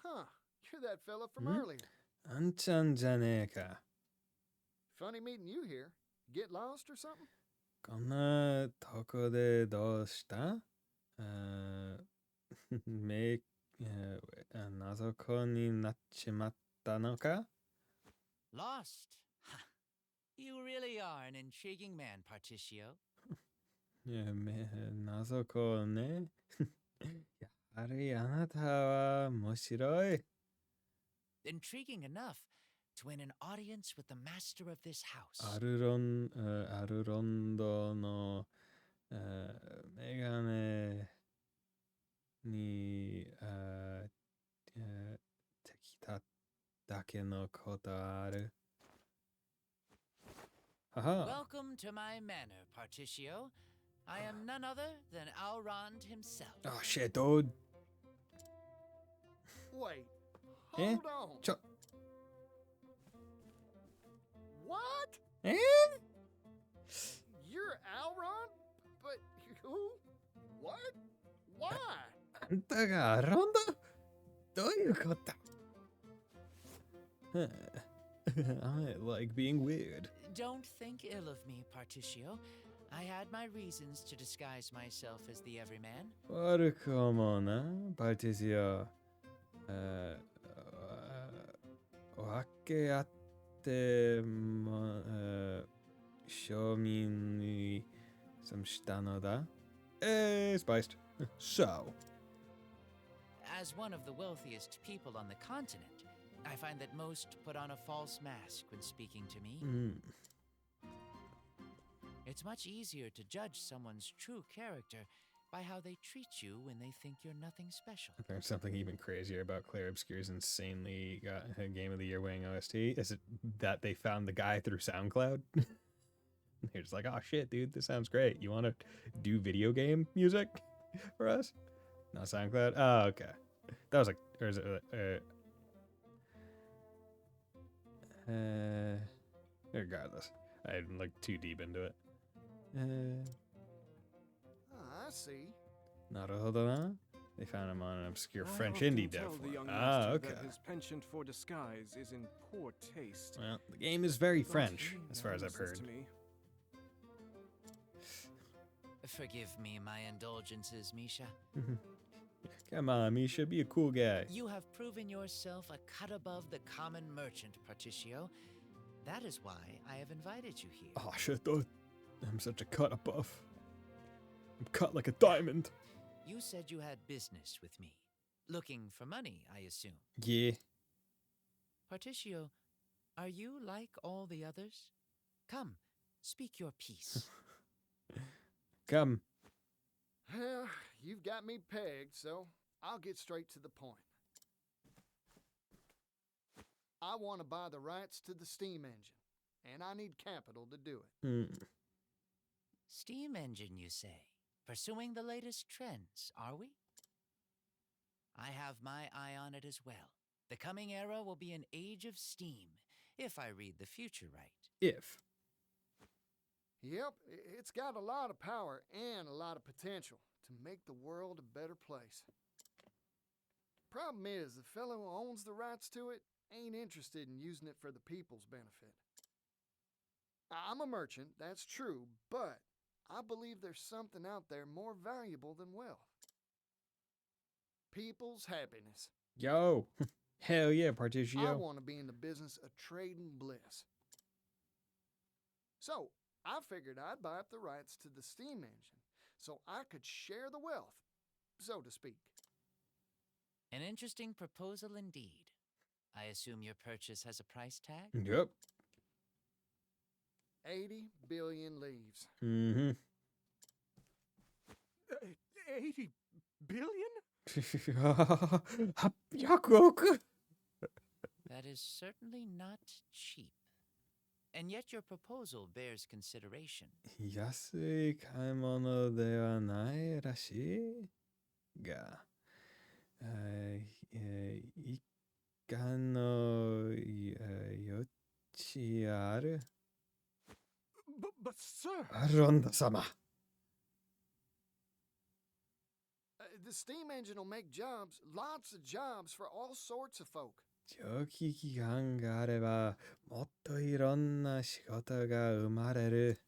Huh, you're that fella from earlier. あんちゃんじゃねえか。 Funny meeting you here. Get lost or something? こんなとこでどうした謎子になっちまったのか Lost? You really are an intriguing man, Partitio. 謎子ね。やはりあなたは面白い。Intriguing enough to win an audience with the master of this house. アルロンドのメガネにできただけのことある。Welcome to my manor, Partitio. I am none other than Elrond himself. Oh shit, dude. Wait, hold on. What? Eh? You're Elrond? But who? What? Why? あんたがアロンド？どういうこと？ I like being weird. Don't think ill of me, Partitio. I had my reasons to disguise myself as the everyman. 悪くもな、パティシオ。分け合っても、庶民にしたのだ。Spiced. So. As one of the wealthiest people on the continent, I find that most put on a false mask when speaking to me. It's much easier to judge someone's true character by how they treat you when they think you're nothing special. There's something even crazier about Claire Obscure's insanely Game of the Year winning OST. Is it that they found the guy through SoundCloud? They're just like, oh shit, dude, this sounds great. You want to do video game music for us? Not SoundCloud? Oh, okay. That was like, or is it, regardless. I didn't look too deep into it. I see. なるほどな. They found him on an obscure French I indie often dev tell the forum. young Ah, master okay. that his penchant for disguise is in poor taste. Well, the game is very But French, he as far as never I've heard. listens to me. Forgive me my indulgences, Misha. Come on, Misha, be a cool guy. You have proven yourself a cut above the common merchant, Partitio. That is why I have invited you here. Oh shit, dude. I'm such a cut above. I'm cut like a diamond. You said you had business with me. Looking for money, I assume. Yeah. Partitio, are you like all the others? Come, speak your piece. Come. Well, you've got me pegged, so I'll get straight to the point. I want to buy the rights to the steam engine, and I need capital to do it. Steam engine, you say? Pursuing the latest trends, are we? I have my eye on it as well. The coming era will be an age of steam, if I read the future right. If. Yep, it's got a lot of power and a lot of potential to make the world a better place. Problem is, the fellow who owns the rights to it ain't interested in using it for the people's benefit. I'm a merchant, that's true, but I believe there's something out there more valuable than wealth. People's happiness. Yo, hell yeah, I Partitio. want to be in the business of trading bliss. So, I figured I'd buy up the rights to the steam engine so I could share the wealth, so to speak. An interesting proposal indeed. I assume your purchase has a price tag? Yep. 80 billion leaves. Mm-hmm. 80 billion? 800億 That is certainly not cheap. And yet your proposal bears consideration. 安い買い物ではないらしいが、いかの余地ある But sir... アロンダ様 The steam engine will make jobs, lots of jobs for all sorts of folk. 蒸気機関があればもっといろんな仕事が生まれる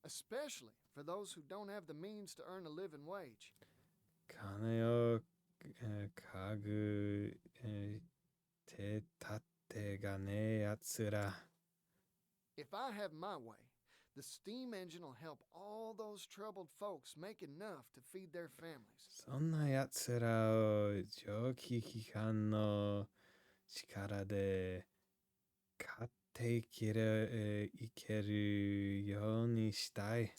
Especially for those who don't have the means to earn a living wage. 金をかぐ手立てがねえやつら If I have my way, the steam engine will help all those troubled folks make enough to feed their families. そんなやつらを蒸気機関の力で買っていけるようにしたい。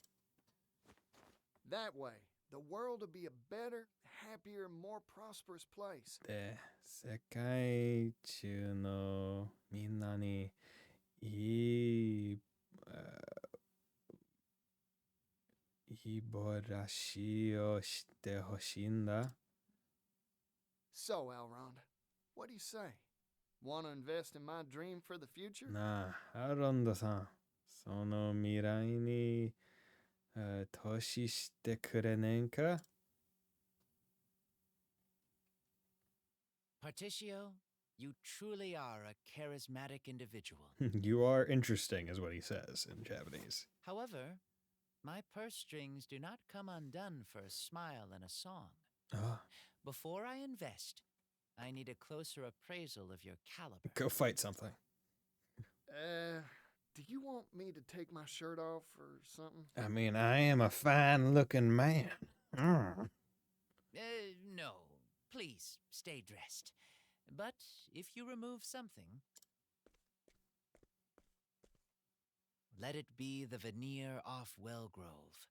That way, the world will be a better, happier, more prosperous place. で、世界中のみんなにいい暮らしをしてほしいんだ。So, Elrond, what do you say? Want to invest in my dream for the future? なあ、アロンドさん、その未来に投資してくれねんか Partitio, you truly are a charismatic individual. You are interesting, is what he says in Japanese. However, my purse strings do not come undone for a smile and a song. Ah, Before I invest, I need a closer appraisal of your caliber. go fight something. Do you want me to take my shirt off or something? I mean, I am a fine-looking man. No. Please, stay dressed. But if you remove something, let it be the veneer off Wellgrove.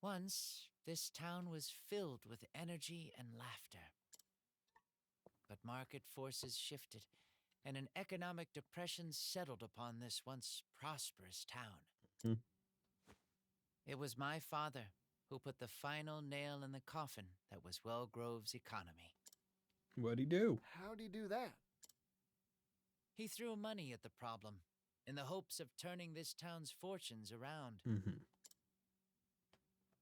Once, this town was filled with energy and laughter. But market forces shifted, and an economic depression settled upon this once prosperous town. Hmm. It was my father who put the final nail in the coffin that was Wellgrove's economy. What'd he do? How'd he do that? He threw money at the problem, in the hopes of turning this town's fortunes around. Mm-hmm.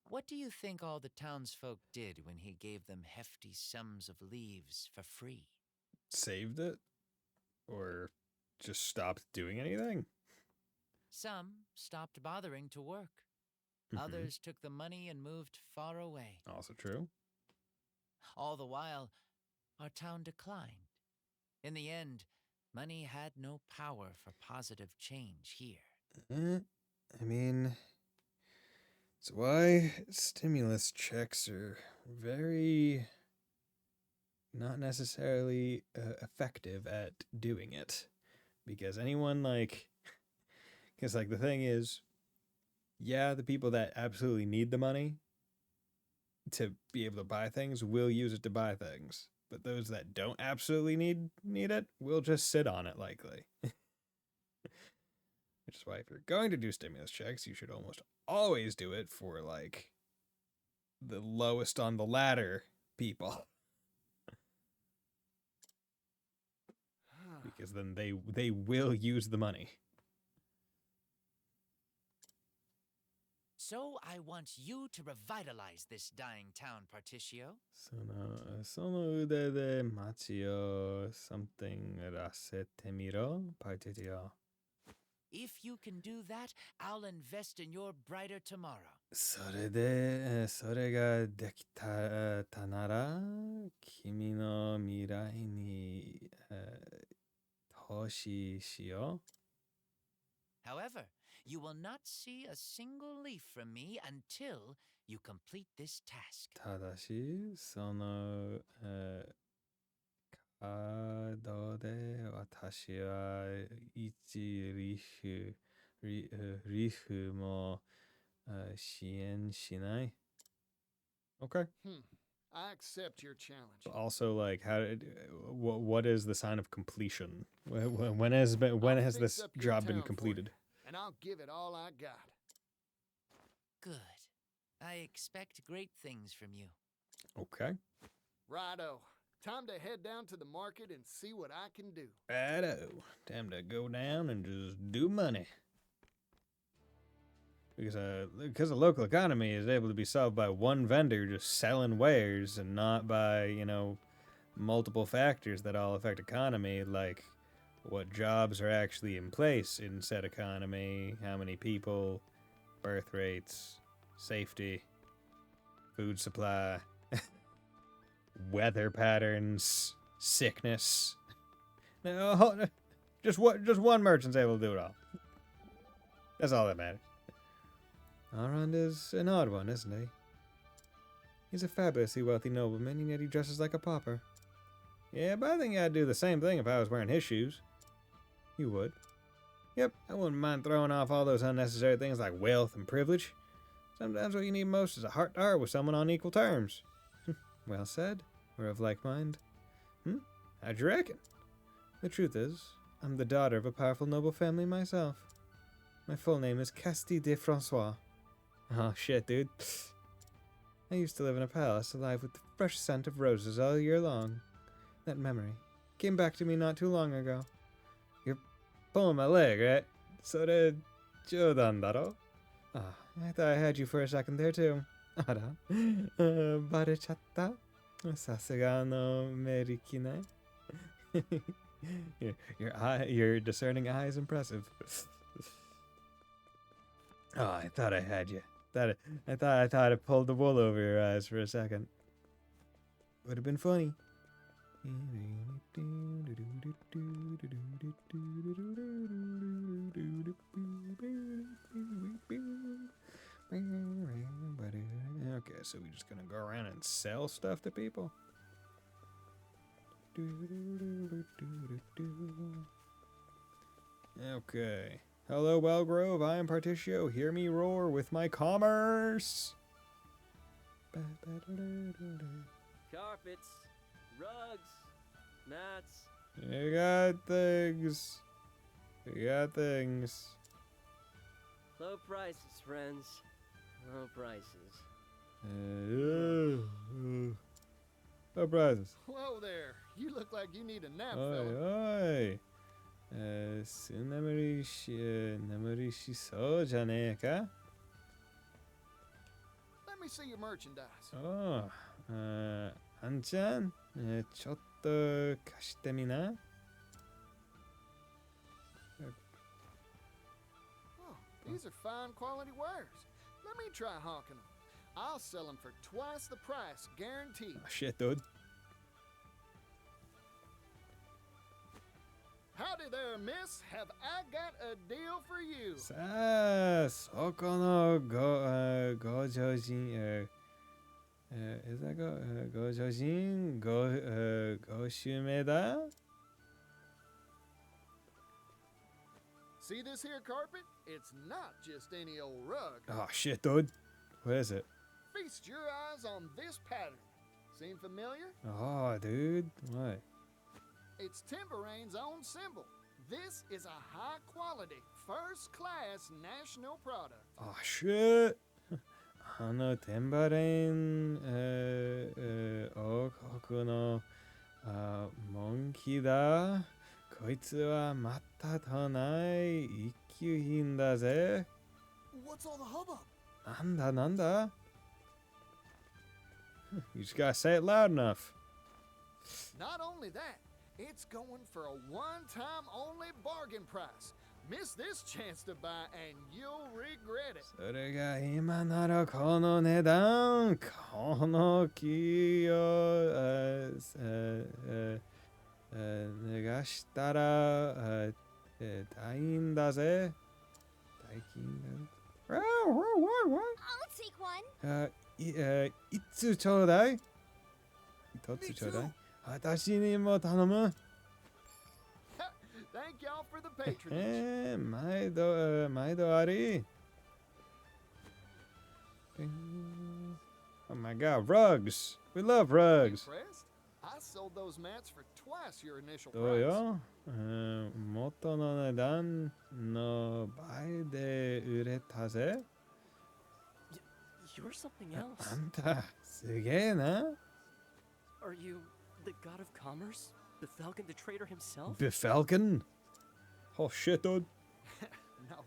What do you think all the townsfolk did when he gave them hefty sums of leaves for free? Saved it? Or just stopped doing anything? Some stopped bothering to work. Mhm. Others took the money and moved far away. Also true. All the while, our town declined. In the end, money had no power for positive change here. I mean, it's why stimulus checks are very not necessarily effective at doing it. Because anyone because the thing is, yeah, the people that absolutely need the money to be able to buy things will use it to buy things. But those that don't absolutely need it will just sit on it likely. Which is why if you're going to do stimulus checks, you should almost always do it for the lowest on the ladder people. Because then they will use the money. So I want you to revitalize this dying town, Particio. その腕で街を something らせてみろ、Partitio. If you can do that, I'll invest in your brighter tomorrow. それで、それができたなら、君の未来に、投資しよ However, you will not see a single leaf from me until you complete this task. う。ただし、その、カードで私は一リフも支援しない。Okay. I accept your challenge. Also, like, what is the sign of completion? When has this job been completed? And I'll give it all I got. Good. I expect great things from you. Okay. Righto. Time to head down to the market and see what I can do. Righto. Time to go down and just do money. Because the local economy is able to be solved by one vendor just selling wares and not by, multiple factors that all affect economy, like what jobs are actually in place in said economy, how many people, birth rates, safety, food supply, weather patterns, sickness. No, just one merchant's able to do it all. That's all that matters. Arand is an odd one, isn't he? He's a fabulously wealthy nobleman, and yet he dresses like a pauper. Yeah, but I think I'd do the same thing if I was wearing his shoes. You would. Yep, I wouldn't mind throwing off all those unnecessary things like wealth and privilege. Sometimes what you need most is a heart-to-heart with someone on equal terms. Well said. We're of like mind. How'd you reckon? The truth is, I'm the daughter of a powerful noble family myself. My full name is Castille de Francois. Oh, shit, dude. I used to live in a palace alive with the fresh scent of roses all year long. That memory came back to me not too long ago. You're pulling my leg, right? Sore jodan daro? Ah, I thought I had you for a second there, too. Ara. Barechatta? Sasuga no merikine? Your discerning eye is impressive. Oh, I thought I had you. I thought I pulled the wool over your eyes for a second. Would have been funny. Okay, so we're just gonna go around and sell stuff to people. Okay. Hello, Wellgrove. I am Particio. Hear me roar with my commerce. Carpets, rugs, mats. You got things. You got things. Low prices, friends. Low prices. Low prices. Whoa there. You look like you need a nap, Oi, fella. oi. 眠りしそうじゃねえか? Let me see your merchandise. おう、あんちゃん、ちょっと貸してみな。Oh, these are fine quality wares. Let me try hawking them. I'll sell them for twice the price, guaranteed. Oh, shit, dude. Howdy there, miss. Have I got a deal for you? さあ、そこのご女人、is thatご女人、ご主名だ? See this here carpet? It's not just any old rug. Oh, shit, dude. What is it? Feast your eyes on this pattern. Seem familiar? Oh, dude. What? It's Timberane's own symbol. This is a high-quality, first-class national product. Oh, shit. テンバレン、王国の、モンキーだ。こいつはまたとない一級品だぜ。What's all the hubbub? Nanda, nanda. You just gotta say it loud enough. Not only that, it's going for a one-time only bargain price. Miss this chance to buy and you'll regret it. それが今ならこの値段、この木を脱がしたら大変だぜ。大金だ。I'll take one. いつちょうだい？一つちょうだい。私にも頼む。Thank y'all for the patronage. 毎度あり。Oh my god, rugs! We love rugs! Impressed? I sold those mats for twice your initial どう price. よ？元の値段の倍で売れたぜ。You're something else. あんた、すげえな。Are you the god of commerce? The Falcon the trader himself? Falcon? Oh shit, dude. No.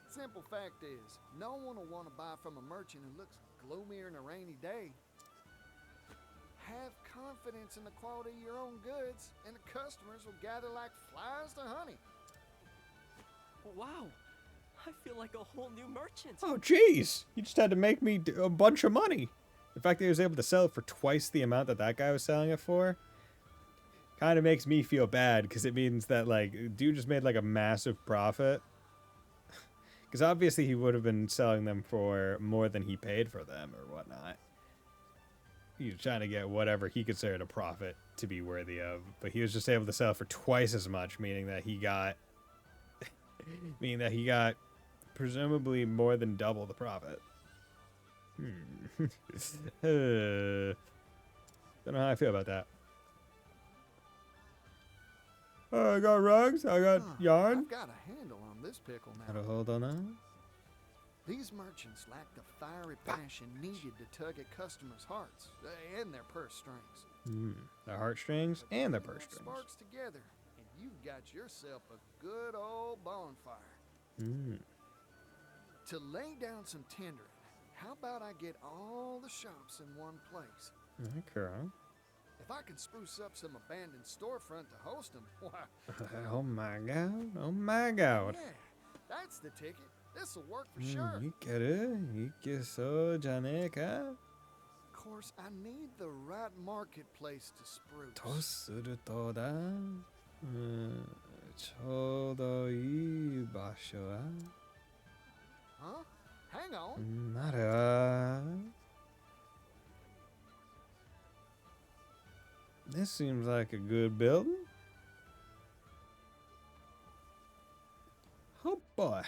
Simple fact is, no one will want to buy from a merchant who looks gloomier than a rainy day. Have confidence in the quality of your own goods, and the customers will gather like flies to honey. Wow. I feel like a whole new merchant. Oh jeez, you just had to make me a bunch of money. The fact that he was able to sell it for twice the amount that guy was selling it for kind of makes me feel bad, because it means that, like, dude just made, like, a massive profit. Because obviously he would have been selling them for more than he paid for them or whatnot. He was trying to get whatever he considered a profit to be worthy of, but he was just able to sell for twice as much, meaning that he got presumably more than double the profit. Don't know how I feel about that. I got rugs, I got yarn. I've got a handle on this pickle now. Hold on now. These merchants lack the fiery passion needed to tug at customers' hearts and their purse strings. Their heartstrings and their purse strings. Sparks together, and you've got yourself a good old bonfire. To lay down some tinder, how about I get all the shops in one place? Okay. If I can spruce up some abandoned storefront to host them, why? Oh my god! Oh my god! Yeah, that's the ticket. This'll work for sure. いける？いけそうじゃねえか？ Of course, I need the right marketplace to spruce. とするとだ。ちょうどいい場所は？ Huh? Hang on. なるわ。This seems like a good building. Oh boy.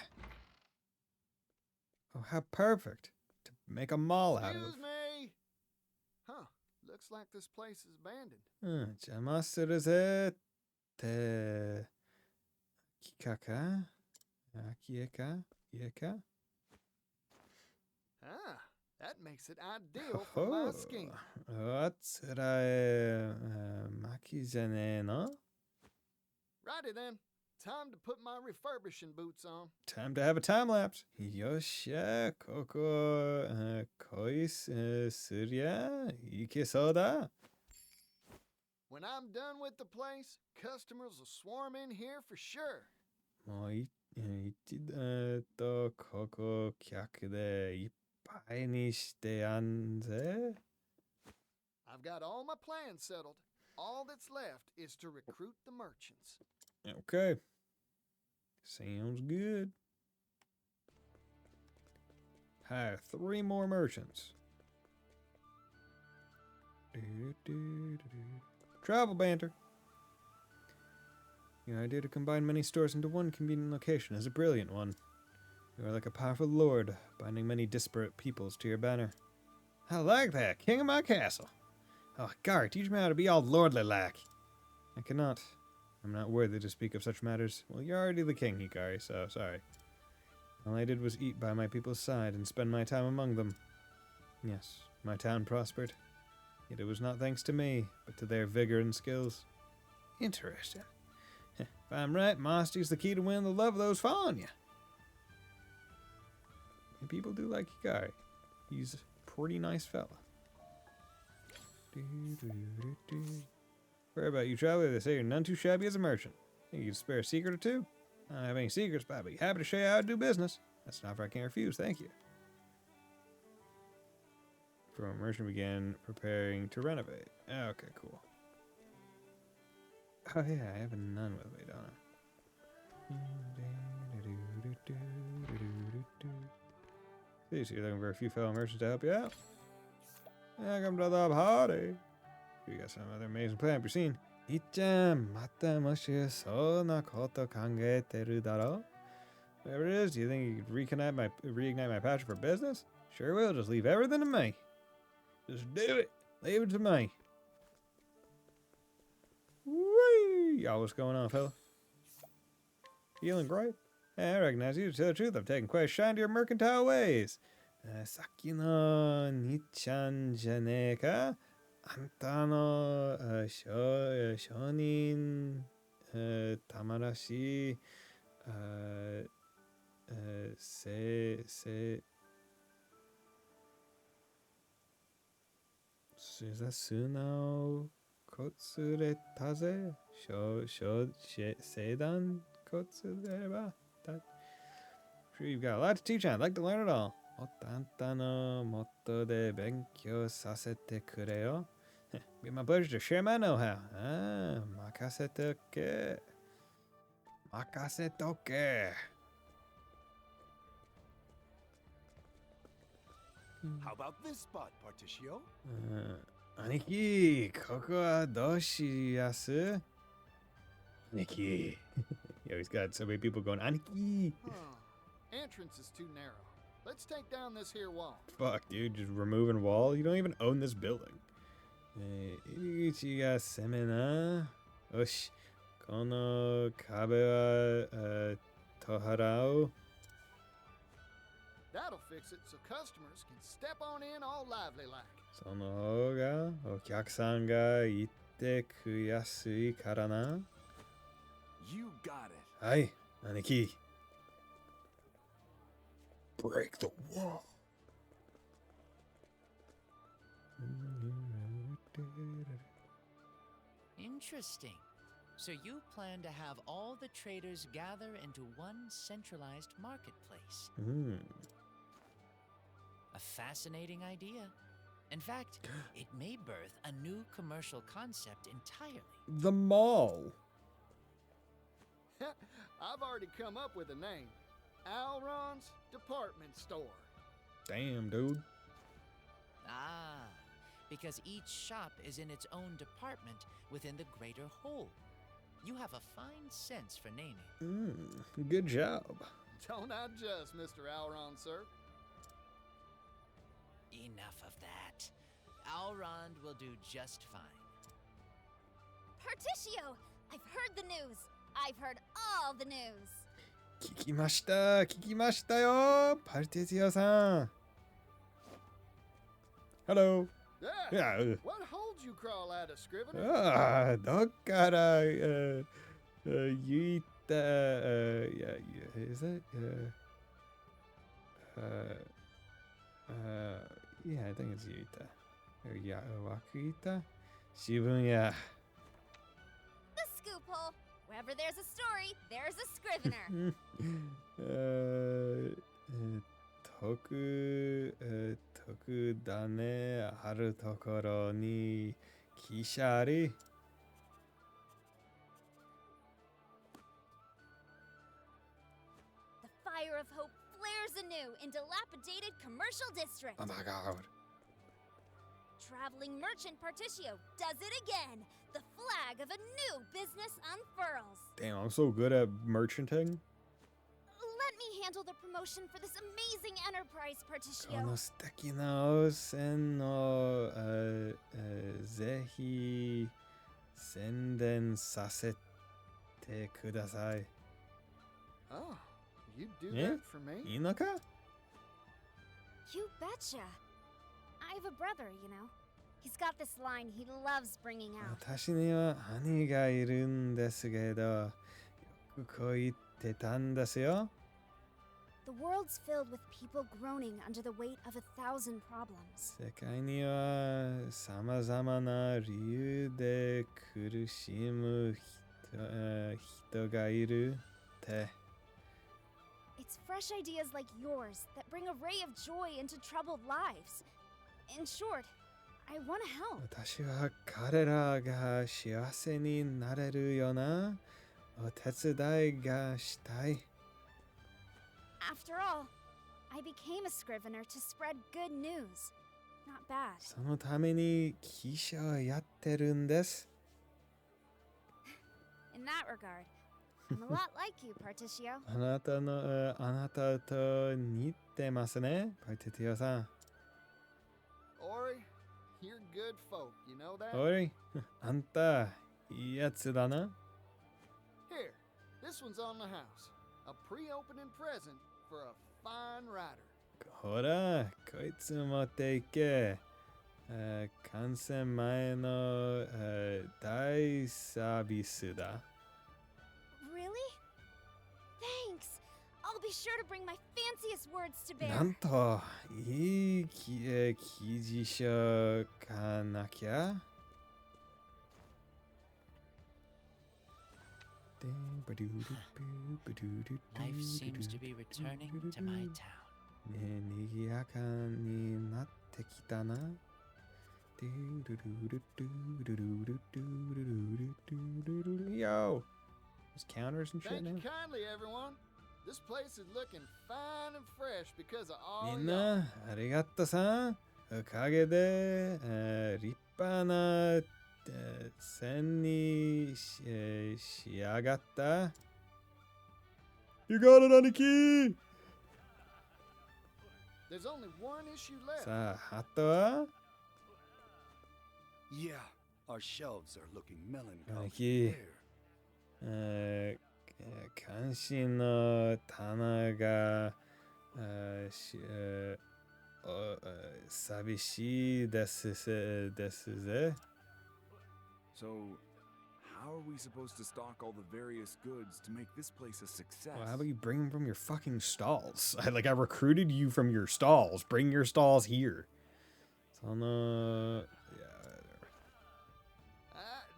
Oh, how perfect to make a mall out of. Excuse me. Huh. Looks like this place is abandoned. 邪魔するぜって空き家か？空き家か？家か？ Ah, that makes it ideal for my scheme. あつらえ巻きじゃねえの？ Righty then. Time to put my refurbishing boots on. Time to have a time lapse. よっしゃ、ここ恋すりゃいけそうだ。 When I'm done with the place, customers will swarm in here for sure. もう一度ここ客でいっぱいにしてやんぜ。 I've got all my plans settled. All that's left is to recruit the merchants. Okay. Sounds good. Hire 3 more merchants. Travel banter. Your idea to combine many stores into one convenient location is a brilliant one. You are like a powerful lord, binding many disparate peoples to your banner. I like that, king of my castle. Oh, Gary, teach me how to be all lordly-like. I cannot. I'm not worthy to speak of such matters. Well, you're already the king, Hikari, so sorry. All I did was eat by my people's side and spend my time among them. Yes, my town prospered. Yet it was not thanks to me, but to their vigor and skills. Interesting. If I'm right, modesty's the key to win the love of those Fanya. And people do like Hikari. He's a pretty nice fella. Where about you, traveler? They say you're none too shabby as a merchant. Think you can spare a secret or two? I don't have any secrets, but I'd be happy to show you how to do business. That's an offer I can't refuse, thank you. From a merchant began preparing to renovate. Okay, cool. Oh yeah, I have a nun with me, don't I? So you're looking for a few fellow merchants to help you out? Welcome to the party. We got some other amazing plan up your scene. Nichan, mata moshi so na koto kangeteru daro? Whatever it is, do you think you could reignite my passion for business? Sure will, just leave everything to me. Just do it. Leave it to me. Whee! Y'all, what's going on, fella? Feeling great? Yeah, I recognize you. To tell the truth, I've taken quite a shine to your mercantile ways. Saki no Nichan jane ka? Anta no shonin tamarashi Sunao kotsuretaze seidan kotsureba. Sure, you've got a lot to teach on. I'd like to learn it all. Otanta no motto de benkyou sasete kureo. Be my pleasure to share my know-how. Makasete oke. Makasete oke. How about this spot, Particio? Aniki, koko wa dou shiyasu? Aniki. Yo, he's got so many people going, Aniki. Entrance is too narrow. Let's take down this here wall. Fuck, dude, just removing a wall? You don't even own this building. Ichi ga seme na. Oshi. Kono kabe wa toharao. That'll fix it so customers can step on in all lively like. その方がお客さんが行ってくやすいからな。You got it. はい、兄貴。Break the wall. Interesting. So you plan to have all the traders gather into one centralized marketplace. A fascinating idea. In fact, it may birth a new commercial concept entirely. The mall. I've already come up with a name. Alron's Department Store. Damn, dude. Ah, because each shop is in its own department within the greater whole. You have a fine sense for naming. Good job. Don't I just, Mr. Alron, sir? Enough of that. Alrond will do just fine. Particio! I've heard the news. I've heard all the news. 聞きましたよ、パルティオさん。Hello. Yeah. What holds you crawl out of Scrivener? どっから言った、is it? Yeah, I think it's Yuita. Wakuita? Shibuya. The scoop hole. Wherever there's a story, there's a Scrivener. 得だね、あるところに汽車あり。The fire of hope flares anew in dilapidated commercial district. Oh my god. Traveling merchant Particio does it again. The flag of a new business unfurls. Damn, I'm so good at merchanting. Let me handle the promotion for this amazing enterprise, Particio. この素敵な温泉をぜひ宣伝させてください。Oh, you'd do that for me? いいのか? You betcha. I have a brother, you know. He's got this line he loves bringing out. 私には兄がいるんですけど、よくこう言ってたんですよ。The world's filled with people groaning under the weight of 1,000 problems. 世界には様々な理由で苦しむ人がいるって。It's fresh ideas like yours that bring a ray of joy into troubled lives. In short, I want to help. 私は彼らが幸せになれるようなお手伝いがしたい。After all, I became a scrivener to spread good news. Not bad. そのために記者をやってるんです。In that regard, I'm a lot like you, Particio. あなたと似てますね、パティティオさん。Ori, you're good folk, you know that? おい、あんた、いいやつだな。Here, this one's on the house. A pre-opening present for a fine writer. ほら、こいつ持っていけ。完成前の大サービスだ。Really? Thanks. I'll be sure to bring my fanciest words to bear. なんと、いい記事書かなきゃ。Life seems to be returning to my town. にぎやかになってきたな。Yo! There's counters and shit Thank now. you kindly, everyone. This place is looking fine and fresh because of all みん y'all. な、ありがとさん。おかげで、立派な線に仕上がった。You got it, Aniki! There's only one issue left. さあ、あとは Yeah, our shelves are looking melancholy. Aniki. There. 関心の棚が寂しいですぜ。 So, how are we supposed to stock all the various goods to make this place a success? Well, how about you bring them from your fucking stalls? I recruited you from your stalls. Bring your stalls here. その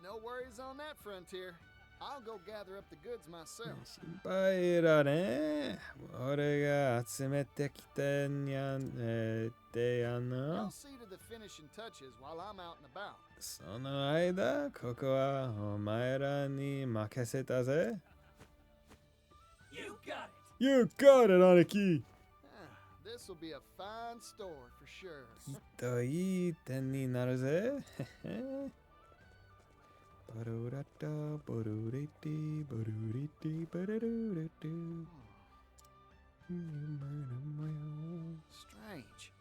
No worries on that frontier. I'll go gather up the goods myself. 心配だね。俺が集めてきてにゃんってやん I'll の。 see to the finishing touches while I'm out and about. その間、ここはお前らに任せたぜ。You got it! You got it, Aniki! This will be a fine store for sure. きっといい点になるぜ。バロラタバロレティバロレティバラルレティ Strange.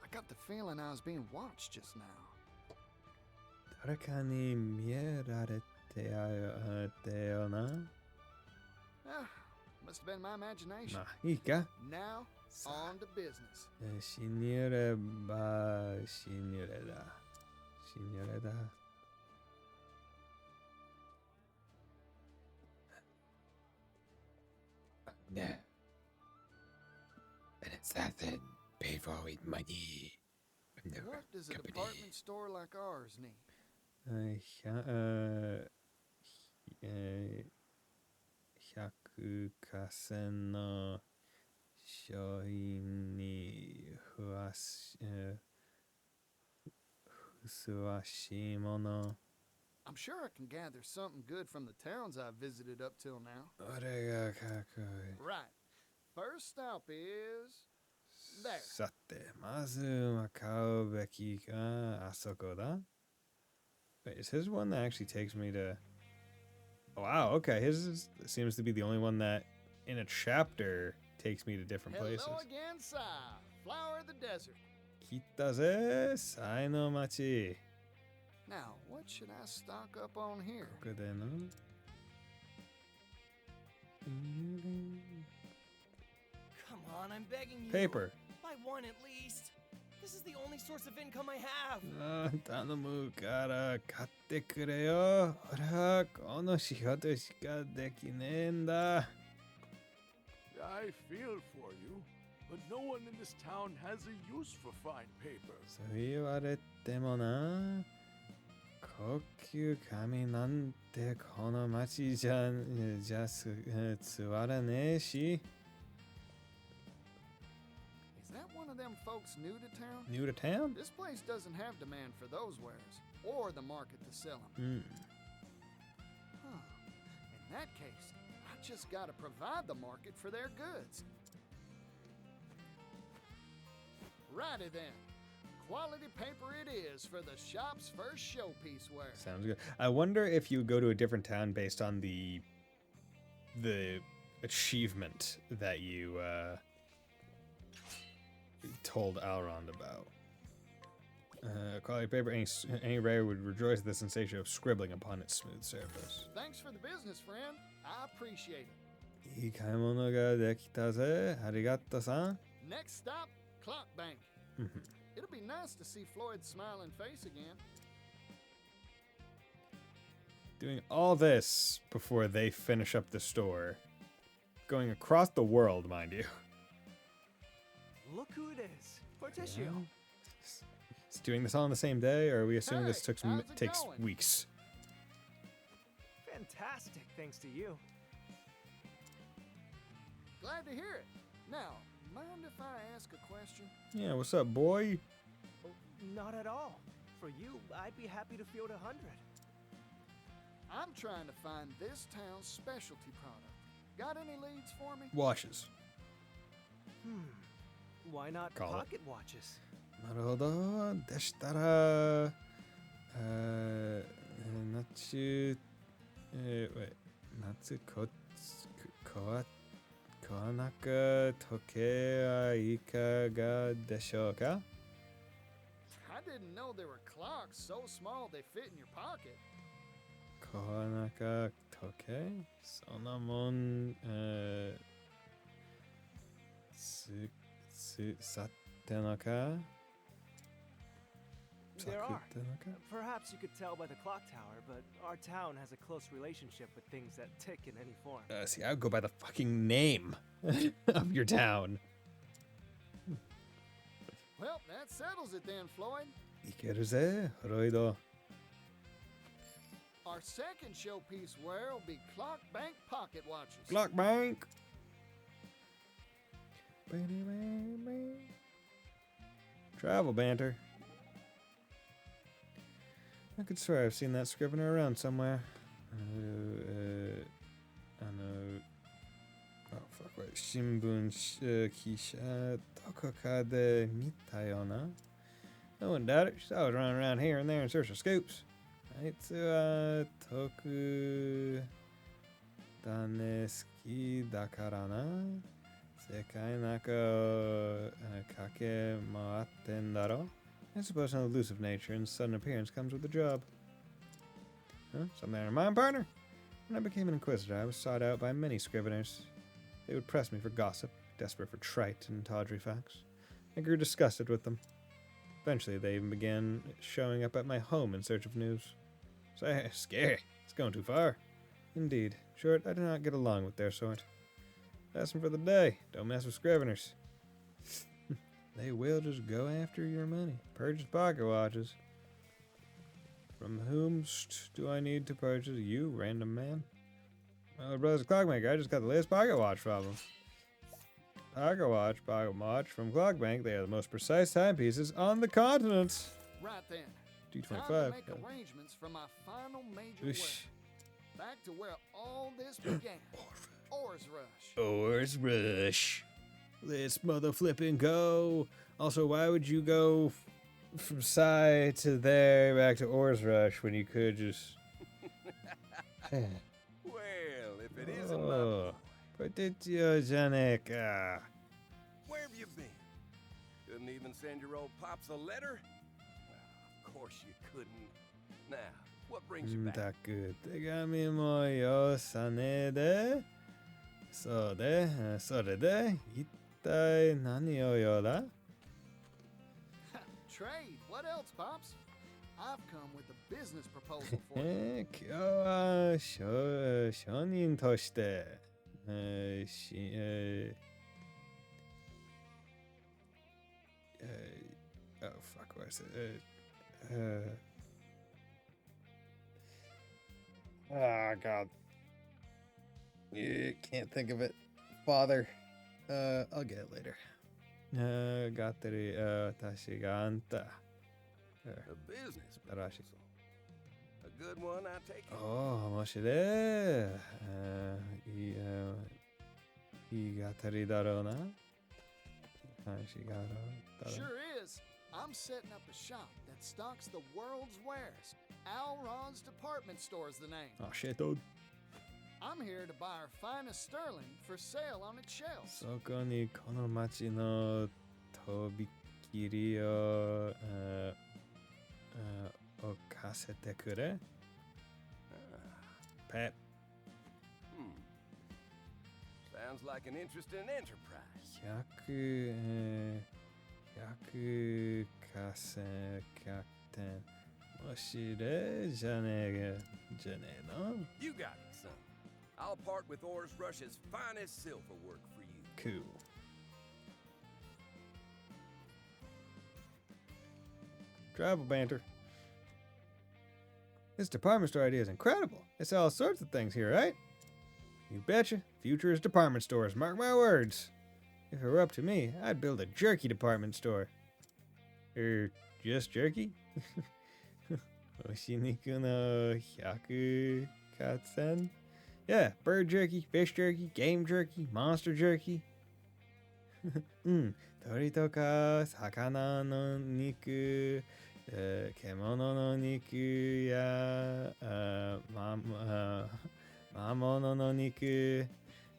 I got the feeling I was being watched just now. 誰かに見えられてよな。Must have been my imagination. まあいいか。 Now, on to business. シニョレバシニョレだ。シニョレだ。ね。And it's that then pay for with money. What does a department store like ours need? 100河川の商品にふさわしいもの。 I'm sure I can gather something good from the towns I've visited up till now. 俺がかっこいい。 Right. First stop is there. さて、まずは買うべきがあそこだ。Wait, is his one that actually takes me to... Oh, wow, okay. Seems to be the only one that, in a chapter, takes me to different places. Hello again, Sai. Flower of the desert. 来たぜ、サイの町。 Now, what should I stock up on here? ここでの Come on, I'm begging you. Paper. Buy one at least. This is the only source of income I have. 頼むから買ってくれよ。俺はこの仕事しかできねえんだ。I feel for you, but no one in this town has a use for fine paper. そう言われてもな、高級紙なんてこの町じゃ座らねえし。Is that one of them folks new to town? New to town? This place doesn't have demand for those wares, or the market to sell them. Huh. In that case, I just gotta provide the market for their goods. Righty then. Quality paper it is for the shop's first showpiece ware. Sounds good. I wonder if you go to a different town based on the achievement that you told Elrond about. Quality paper, any rare would rejoice at the sensation of scribbling upon its smooth surface. Thanks for the business, friend. I appreciate it. いい買い物ができたぜ。ありがとさ。 Next stop, Clock Bank. It'll be nice to see Floyd's smiling face again. Doing all this before they finish up the store. Going across the world, mind you. Look who it is. Portesio. Is doing this all on the same day, or are we assuming this takes going? weeks? Fantastic, thanks to you. Glad to hear it. Now, mind if I ask a question? Yeah, what's up, boy? Oh, not at all. For you, I'd be happy to field 100. I'm trying to find this town's specialty product. Got any leads for me? Watches. Why not Call it. pocket watches? なるほど。でしたら、夏、夏こなか時計はいかがでしょうか? I didn't know there were clocks so small they fit in your pocket. こなか時計そのもん、さってのか? There are. Perhaps you could tell by the clock tower, but our town has a close relationship with things that tick in any form. See, I would go by the fucking name of your town. Well, that settles it then, Floyd. いけるぜ、フロイド。 Our second showpiece wear will be Clock Bank pocket watches. Clock Bank. Travel banter. I could swear I've seen that scrivener around somewhere. I know. Oh fuck! Wait, Shimbun Kisha Tokoka de Mitayona. I wouldn't doubt it. She's always running around here and there in search of scoops. Aitsu Toku Daneski Dakarana. Sekai naka kake maatten daro. I suppose an elusive nature and sudden appearance comes with the job. Huh? Something in mind, partner? When I became an inquisitor, I was sought out by many scriveners. They would press me for gossip, desperate for trite and tawdry facts. I grew disgusted with them. Eventually, they even began showing up at my home in search of news. Say, scary. It's going too far. Indeed. Short, I do not get along with their sort. Lesson for the day. Don't mess with scriveners. They will just go after your money. Purchase pocket watches. From whomst do I need to purchase? You, random man? Well, brother's clockmaker. I just got the latest pocket watch from him. Pocket watch from Clockbank. They are the most precise timepieces on the continent. Right then. D25. Time to make arrangements for my final major wear. Back to where all this began. Oars Rush. Oars Rush. Let's mother flipping go. Also, why would you go from Psy to there back to Oars Rush when you could just... Well, if it isn't oh, Partitio-Janica. Where have you been? Couldn't even send your old pops a letter? Well, of course you couldn't. Now, what brings you back? たく手紙もよさねで。それで、一体何をよだ? Trade. What else, Pops? I've come with a business proposal for you. 今日は商人として Oh fuck, what is it? Oh god. Can't think of it. Father. I'll get it later. Gatteri, tashi ga anta. A business Tarashi. proposal. A good one, I take it. Oh, moshire. I gatteri daro na? Tashi ga daro. Sure is. I'm setting up a shop that stocks the world's wares. Al Ron's Department Store's the name. Oh shit, dude. I'm here to buy our finest sterling for sale on its shelves. そこにこの町のとびきりを置かせてくれ。Pep. Sounds like an interesting enterprise. 100点もしれじゃねえの You got it, son. I'll part with Ores Rush's finest silver work for you. Cool. Travel banter. This department store idea is incredible. They sell all sorts of things here, right? You betcha. Future is department stores. Mark my words. If it were up to me, I'd build a jerky department store. Just jerky? Oshiniku no 100 katsen? Yeah, bird jerky, fish jerky, game jerky, monster jerky. 鳥とか魚の肉、獣の肉や魔物の肉.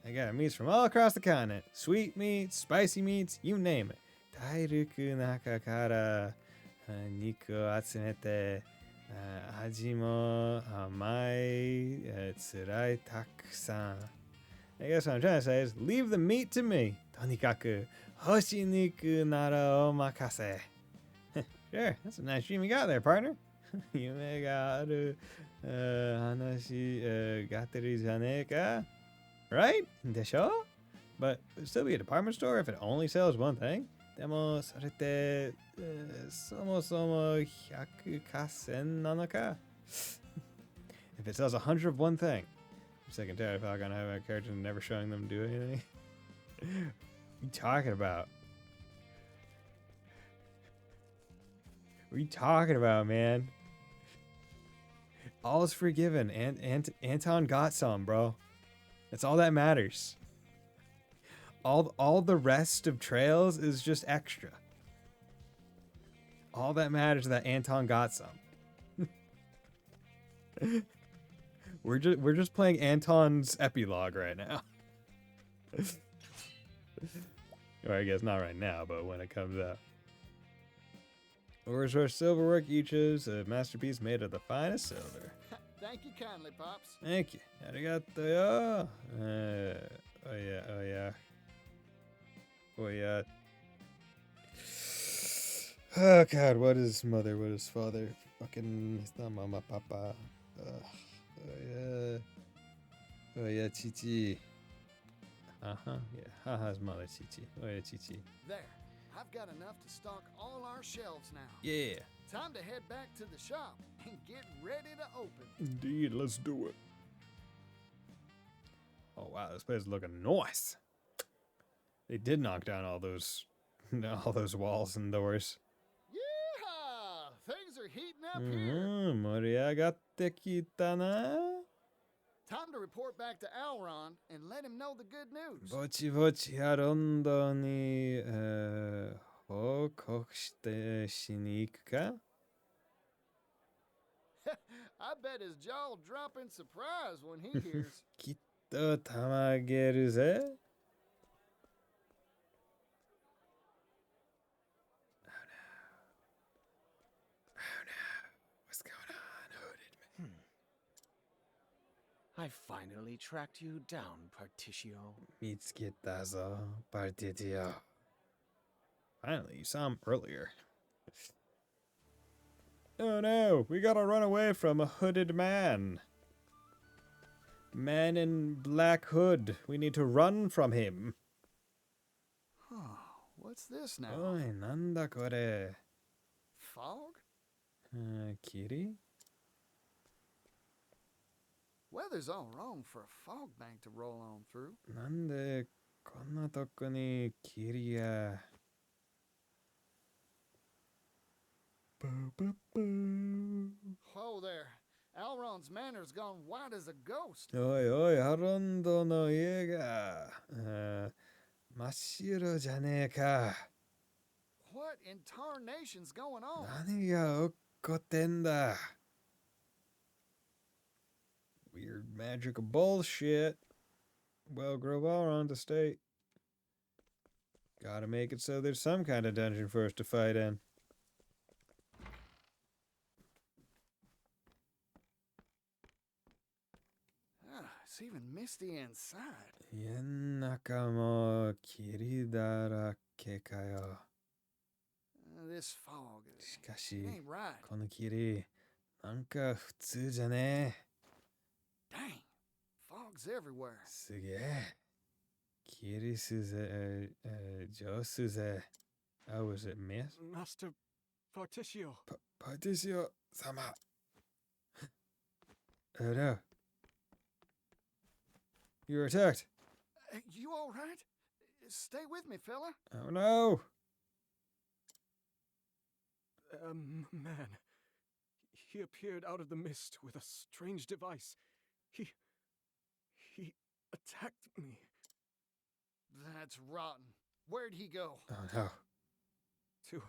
I got meats from all across the continent. Sweet meats, spicy meats, you name it. 体力中から肉を集めて味も甘い辛いたくさん. I guess what I'm trying to say is leave the meat to me. とにかく干し肉ならお任せ. Sure, that's a nice dream you got there, partner. 夢がある話がってるじゃねえか. Right? でしょ? But it would still be a department store if it only sells one thing. でもそれってそもそも100か1000なのか? If it sells 100 of one thing. I'm sick and tired of Falcon having a character and never showing them do anything. What are you talking about? What are you talking about, man? All is forgiven. And Anton got some, bro. That's all that matters. All the rest of Trails is just extra. All that matters is that Anton got some. We're just playing Anton's epilogue right now. Or I guess not right now, but when it comes out. Ores Rush silverwork each is a masterpiece made of the finest silver. Thank you kindly, Pops. Thank you. Arigato yo. Oh yeah. Oh god, what is mother? What is father? Fucking mama, papa. Oh yeah, Chichi. Yeah, haha's mother, Chichi. Oh yeah, Chichi. There. I've got enough to stock all our shelves now. Yeah. Time to head back to the shop and get ready to open. Indeed, let's do it. Oh wow, this place is looking nice. They did knock down all those walls and doors. Yeah, things are heating up here. Moriagatte kita na. Time to report back to Alron and let him know the good news. ぼちぼちやロンドンに報告しに行くか? I bet his jaw will drop in surprise when he hears. きっとたまげるぜ. Oh no. What's going on, hooded man? I finally tracked you down, Partitio. 見つけたぞ, Partitio. Finally, you saw him earlier. Oh no, we gotta run away from a hooded man. Man in black hood. We need to run from him. What's this now? Oi, nanda kore? Fog? Kitty? Weather's all wrong for a fog bank to roll on through. Nande konna toko ni kiri ga? Whoa there. Alron's manor's gone white as a ghost. Oi, oi, Harondo no ie ga, 真っ白じゃねえか。What in tarnation's going on? 何が起こってんだ? Weird magical bullshit. Well, Grove Elrond to state. Gotta make it so there's some kind of dungeon for us to fight in. It's even misty inside. 家の中も霧だらけかよ。This fog しかし、 ain't right. この霧、なんか普通じゃねえ。 Dang, fog's everywhere. すげえ。霧すぜ、上手ぜ。Oh, was it miss? Master Particio. Particio sama. Oh no. You were attacked. You all right? Stay with me, fella. Oh no. Man. He appeared out of the mist with a strange device. He attacked me. That's rotten. Where'd he go? Oh no. To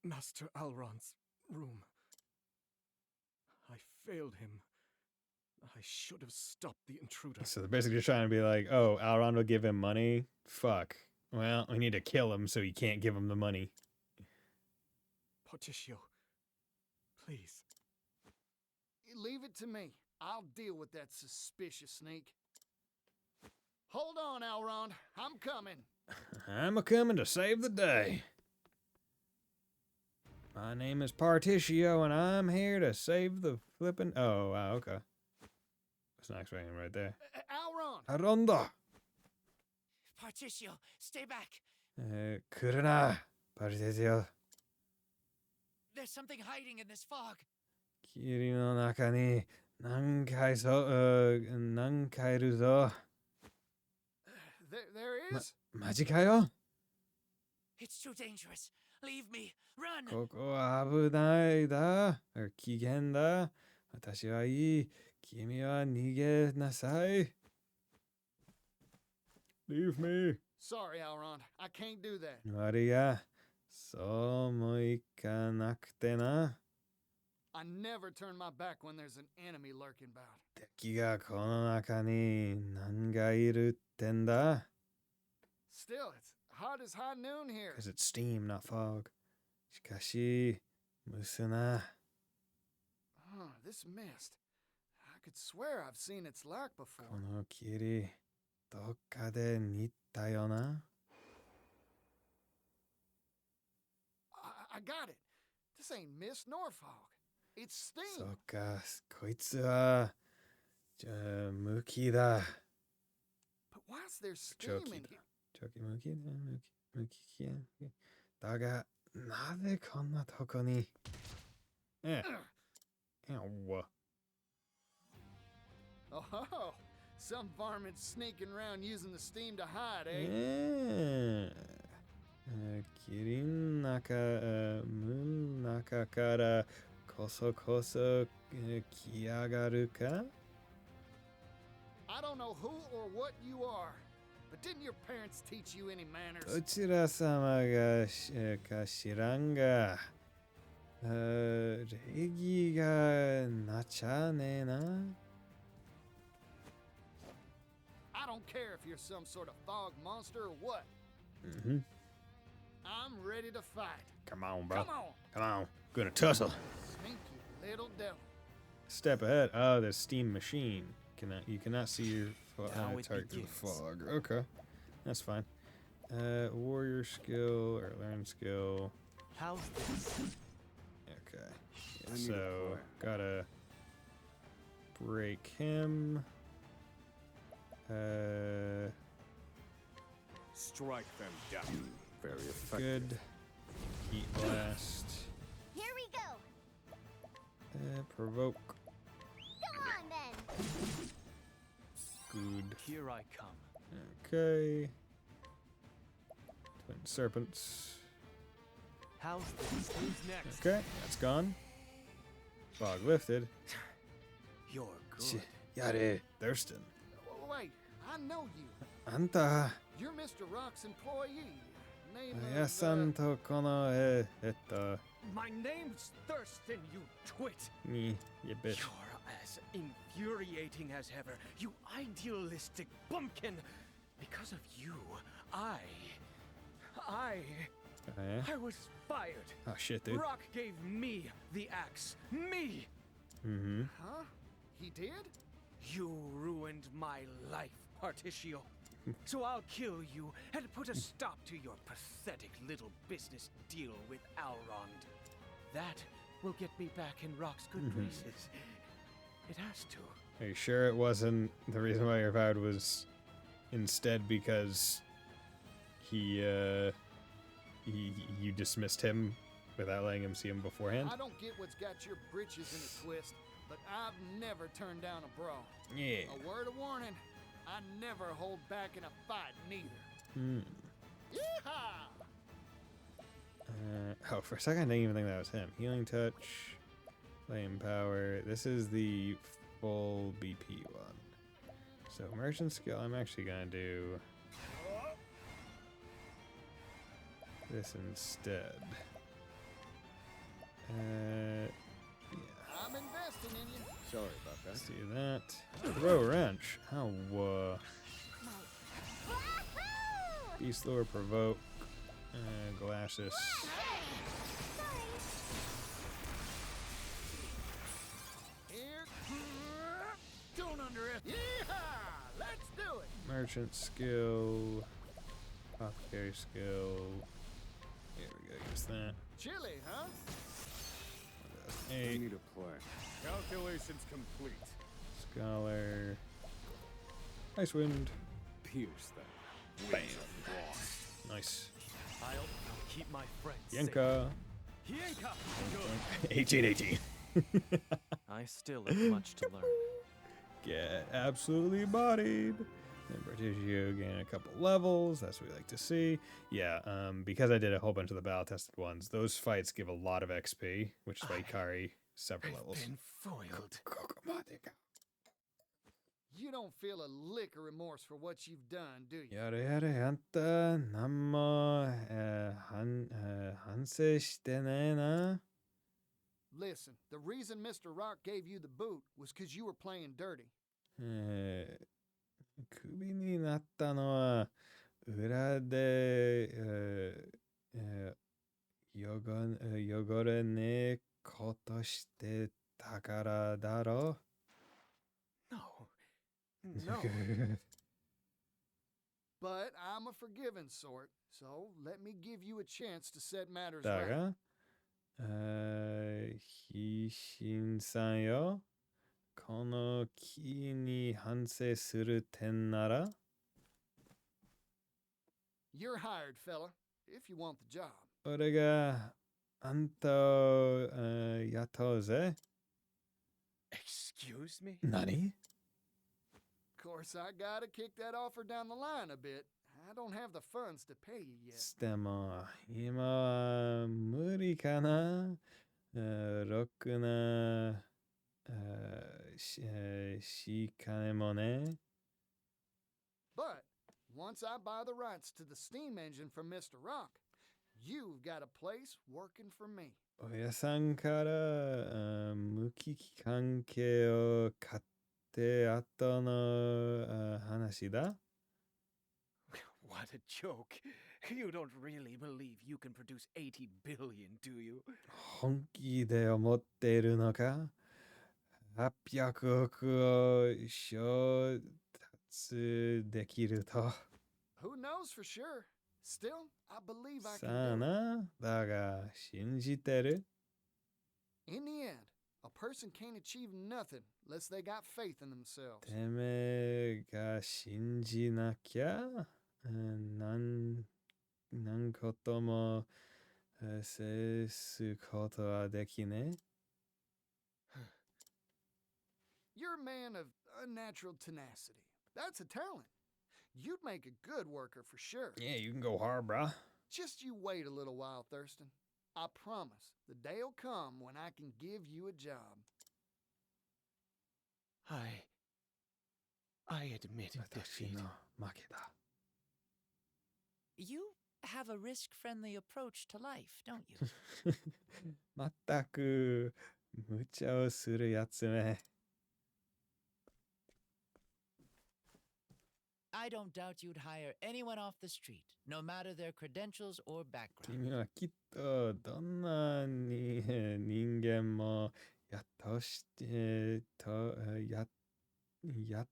Master Alron's room. I failed him. I should have stopped the intruder. So they're basically trying to be like, oh, Elrond will give him money? Fuck. Well, we need to kill him so he can't give him the money. Particio, please. Leave it to me. I'll deal with that suspicious sneak. Hold on, Elrond. I'm coming. I'm a-coming to save the day. My name is Particio, and I'm here to save the flippin'... Oh, wow, okay. That's not explaining right there. Elrond! Aronda! Particio, stay back. 来るな、Particio. There's something hiding in this fog. 霧の中に何かいるぞ。There is? マジかよ? It's too dangerous. Leave me. Run. ここは危ないだ。危険だ。私はいい。君は逃げなさい。Leave me. Sorry, Elrond. I can't do that. 悪いや。そうもいかなくてな。I never turn my back when there's an enemy lurking about. 敵がこの中に何がいるってんだ? Still, it's hot as high noon here. Because it's steam, not fog. しかし、蒸すな。This mist. I could swear I've seen its like before. この霧、どっかで似たよな。I got it. This ain't mist nor fog. It's steam. そっか、こいつは、無気だ。But why's there steam in here? 無気だ、無気だが、なぜこんなとこに。Oh, some varmint sneaking around using the steam to hide, eh? 霧の中からこそこそ来やがるか? I don't know who or what you are, but didn't your parents teach you any manners? どちら様がか知らんが、礼儀がなちゃねえな。I don't care if you're some sort of fog monster or what. I'm ready to fight. Come on, bro. Come on. Come on. Gonna tussle. Sneaky little devil. Step ahead. Oh, the steam machine. You cannot see your target through the fog. Okay. That's fine. Warrior skill or learn skill. How's this? Okay. So, gotta break him. Strike them down. Very effective. Good. Heat blast. Here we go. Provoke. Go on then. Good. Here I come. Okay. Twin serpents. How's this? Who's next? Okay, that's gone. Fog lifted. You're good. Yare, Thurston. Wait, I know you. Anta. You're Mr. Rock's employee. Name Ayasan to kono My name's Thurston, you twit. ni you bitch. You're as infuriating as ever, you idealistic bumpkin. Because of you, I Oh, yeah? was fired. Oh shit, dude. Rock gave me the axe. Me! Mm-hmm. Huh? He did? You ruined my life, Particio. So I'll kill you and put a stop to your pathetic little business deal with Elrond. That will get me back in Rock's good graces. It has to. Are you sure it wasn't the reason why you're fired was instead because you dismissed him without letting him see him beforehand? I don't get what's got your britches in a twist, but I've never turned down a brawl. Yeah. A word of warning, I never hold back in a fight, neither. Hmm. Yeehaw! Oh, for a second I didn't even think that was him. Healing touch, flame power. This is the full BP one. So merchant skill, I'm actually gonna do this instead. Yeah. I'm investing in you. Sorry about Let's that. do that. Throw a wrench. Oh, Beast Lure, provoke. Glacis. Here. Don't underestimate. Yeehaw! Let's do it. Merchant skill. Apothecary skill. Here we go. Use that. Chilly, huh? I 8. need a plan. Calculations complete. Scholar. Icewind. Pierce them. Bam. Winds of frost. Nice. I'll keep my friends Yenka. Yenka! 18. I still have much to learn. Get absolutely bodied. And Bertigio gain a couple levels. That's what we like to see. Yeah, because I did a whole bunch of the battle tested ones, those fights give a lot of XP, which is why you carry several levels. Been foiled. You don't feel a lick of remorse for what you've done, do you? Yare yare anta nanmo hansei shite nae na. Listen, the reason Mr. Rock gave you the boot was because you were playing dirty. クビになったのは裏で、汚れねえことしてたからだろ No. う。 No. But I'm a forgiving sort, so let me give you a chance to set matters だ right. が、非心さんよ。この木に反省する点なら You're hired, fella, if you want the job. 俺があんたを、雇うぜ。 Excuse me? 何 Of course, I gotta kick that offer down the line a bit. I don't have the funds to pay you yet. でも今は無理かな。ろくなし金もね。 But once I buy the rights to the steam engine from Mr. Rock, you've got a place working for me. 親さんから無危機関係を買って後の話だ。 What a joke. You don't really believe you can produce 80 billion, do you? 本気で思っているのか ?800 億を調達できると。 Who knows for sure? Still, I believe I さあ can do it. な、だが信じてる In the end, A person can't achieve nothing unless they got faith in themselves. てめえが信じなきゃ、なんことも制すことはできね。You're a man of unnatural tenacity. That's a talent. You'd make a good worker for sure. Yeah, you can go hard, brah. Just you wait a little while, Thurston. I promise the day'll come when I can give you a job. I admit defeat. 負けだ。You have a risk-friendly approach to life, don't you? まったく無茶をするやつめ。I don't doubt you'd hire anyone off the street, no matter their credentials or background. 君はきっとどんなに人間も雇してとやっ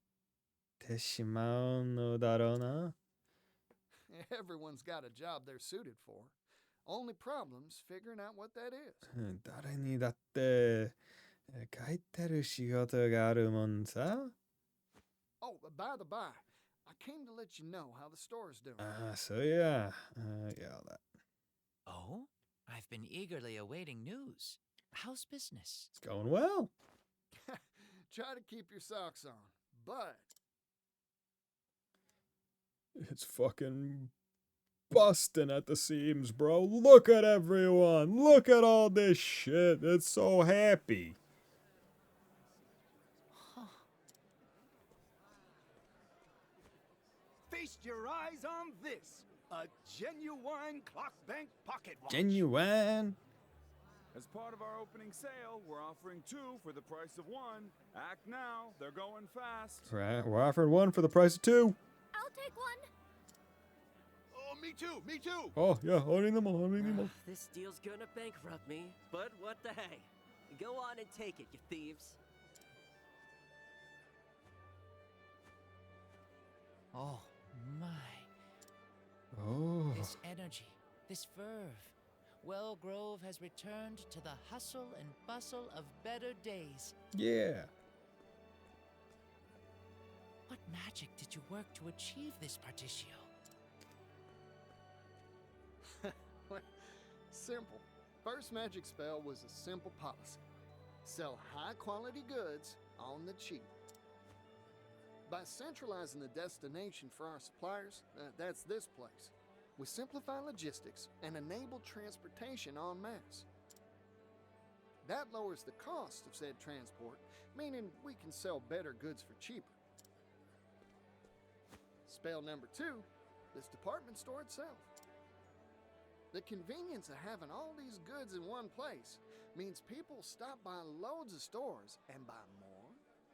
てしまうのだろうな。Everyone's got a job they're suited for. Only problem's figuring out what that is. 誰にだって書いてる仕事があるもんさ。Oh, by the by, I came to let you know how the store's doing. ああ、そういや。Yeah, that. Oh? I've been eagerly awaiting news. How's business? It's going well. Try to keep your socks on, but It's fucking busting at the seams, bro. Look at everyone. Look at all this shit. It's so happy. Feast your eyes on this. A genuine clock bank pocket watch. Genuine. As part of our opening sale, we're offering 2 for the price of 1. Act now. They're going fast. Right, we're offering 1 for the price of 2. I'll take one. Oh, me too, me too. Oh, yeah, only them all, only them all. This deal's gonna bankrupt me, but what the hey? Go on and take it, you thieves. Oh, my. Oh. This energy, this verve. Well Grove has returned to the hustle and bustle of better days. Yeah. What magic did you work to achieve this, Partitio? simple. First magic spell was a simple policy. Sell high-quality goods on the cheap. By centralizing the destination for our suppliers, that's this place, we simplify logistics and enable transportation en masse. That lowers the cost of said transport, meaning we can sell better goods for cheaper. Spell number 2, this department store itself. The convenience of having all these goods in one place means people stop by loads of stores and buy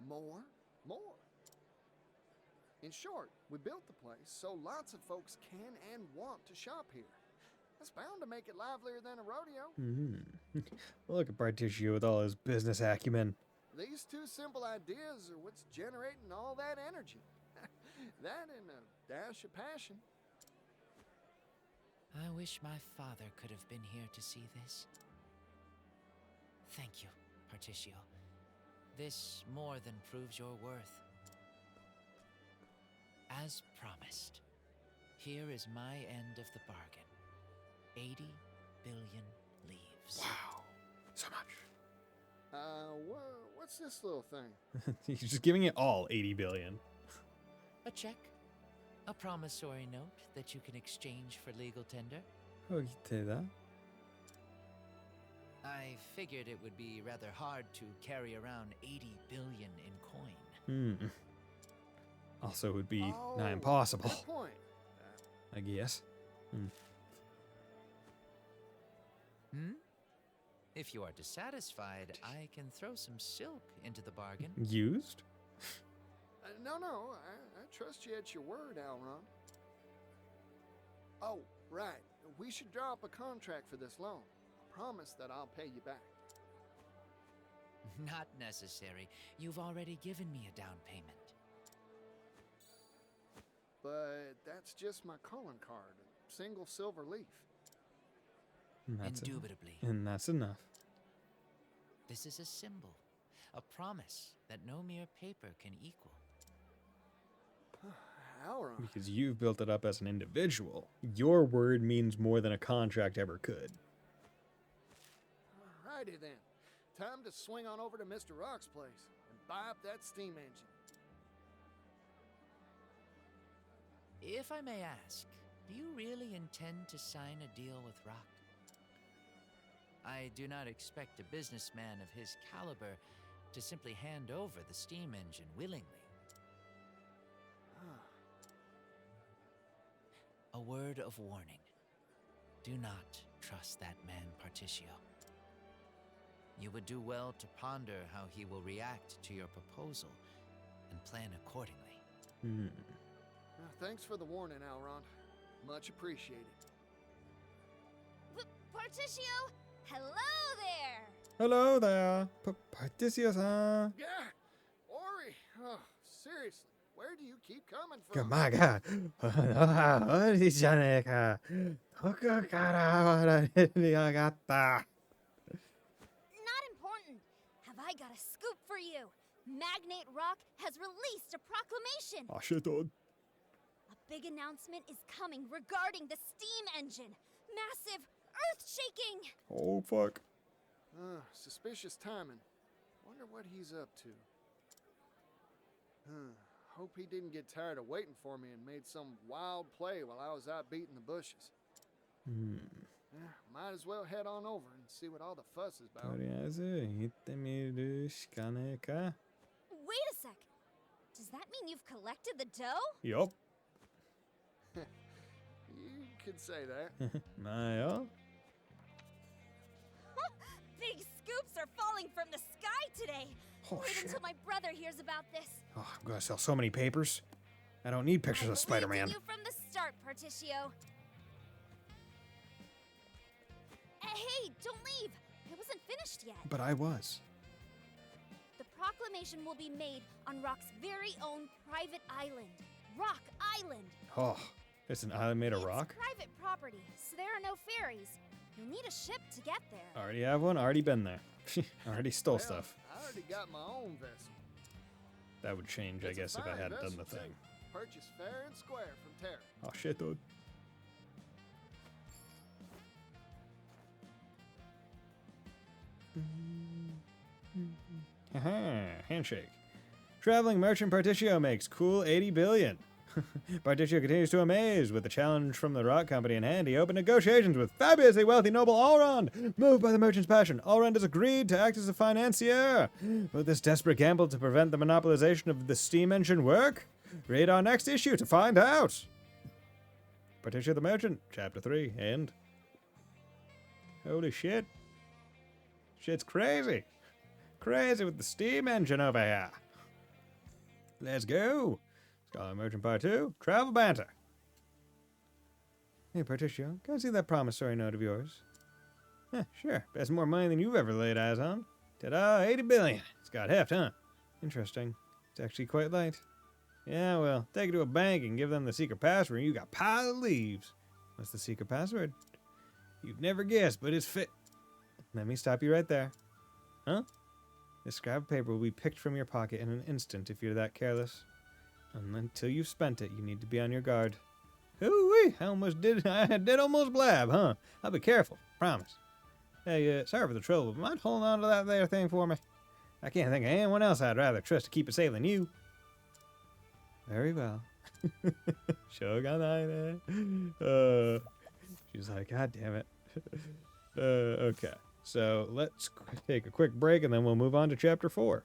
more. In short, we built the place so lots of folks can and want to shop here. That's bound to make it livelier than a rodeo. Look at Partitio with all his business acumen. These 2 simple ideas are what's generating all that energy. That and a dash of passion. I wish my father could have been here to see this. Thank you, Partitio. This more than proves your worth. As promised, here is my end of the bargain. 80 billion leaves. Wow. So much. What's this little thing? He's just giving it all 80 billion. A check. A promissory note that you can exchange for legal tender. Oh, that. I figured it would be rather hard to carry around 80 billion in coin. Also, it would be nigh impossible. Good point. I guess. If you are dissatisfied, I can throw some silk into the bargain. Used? No, I trust you at your word, Elrond. Oh, right. We should draw up a contract for this loan. I promise that I'll pay you back. Not necessary. You've already given me a down payment. But that's just my calling card, a single silver leaf. And that's Indubitably. And that's enough. This is a symbol, a promise that no mere paper can equal. Auron. Because you've built it up as an individual. Your word means more than a contract ever could. Alrighty then. Time to swing on over to Mr. Rock's place and buy up that steam engine. If I may ask, do you really intend to sign a deal with Rock? I do not expect a businessman of his caliber to simply hand over the steam engine willingly. A word of warning. Do not trust that man, Partitio. You would do well to ponder how he will react to your proposal and plan accordingly. Thanks for the warning, Elrond. Much appreciated. Partitio, hello there! Hello there, Partitio-san. Yeah, Ori. Oh, seriously, where do you keep coming Oh from? my god. Not important. Have I got a scoop for you? Magnate Rock has released a proclamation. Oh shit, dude. A big announcement is coming regarding the steam engine. Massive, earth-shaking. Oh fuck. Suspicious timing. Wonder what he's up to. Hope he didn't get tired of waiting for me and made some wild play while I was out beating the bushes. Might as well head on over and see what all the fuss is about. Wait a sec. Does that mean you've collected the dough? Yup. You could say that. Maya. Big scoops are falling from the sky today. Oh, Wait shit. until my brother hears about this. Oh, I'm gonna sell so many papers. I don't need pictures of Spider-Man. You from the start, Partitio. Hey, don't leave. I wasn't finished yet. But I was. The proclamation will be made on Rock's very own private island. Rock Island. Oh, it's an island made of It's rock? private property, so there are no ferries. You'll need a ship to get there. Already have one, already been there. Already stole Well, stuff. I already got my own vessel. That would change, I It's a guess, if I fine hadn't done vessel, the thing. too. Purchased fair and square from Terra. Oh shit, dude. Handshake. Traveling merchant Partitio makes cool 80 billion. Partitio continues to amaze. With the challenge from the rock company in hand, he opened negotiations with fabulously wealthy noble Allrond. Moved by the merchant's passion, Allrond has agreed to act as a financier. Will this desperate gamble to prevent the monopolization of the steam engine work? Read our next issue to find out. Partitio the Merchant, Chapter 3, end. Holy shit. Shit's crazy. Crazy with the steam engine over here. Let's go. Scholar Merchant Part 2, Travel Banter. Hey, Partitio, can I see that promissory note of yours? Sure. That's more money than you've ever laid eyes on. Ta-da, 80 billion. It's got heft, huh? Interesting. It's actually quite light. Yeah, well, take it to a bank and give them the secret password and you got pile of leaves. What's the secret password? You'd never guess, but it's fit. Let me stop you right there. Huh? This scrap of paper will be picked from your pocket in an instant if you're that careless. And until you've spent it, you need to be on your guard. Hoo-wee! I did almost blab, huh? I'll be careful, promise. Hey, sorry for the trouble, but mind holding on to that there thing for me? I can't think of anyone else I'd rather trust to keep it safe than you. Very well. Shogun she's like, God damn it. Okay. So let's take a quick break and then we'll move on to chapter 4.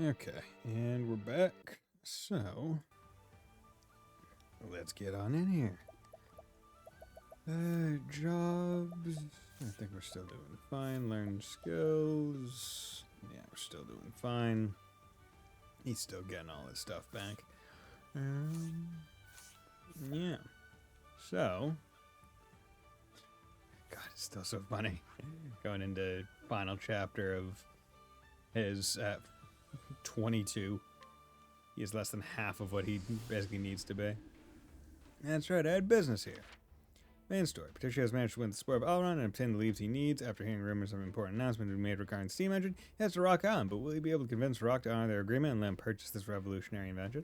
Okay, and we're back. So, let's get on in here. Jobs. I think we're still doing fine. Learn skills. Yeah, we're still doing fine. He's still getting all his stuff back. Yeah. So, God, it's still so funny. Going into final chapter of his 22. He is less than half of what he basically needs to be. That's right, I had business here. Main story. Patricia has managed to win the sport of Elrond and obtain the leaves he needs. After hearing rumors of an important announcement being made regarding the steam engine, he has to rock on, but will he be able to convince Rock to honor their agreement and let him purchase this revolutionary invention?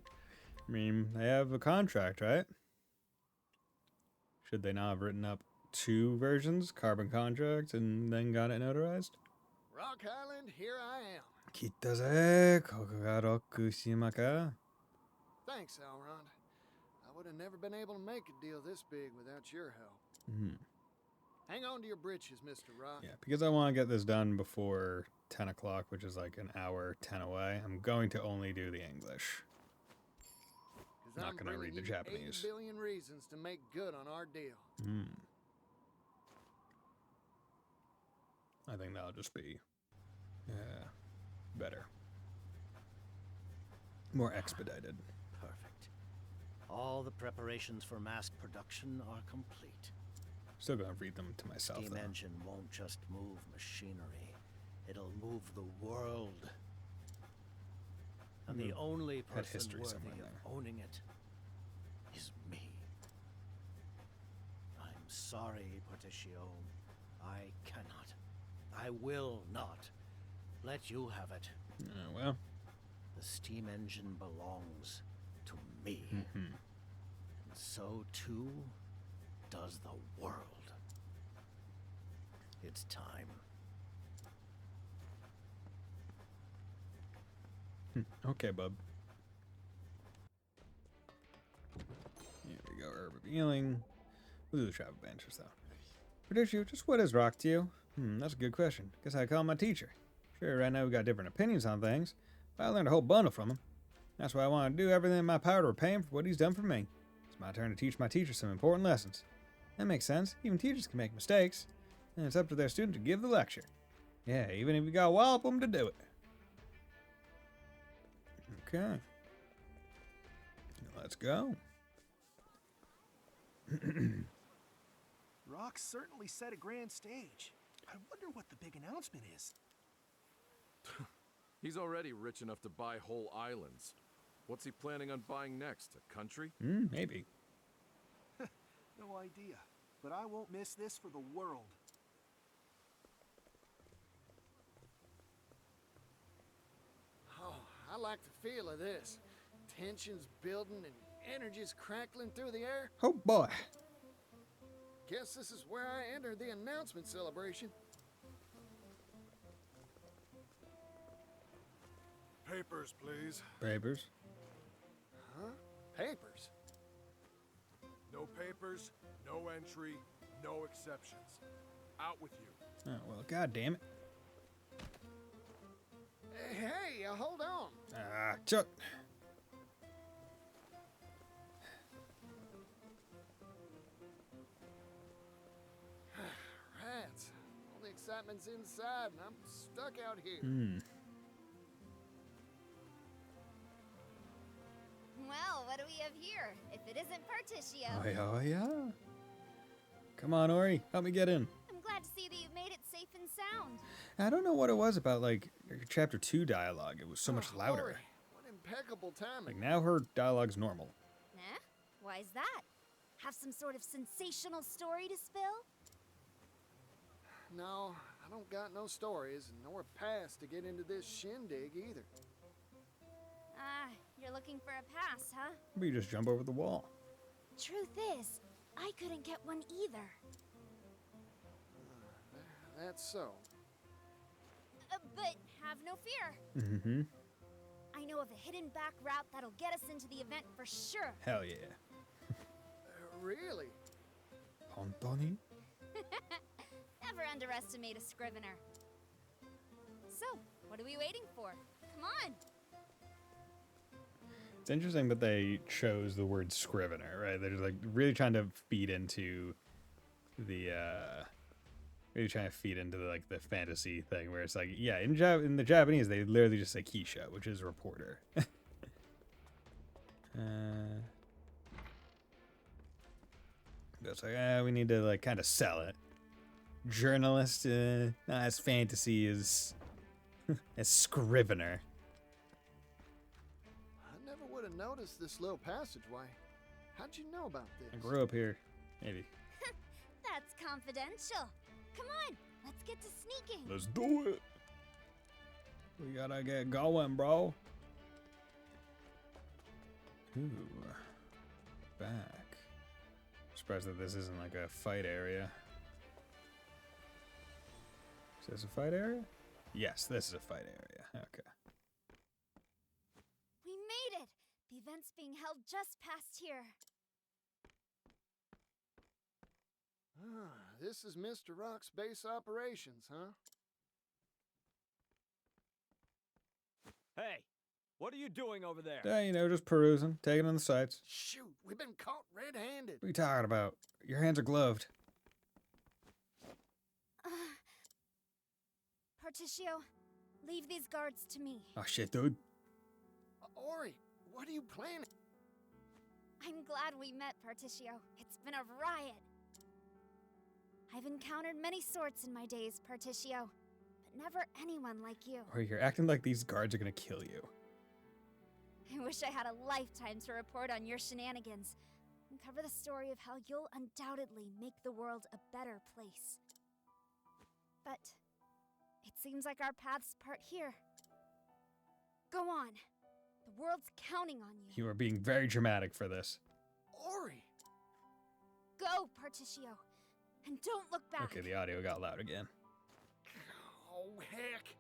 I mean, they have a contract, right? Should they not have written up 2 versions, carbon contract, and then got it notarized? Rock Island, here I am. Kitaze, koko ga roku shimaka. Thanks, Elrond. I would have never been able to make a deal this big without your help. Hang on to your britches, Mr. Rock. Yeah, because I want to get this done before 10 o'clock, which is like an hour 10 away. I'm going to only do the English. Not going to read the Japanese. 8 billion reasons to make good on our deal. I think that'll just be better. More expedited. Perfect. All the preparations for mass production are complete. Still going to read them to myself, Steam engine won't just move machinery. It'll move the world. And the only person worthy of owning it is me. I'm sorry, Parti-Boy. I cannot. I will not let you have it. Well. The steam engine belongs to me. And so too does the world. It's time. Okay, bub. Here we go, herb of healing. We'll do the travel benches, though. Patricia, just what is Rock to you? That's a good question. Guess I call him my teacher. Sure, right now we got different opinions on things, but I learned a whole bundle from him. That's why I want to do everything in my power to repay him for what he's done for me. It's my turn to teach my teacher some important lessons. That makes sense. Even teachers can make mistakes, and it's up to their student to give the lecture. Yeah, even if you gotta wallop them to do it. Okay. Let's go. Rock certainly set a grand stage. I wonder what the big announcement is. He's already rich enough to buy whole islands. What's he planning on buying next? A country? Maybe. No idea. But I won't miss this for the world. Oh, I like the feel of this. Tension's building and energy's crackling through the air. Oh boy. Guess this is where I enter the announcement celebration. Papers, please. Papers. Huh? Papers? No papers, no entry, no exceptions. Out with you. Oh, well, god damn it. Hey, hold on. Chuck. Rats. All the excitement's inside and I'm stuck out here. Well, what do we have here? If it isn't Parti-Boy. Oh, yeah. Come on, Ori. Help me get in. I'm glad to see that you've made it safe and sound. I don't know what it was about, like, chapter 2 dialogue. It was so much louder. Ori, what impeccable timing. Like, now her dialogue's normal. Eh? Why is that? Have some sort of sensational story to spill? No, I don't got no stories, nor a pass to get into this shindig either. Ah, you're looking for a pass, huh? Maybe you just jump over the wall. Truth is, I couldn't get one either. That's so. But have no fear. I know of a hidden back route that'll get us into the event for sure. Hell yeah. Really? Pontoni? Never underestimate a scrivener. So, what are we waiting for? Come on. It's interesting that they chose the word scrivener, right? They're like really trying to feed into the like the fantasy thing where it's like, yeah, in the Japanese they literally just say Keisha, which is reporter. It's like, we need to like kind of sell it. Journalist, not as fantasy as as scrivener. I never would have noticed this little passageway. How'd you know about this? I grew up here, maybe. That's confidential. Come on, let's get to sneaking. Let's do it. We gotta get going, bro. Ooh, back. Surprised that this isn't like a fight area. Is this a fight area? Yes, this is a fight area. Okay. We made it! The event's being held just past here. Ah, this is Mr. Rock's base operations, huh? Hey, what are you doing over there? Yeah, you know, just perusing, taking in the sights. Shoot, we've been caught red-handed. What are you talking about? Your hands are gloved. Partitio, leave these guards to me. Oh shit, dude. Ori, what are you planning? I'm glad we met, Partitio. It's been a riot. I've encountered many sorts in my days, Partitio, but never anyone like you. Oh, you're acting like these guards are gonna kill you. I wish I had a lifetime to report on your shenanigans and cover the story of how you'll undoubtedly make the world a better place. But it seems like our paths part here. Go on. The world's counting on you. You are being very dramatic for this. Ori! Go, Partitio. And don't look back. Okay, the audio got loud again. Oh, heck.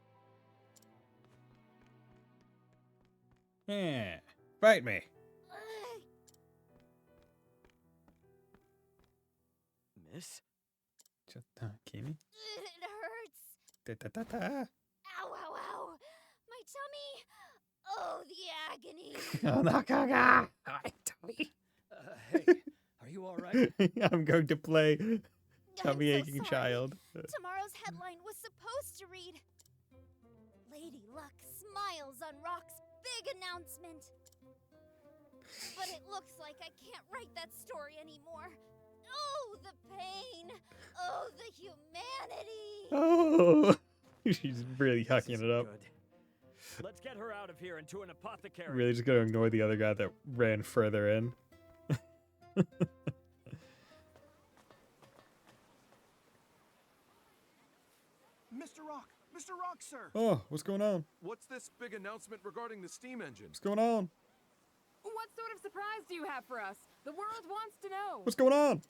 Yeah, fight me. Miss? Kimi? It hurts. Da-da-da-da. Ow, ow, ow. My tummy. Oh, the agony. Oh, no, gaga. My tummy. Hey, are you alright? I'm going to play tummy aching child. Tomorrow's headline was supposed to read, Lady Luck smiles on Rock's big announcement. But it looks like I can't write that story anymore. Oh, the pain. Oh, the humanity. Oh, she's really hucking it up. Good. Let's get her out of here into an apothecary. Really just gonna ignore the other guy that ran further in. Mr. Rock! Mr. Rock, sir! Oh, what's going on? What's this big announcement regarding the steam engine? What's going on? What sort of surprise do you have for us? The world wants to know. What's going on?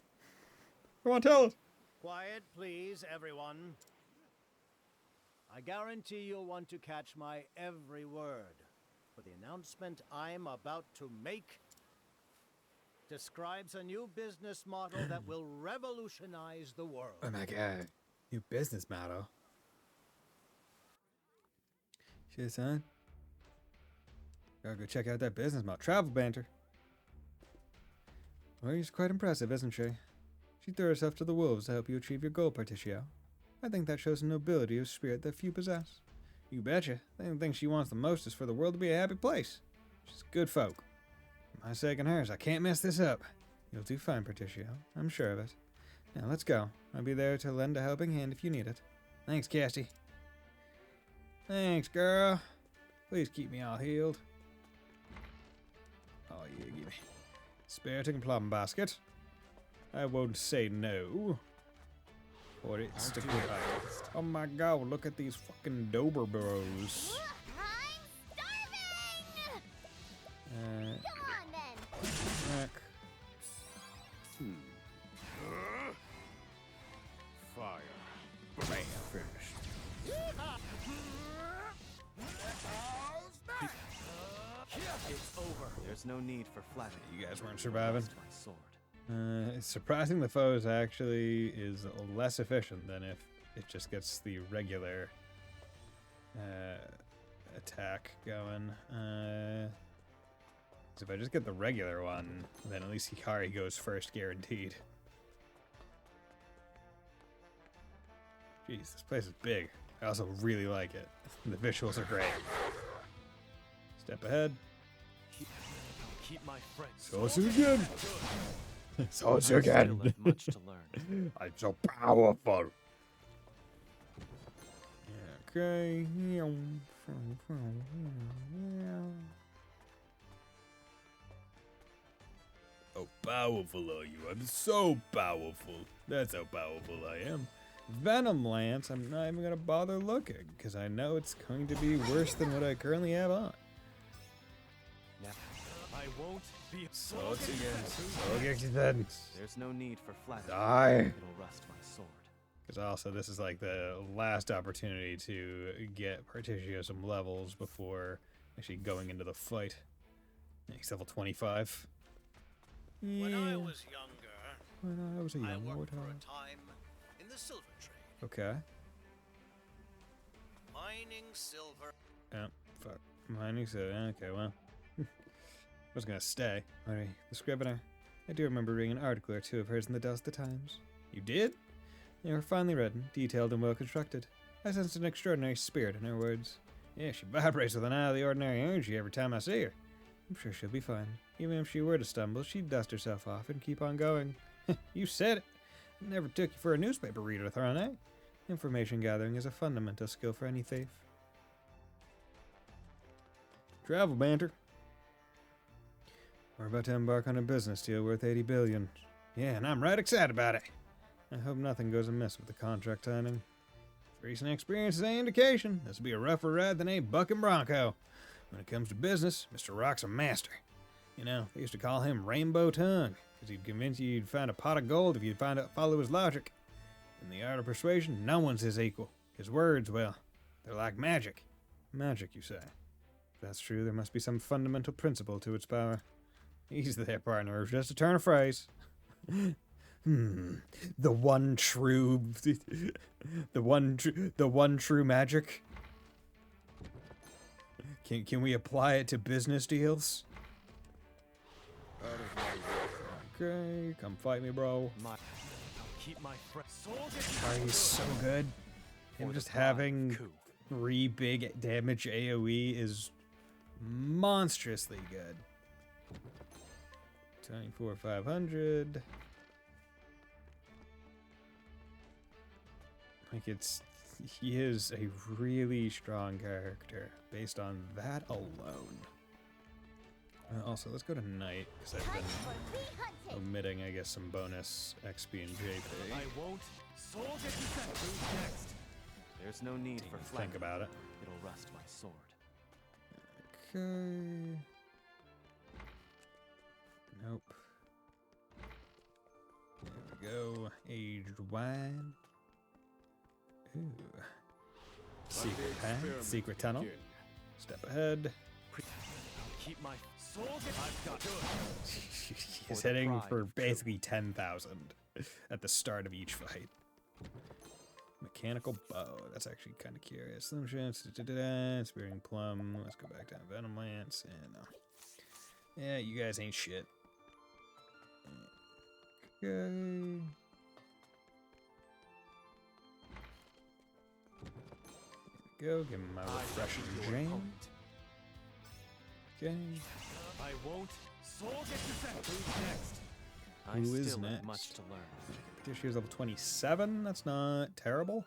Come on, tell us. Quiet, please, everyone. I guarantee you'll want to catch my every word. For the announcement I'm about to make describes a new business model that will revolutionize the world. Oh my god. New business model. Shit, son. Gotta go check out that business model. Travel banter. Well, she's quite impressive, isn't she? She threw herself to the wolves to help you achieve your goal, Partitio. I think that shows a nobility of spirit that few possess. You betcha. The thing she wants the most is for the world to be a happy place. She's good folk. For my sake and hers, I can't mess this up. You'll do fine, Partitio. I'm sure of it. Now, let's go. I'll be there to lend a helping hand if you need it. Thanks, Cassie. Thanks, girl. Please keep me all healed. Oh, yeah, give me. Spiriting and plum basket. I won't say no. Or it's the good eye. Oh my god, look at these fucking Dober bros. I'm starving! Come on, then. Snack. Fire. Bam, finished. It's over. There's no need for flattery. You guys weren't surviving. My sword. It's surprising the foes actually is less efficient than if it just gets the regular attack going. So if I just get the regular one, then at least Hikari goes first, guaranteed. Jeez, this place is big. I also really like it. The visuals are great. Step ahead. Keep my friends. So again. So again. Much to learn. I'm so powerful. Okay. How powerful are you? I'm so powerful. That's how powerful I am. Venom Lance, I'm not even gonna bother looking, because I know it's going to be worse than what I currently have on. Now, I won't be So again. There's no need for flattery. Die. It'll rust my sword. Because also this is like the last opportunity to get Partitio some levels before actually going into the fight. He's level 25. When Yeah. I was younger, When I was a young worked for warthog. a time in the silver trade, Okay. mining silver. Oh, fuck. Mining, so, okay, well. I was gonna stay. Alright, the Scrivener. I do remember reading an article or two of hers in the Delta Times. You did? They were finely written, detailed, and well constructed. I sensed an extraordinary spirit in her words. Yeah, she vibrates with an out-of-the-ordinary energy every time I see her. I'm sure she'll be fine. Even if she were to stumble, she'd dust herself off and keep on going. You said it. It never took you for a newspaper reader, Throne, eh? Information gathering is a fundamental skill for any thief. Travel banter. We're about to embark on a business deal worth 80 billion. Yeah, and I'm right excited about it. I hope nothing goes amiss with the contract signing. Recent experience is any indication. This will be a rougher ride than a bucking bronco. When it comes to business, Mr. Rock's a master. You know, they used to call him Rainbow Tongue, because he'd convince you you'd find a pot of gold if you'd follow his logic. In the art of persuasion, no one's his equal. His words, well, they're like magic. Magic, you say? If that's true, there must be some fundamental principle to its power. Easy there, partner. Just a turn of phrase. The one true... the one true magic? Can we apply it to business deals? Okay, come fight me, bro. Keep my friends. Oh, he's so good. Him just having 3 big damage AoE is monstrously good. 24,500. Like he is a really strong character based on that alone. Also, let's go to Night, because I've been omitting, I guess, some bonus XP and JP. I won't. Soldier descent. Who's next? There's no need for flattery. Think about it. It'll rust my sword. Okay. Nope. There we go. Aged wine. Ooh. Secret path. Secret tunnel. Step ahead. Keep my soldier. I've got good. He's hitting for basically 10,000 at the start of each fight. Mechanical bow. That's actually kind of curious. Slim chance. Spearing plum. Let's go back down. Venom lance. And yeah, you guys ain't shit. Okay. Go. Give him my refreshing drain. Okay. I won't. Soldier descent. Who's next? Who I is still next? have much to learn. This year's level 27. That's not terrible.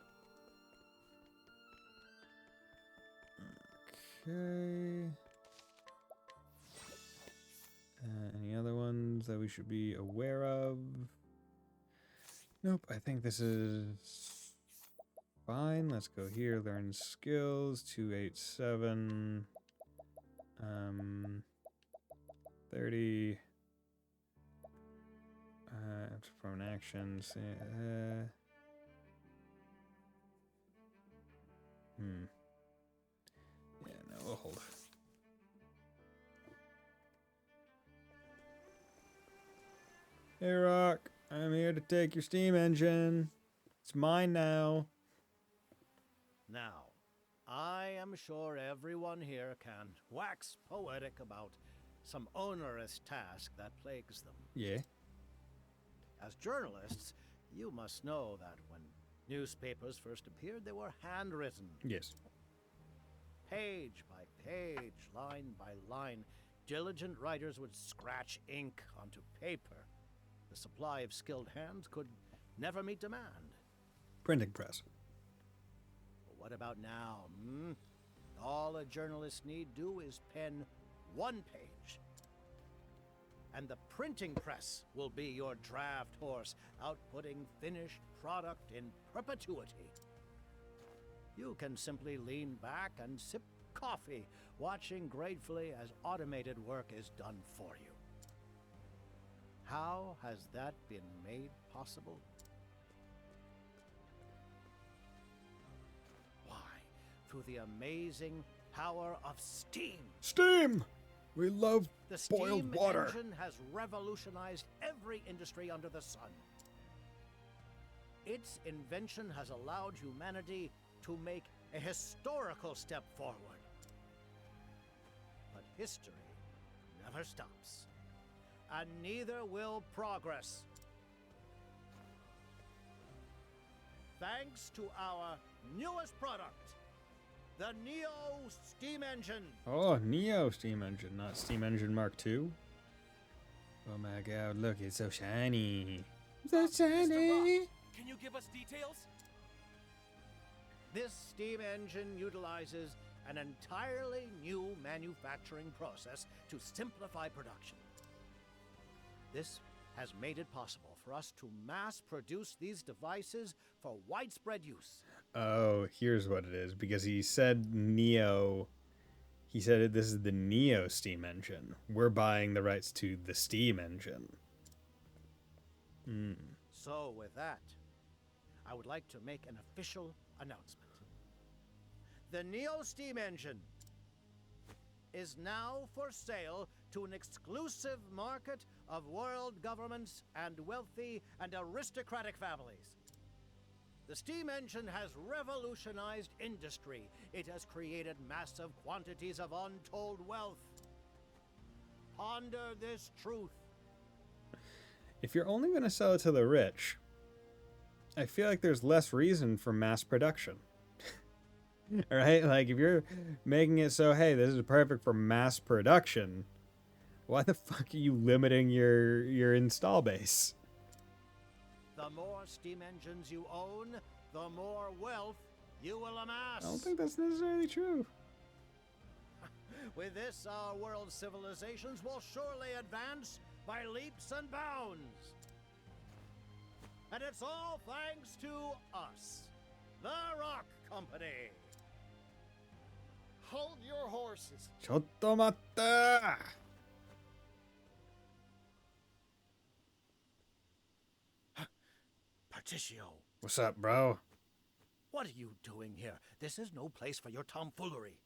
Okay. Any other ones that we should be aware of? Nope. I think this is fine. Let's go here. Learn skills. 287. 30. From actions. Yeah, no, we'll hold. Hey, Rock. I'm here to take your steam engine. It's mine now. Now, I am sure everyone here can wax poetic about some onerous task that plagues them. Yeah. As journalists, you must know that when newspapers first appeared, they were handwritten. Yes. Page by page, line by line, diligent writers would scratch ink onto paper. The supply of skilled hands could never meet demand. Printing press. But what about now? All a journalist need do is pen one page. And the printing press will be your draft horse, outputting finished product in perpetuity. You can simply lean back and sip coffee, watching gratefully as automated work is done for you. How has that been made possible? Why, through the amazing power of steam. Steam! We love The boiled steam water. engine has revolutionized every industry under the sun. Its invention has allowed humanity to make a historical step forward. But history never stops, and neither will progress. Thanks to our newest product, the Neo Steam Engine. Oh, Neo steam engine, not steam engine Mark II. Oh my god, look, it's so shiny. So shiny. Can you give us details? This steam engine utilizes an entirely new manufacturing process to simplify production. This has made it possible for us to mass produce these devices for widespread use. Oh, here's what it is. Because he said Neo. He said this is the Neo steam engine. We're buying the rights to the steam engine. So with that, I would like to make an official announcement. The Neo Steam Engine is now for sale to an exclusive market of world governments and wealthy and aristocratic families. The steam engine has revolutionized industry. It has created massive quantities of untold wealth. Ponder this truth. If you're only going to sell it to the rich, I feel like there's less reason for mass production. Right? Like, if you're making it so, hey, this is perfect for mass production, why the fuck are you limiting your install base? The more steam engines you own, the more wealth you will amass. I don't think that's necessarily true. With this, our world's civilizations will surely advance by leaps and bounds. And it's all thanks to us, the Rock Company. Hold your horses. ちょっと待って! Parti-Boy. What's up, bro? What are you doing here? This is no place for your tomfoolery.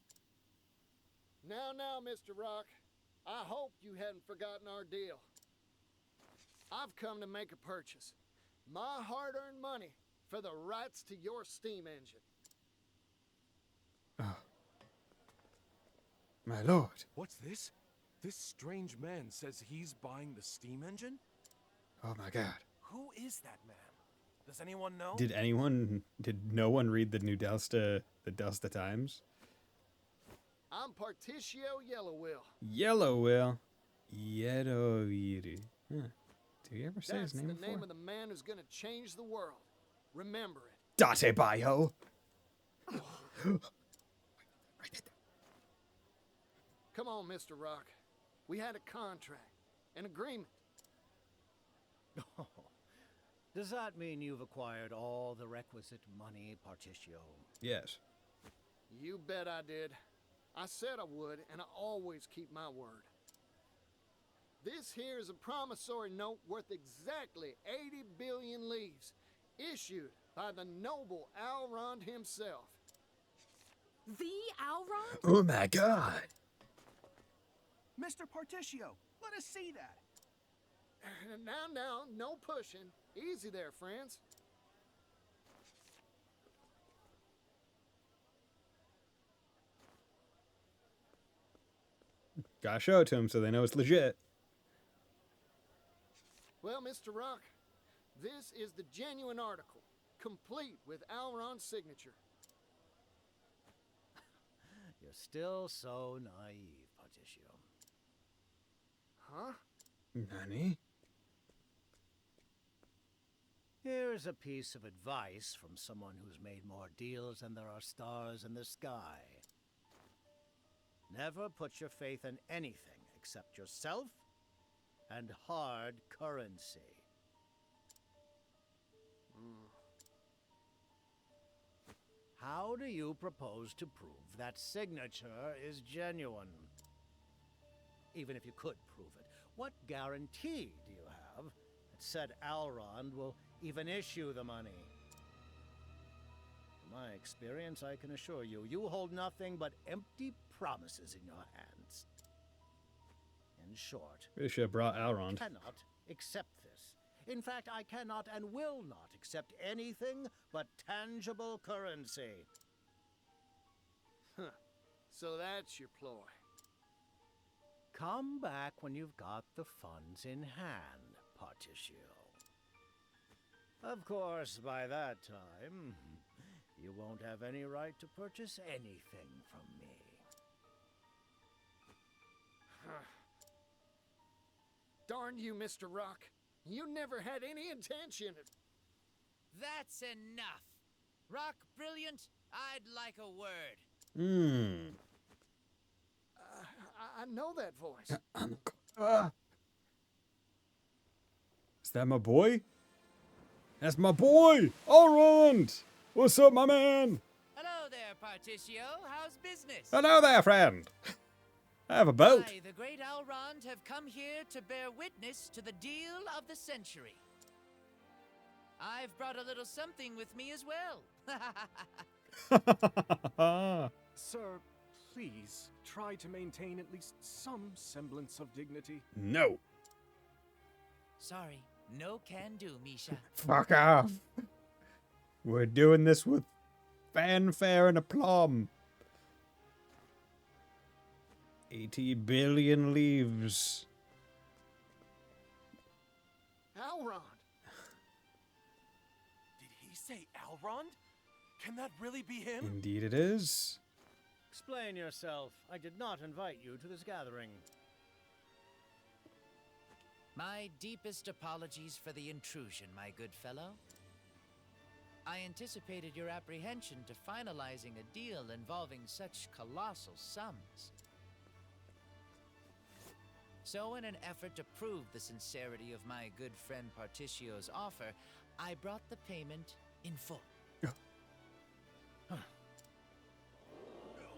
Now, Mr. Rock. I hope you hadn't forgotten our deal. I've come to make a purchase. My hard-earned money for the rights to your steam engine. Oh. My lord. What's this? This strange man says he's buying the steam engine? Oh my god. Who is that man? Does anyone know? Did no one read the new the Delsta Times? I'm Parti-Boy Yellowwill. Yellowwill. Yellowwill. Huh. Did he ever say That's his name the before? name of the man who's gonna change the world. Remember it. Parti-Boy. Come on, Mr. Rock. We had a contract, an agreement. Oh, does that mean you've acquired all the requisite money, Parti-Boy? Yes. You bet I did. I said I would, and I always keep my word. This here is a promissory note worth exactly 80 billion leaves, issued by the noble Alrond himself. The Alrond? Oh my god. Mr. Parti-Boy, let us see that. Now, no pushing. Easy there, friends. Gotta show it to them so they know it's legit. Well, Mr. Rock, this is the genuine article, complete with Alron's signature. You're still so naive, Particio. Huh? Nani? Here's a piece of advice from someone who's made more deals than there are stars in the sky. Never put your faith in anything except yourself and hard currency. How do you propose to prove that signature is genuine? Even if you could prove it, what guarantee do you have that said Alrond will even issue the money? From my experience, I can assure you, you hold nothing but empty promises in your hands. In short, Really should have brought Alrond. I cannot accept this. In fact, I cannot and will not accept anything but tangible currency. Huh. So that's your ploy. Come back when you've got the funds in hand, Particio. Of course, by that time, you won't have any right to purchase anything from me. Darn you, Mr. Rock. You never had any intention of... That's enough. Rock Brilliant, I'd like a word. I know that voice. Is that my boy? That's my boy! Alrond! What's up, my man? Hello there, Particio. How's business? Hello there, friend. I have a boat. I, the great Alrond, have come here to bear witness to the deal of the century. I've brought a little something with me as well. Sir, please try to maintain at least some semblance of dignity. No. Sorry, no can do, Misha. Fuck off. We're doing this with fanfare and aplomb. 80 billion leaves. Alrond! Did he say Alrond? Can that really be him? Indeed it is. Explain yourself. I did not invite you to this gathering. My deepest apologies for the intrusion, my good fellow. I anticipated your apprehension to finalizing a deal involving such colossal sums. So in an effort to prove the sincerity of my good friend Particio's offer, I brought the payment in full.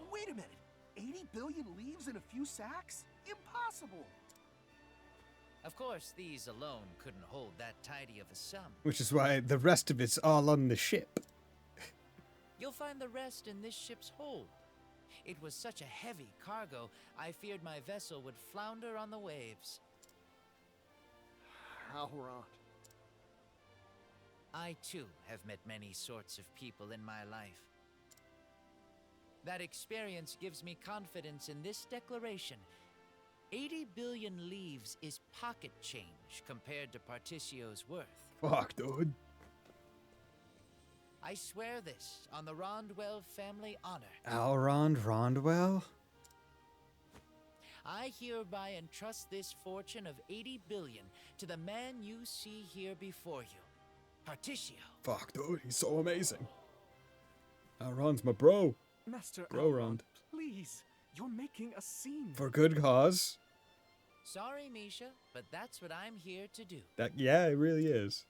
Wait a minute. 80 billion leaves in a few sacks? Impossible! Of course, these alone couldn't hold that tidy of a sum. Which is why the rest of it's all on the ship. You'll find the rest in this ship's hold. It was such a heavy cargo, I feared my vessel would flounder on the waves. Alrond. I, too, have met many sorts of people in my life. That experience gives me confidence in this declaration. 80 billion leaves is pocket change compared to Particio's worth. Fuck, dude. I swear this on the Rondwell family honor. Alrond Rondwell? I hereby entrust this fortune of 80 billion to the man you see here before you, Particio. Fuck, dude. He's so amazing. Alrond's my bro. Master Bro Alrond, Rond. please. You're making a scene. For good cause. Sorry, Misha, but that's what I'm here to do. Yeah, it really is.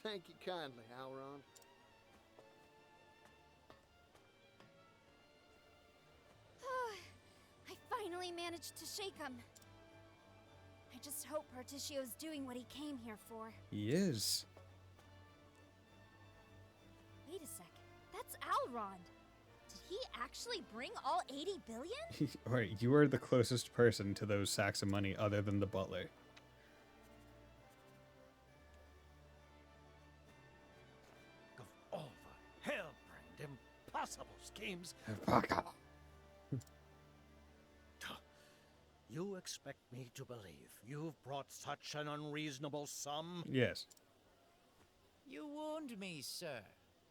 Thank you kindly, Alrond. I finally managed to shake him. I just hope Particio's doing what he came here for. He is. Wait a sec. That's Alrond. Did he actually bring all 80 billion? Alright, you are the closest person to those sacks of money other than the butler. Of all the hell-brained, impossible schemes. Fuck off. you expect me to believe you've brought such an unreasonable sum? Yes. You wound me, sir.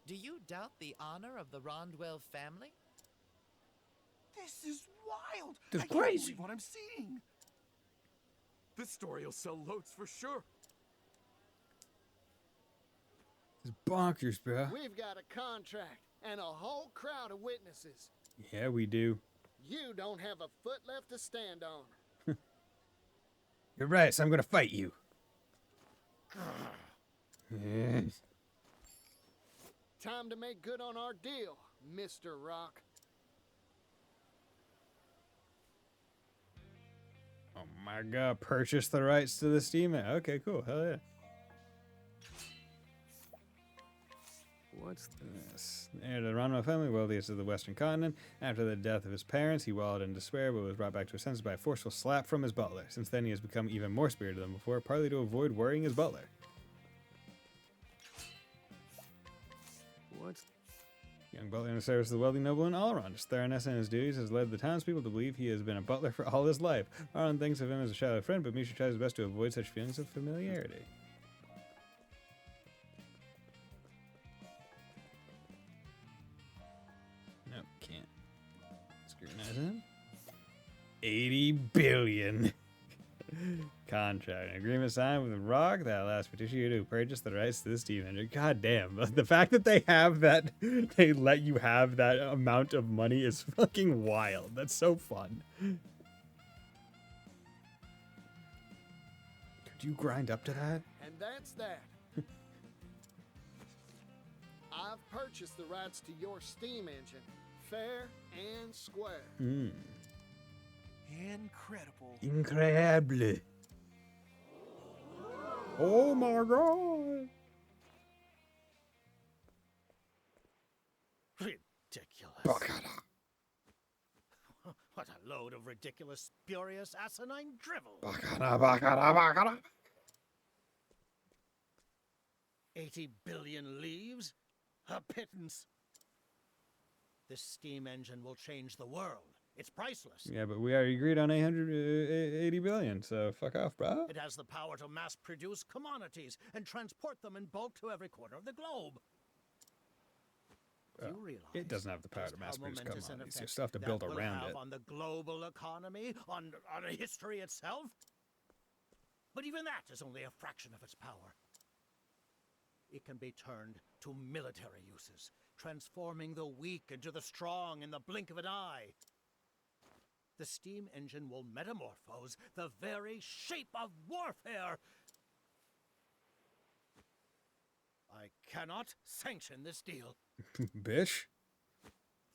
Do you doubt the honor of the Rondwell family? This is wild. This I can't crazy. believe what I'm seeing. This story will sell loads for sure. It's bonkers, bro. We've got a contract and a whole crowd of witnesses. Yeah, we do. You don't have a foot left to stand on. You're right, so I'm gonna fight you. Yes. Time to make good on our deal, Mr. Rock. Oh my god, purchase the rights to the Steam. Okay, cool. Hell yeah. What's this? Heir to the Ronwell family, wealthiest of the Western continent. After the death of his parents, he wallowed in despair, but was brought back to his senses by a forceful slap from his butler. Since then, he has become even more spirited than before, partly to avoid worrying his butler. What's... Young butler in the service of the wealthy nobleman Alron. His thoroughness in his duties has led the townspeople to believe he has been a butler for all his life. Alron thinks of him as a childhood friend, but Misha tries his best to avoid such feelings of familiarity. Nope, can't. Scrutinize him. 80 billion. Contract. An agreement signed with Rock that allows Patricio to purchase the rights to the steam engine. God damn. The fact that they have that, they let you have that amount of money is fucking wild. That's so fun. Could you grind up to that? And that's that. I've purchased the rights to your steam engine, fair and square. Incredible. Incredible. Oh my god. Ridiculous. What a load of ridiculous, spurious, asinine drivel. 80 billion leaves? A pittance. This steam engine will change the world. It's priceless. Yeah, but we already agreed on 880 billion, so fuck off, bro. It has the power to mass produce commodities and transport them in bulk to every corner of the globe. Well, Do you realize it doesn't have the power to just mass how produce momentous an commodities. You effect still have to that build will around have it. on the global economy, on history itself? But even that is only a fraction of its power. It can be turned to military uses, transforming the weak into the strong in the blink of an eye. The steam engine will metamorphose the very shape of warfare. I cannot sanction this deal. Bish?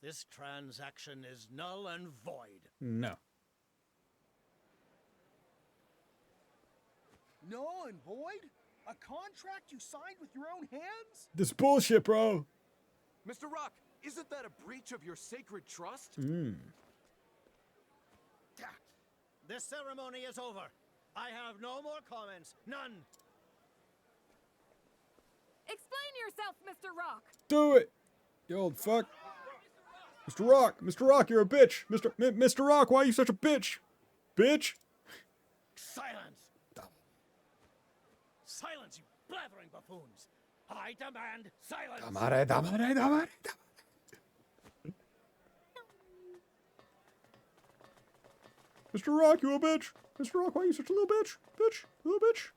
This transaction is null and void. No. Null and void? A contract you signed with your own hands? This bullshit, bro. Mr. Rock, isn't that a breach of your sacred trust? This ceremony is over. I have no more comments. None. Explain yourself, Mr. Rock. Do it, you old fuck. Mr. Rock, you're a bitch. Mr. Rock, why are you such a bitch? Bitch? Silence! Silence, you blathering buffoons! I demand silence! Damare. Mr. Rock, you a bitch. Mr. Rock, why are you such a little bitch? Little bitch,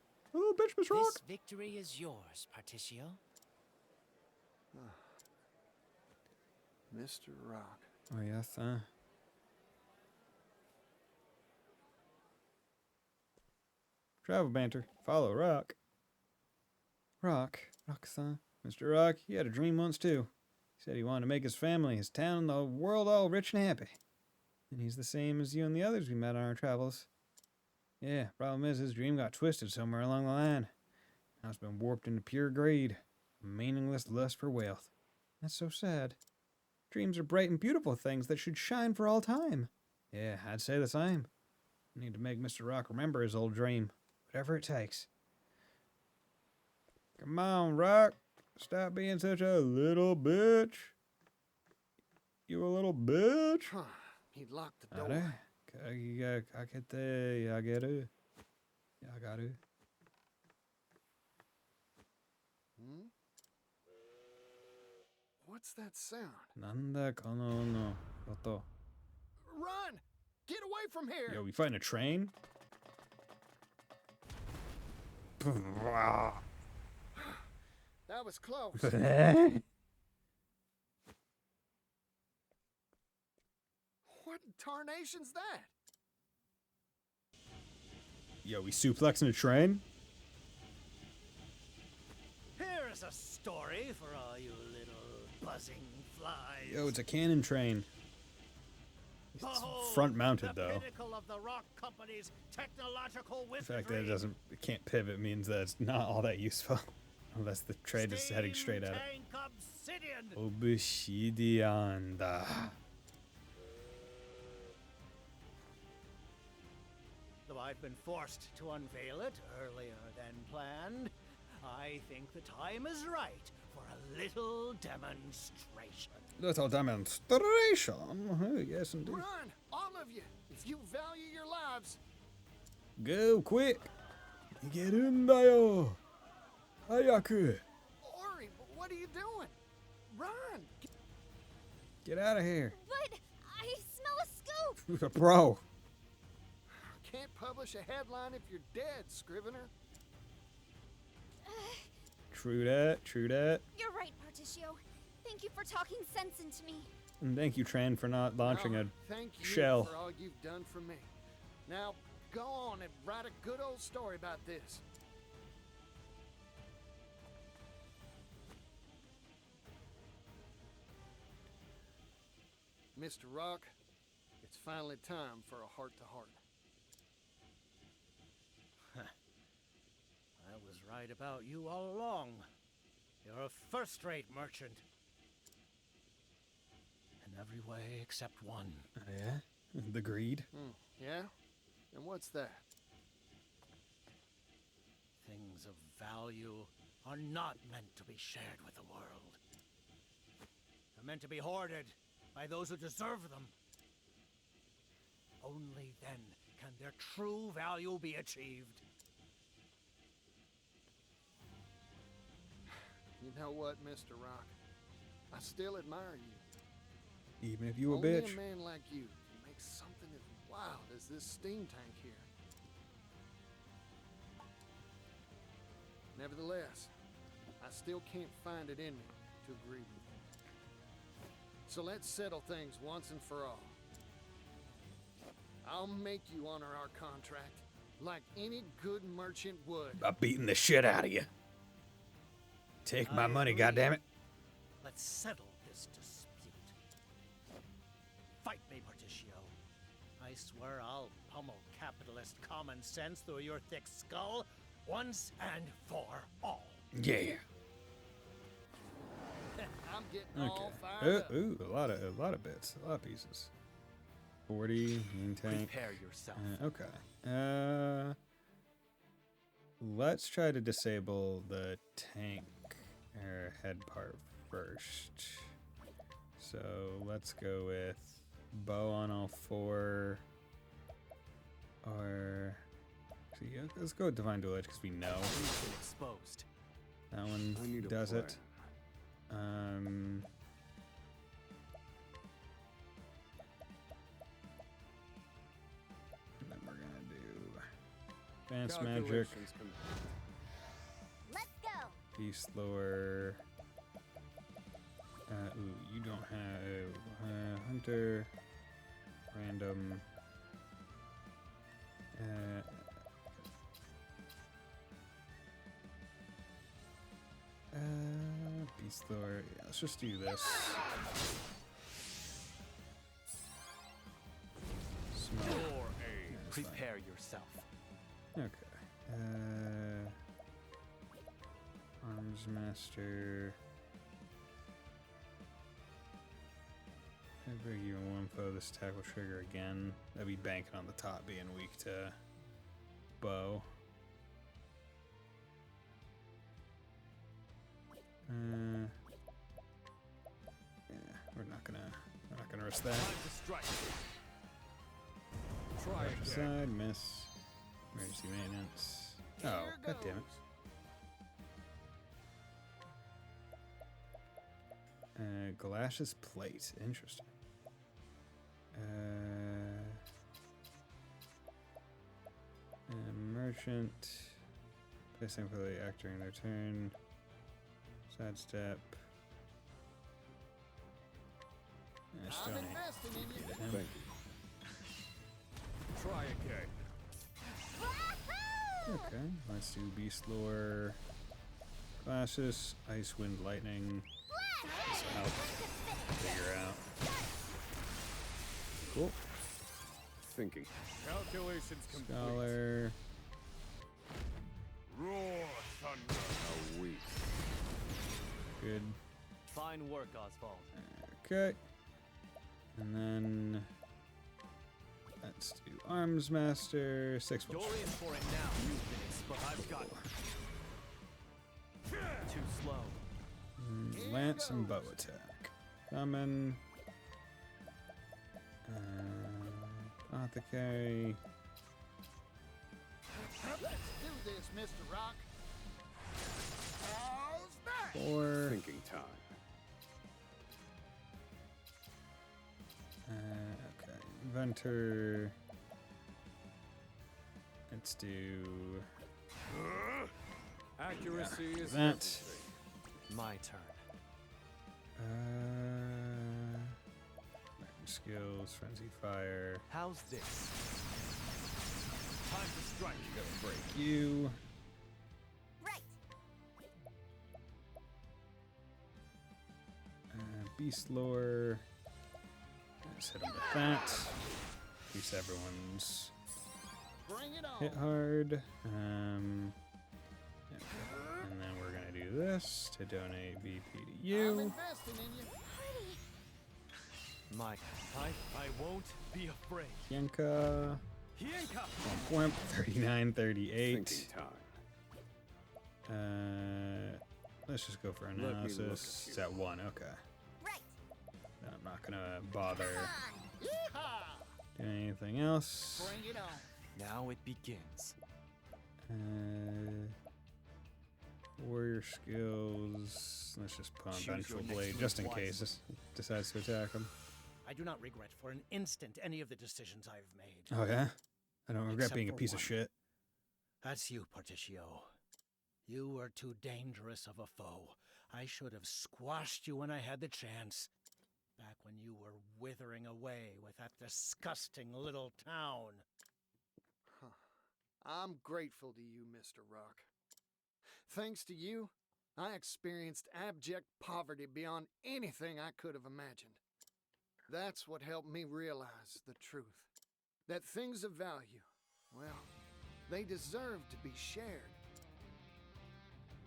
Mr. Rock. This victory is yours, Particio. Mr. Rock. Oh, yes, Travel banter. Follow Rock. Rock-san. Mr. Rock, he had a dream once, too. He said he wanted to make his family, his town, and the world all rich and happy. And he's the same as you and the others we met on our travels. Yeah, problem is his dream got twisted somewhere along the line. Now it's been warped into pure greed. A meaningless lust for wealth. That's so sad. Dreams are bright and beautiful things that should shine for all time. Yeah, I'd say the same. We need to make Mr. Rock remember his old dream. Whatever it takes. Come on, Rock. Stop being such a little bitch. You a little bitch? He locked the door. Alright. Kakete, Yageru. Yagaru. Hmm? What's that sound? Nanda kono no koto. Run! Get away from here! Yo, we find a train? That was close. What in tarnation's that? Yo, we suplexing a train? Here is a story for all you little buzzing flies. Yo, it's a cannon train. It's Behold, front mounted the though. pinnacle of the rock company's technological The fact that wizardry. it can't pivot means that it's not all that useful. Unless the train is heading straight at it. Tank obsidian. Obsidian da. Though I've been forced to unveil it earlier than planned, I think the time is right for a little demonstration. Little demonstration. Oh, yes, indeed. Run! All of you! If you value your lives! Go quick. Get in there. Hayaku. Ori, what are you doing? Run! Get out of here. But I smell a scoop! Bro. Can't publish a headline if you're dead, Scrivener. True that, true that. You're right, Particio. Thank you for talking sense into me. And thank you, Tran, for not launching a Thank you shell. for all you've done for me. Now, go on and write a good old story about this. Mr. Rock, it's finally time for a heart-to-heart. I was right about you all along. You're a first-rate merchant. In every way except one. Yeah? The greed? Yeah? And what's that? Things of value are not meant to be shared with the world. They're meant to be hoarded by those who deserve them. Only then can their true value be achieved. You know what, Mr. Rock? I still admire you. Even if you a Only bitch. a man like you can make something as wild as this steam tank here. Nevertheless, I still can't find it in me to agree with you. So let's settle things once and for all. I'll make you honor our contract like any good merchant would. I'm beating the shit out of you. Take my money, agree. goddammit. Let's settle this dispute. Fight me, Particio. I swear I'll pummel capitalist common sense through your thick skull once and for all. Yeah. I'm getting all Okay. fired up. Ooh, a lot of bits, a lot of pieces. 40 main tank. Prepare yourself. Okay. Let's try to disable the tank head part first. So let's go with bow on all four. Or see, let's go with divine dual edge because we know Exposed. that one I need a does it. plan. And then we're gonna do advanced magic, Let's go! peace lower. Ooh, you don't have hunter, random. Beast lower. Yeah, let's just do this. Smell. For Yeah, aid. that's fine. Prepare yourself. Okay. Arms master. I break even one foe. This attack will trigger again. That'd be banking on the top being weak to bow. Yeah, we're not gonna risk that. Time to strike. Left side, miss. Emergency maintenance. Oh, god damn it. Galash's plate. Interesting. Merchant. Placing for the act during their turn. Sidestep. I'm investing in you. Thank you. Try again. Okay, let's do Beast Lore. Classes, Ice, Wind, Lightning. This will help figure out. Cool. Thinking. Calculations complete. Scholar. Roar thunder. How weak. Good. Fine work, Oswald. Okay. And then let's do Arms Master. 6 You're in for it now, you Phoenix, but I've got too slow. Lance and bow attack. Summon. Apothecary. Let's do this, Mr. Rock. How's that? 4. Thinking time. Okay. Inventor. Let's do Accuracy is that. everything. My turn. Skills, Frenzy Fire. How's this? Time to strike. Gotta break you. Right. Beast Lore. Let's hit him with that. Increase everyone's Bring it on. hit hard. And then we're gonna do this to donate BP to I'm you. investing in you. My, I won't be afraid. Yenka. Yenka! Wimp, 39, 38. Thinking time. Let's just go for Let me look analysis. at It's you. at 1, okay. Right. Then I'm not gonna bother Yeehaw! doing anything else. Bring it on. Now it begins. Warrior skills. Let's just put on Choose your Vengeful next Blade move just in wisely. case this decides to attack him. I do not regret for an instant any of the decisions I've made. Oh yeah? I don't regret Except being a for piece of one. shit. That's you, Partitio. You were too dangerous of a foe. I should have squashed you when I had the chance. Back when you were withering away with that disgusting little town. Huh. I'm grateful to you, Mr. Rock. Thanks to you, I experienced abject poverty beyond anything I could have imagined. That's what helped me realize the truth. That things of value, well, they deserve to be shared.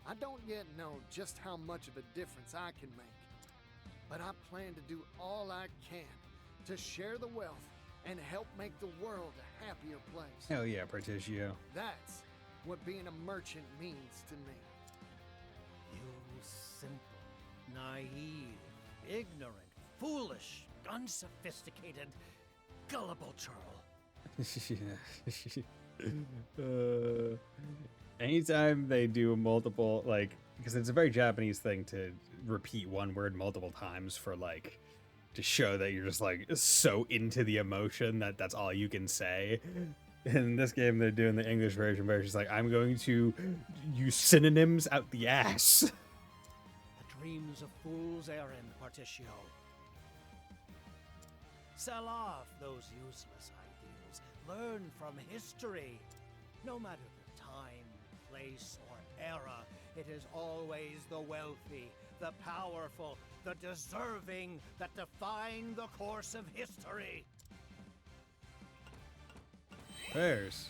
I don't yet know just how much of a difference I can make, but I plan to do all I can to share the wealth and help make the world a happier place. Hell yeah, Partitio. That's what being a merchant means to me. You simple, naive, ignorant, foolish, unsophisticated, gullible churl. Anytime they do multiple, like, because it's a very Japanese thing to repeat one word multiple times for, like, to show that you're just, like, so into the emotion that that's all you can say. In this game, they're doing the English version where it's just like, I'm going to use synonyms out the ass. The dreams of fools errand, Partitio. Sell off those useless ideals. Learn from history. No matter the time, place, or era, it is always the wealthy, the powerful, the deserving that define the course of history. Bears.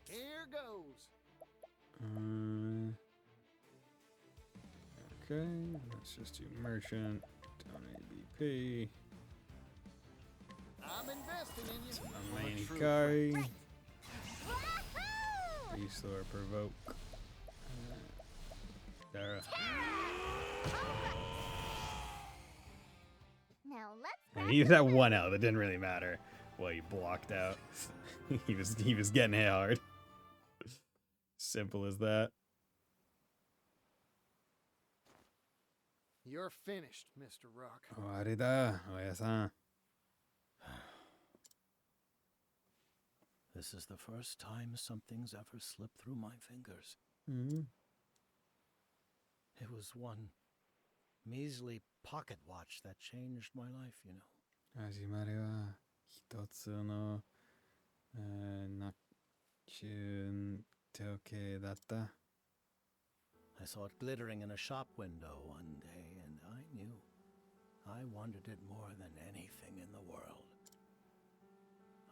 Here goes. Okay, let's just do merchant, donate BP. I'm investing in you. A main Ikari. Beast Lord provoke. Dara. Now let's And he used that one L, that didn't really matter. Well, he blocked out. he was getting hit hard. Simple as that. You're finished, Mr. Rock. 終わりだ、おやさん。This is the first time something's ever slipped through my fingers. It was one measly pocket watch that changed my life, you know. 始まりは一つのナチュン時計だった。I saw it glittering in a shop window one day, and I knew I wanted it more than anything in the world.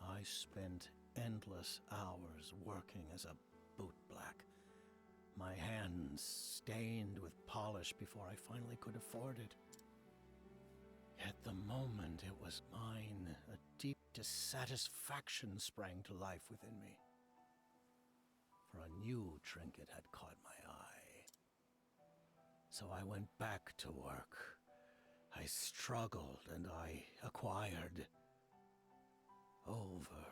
I spent endless hours working as a bootblack, my hands stained with polish before I finally could afford it. At the moment it was mine, a deep dissatisfaction sprang to life within me. For a new trinket had caught my eye. So I went back to work. I struggled and I acquired. Over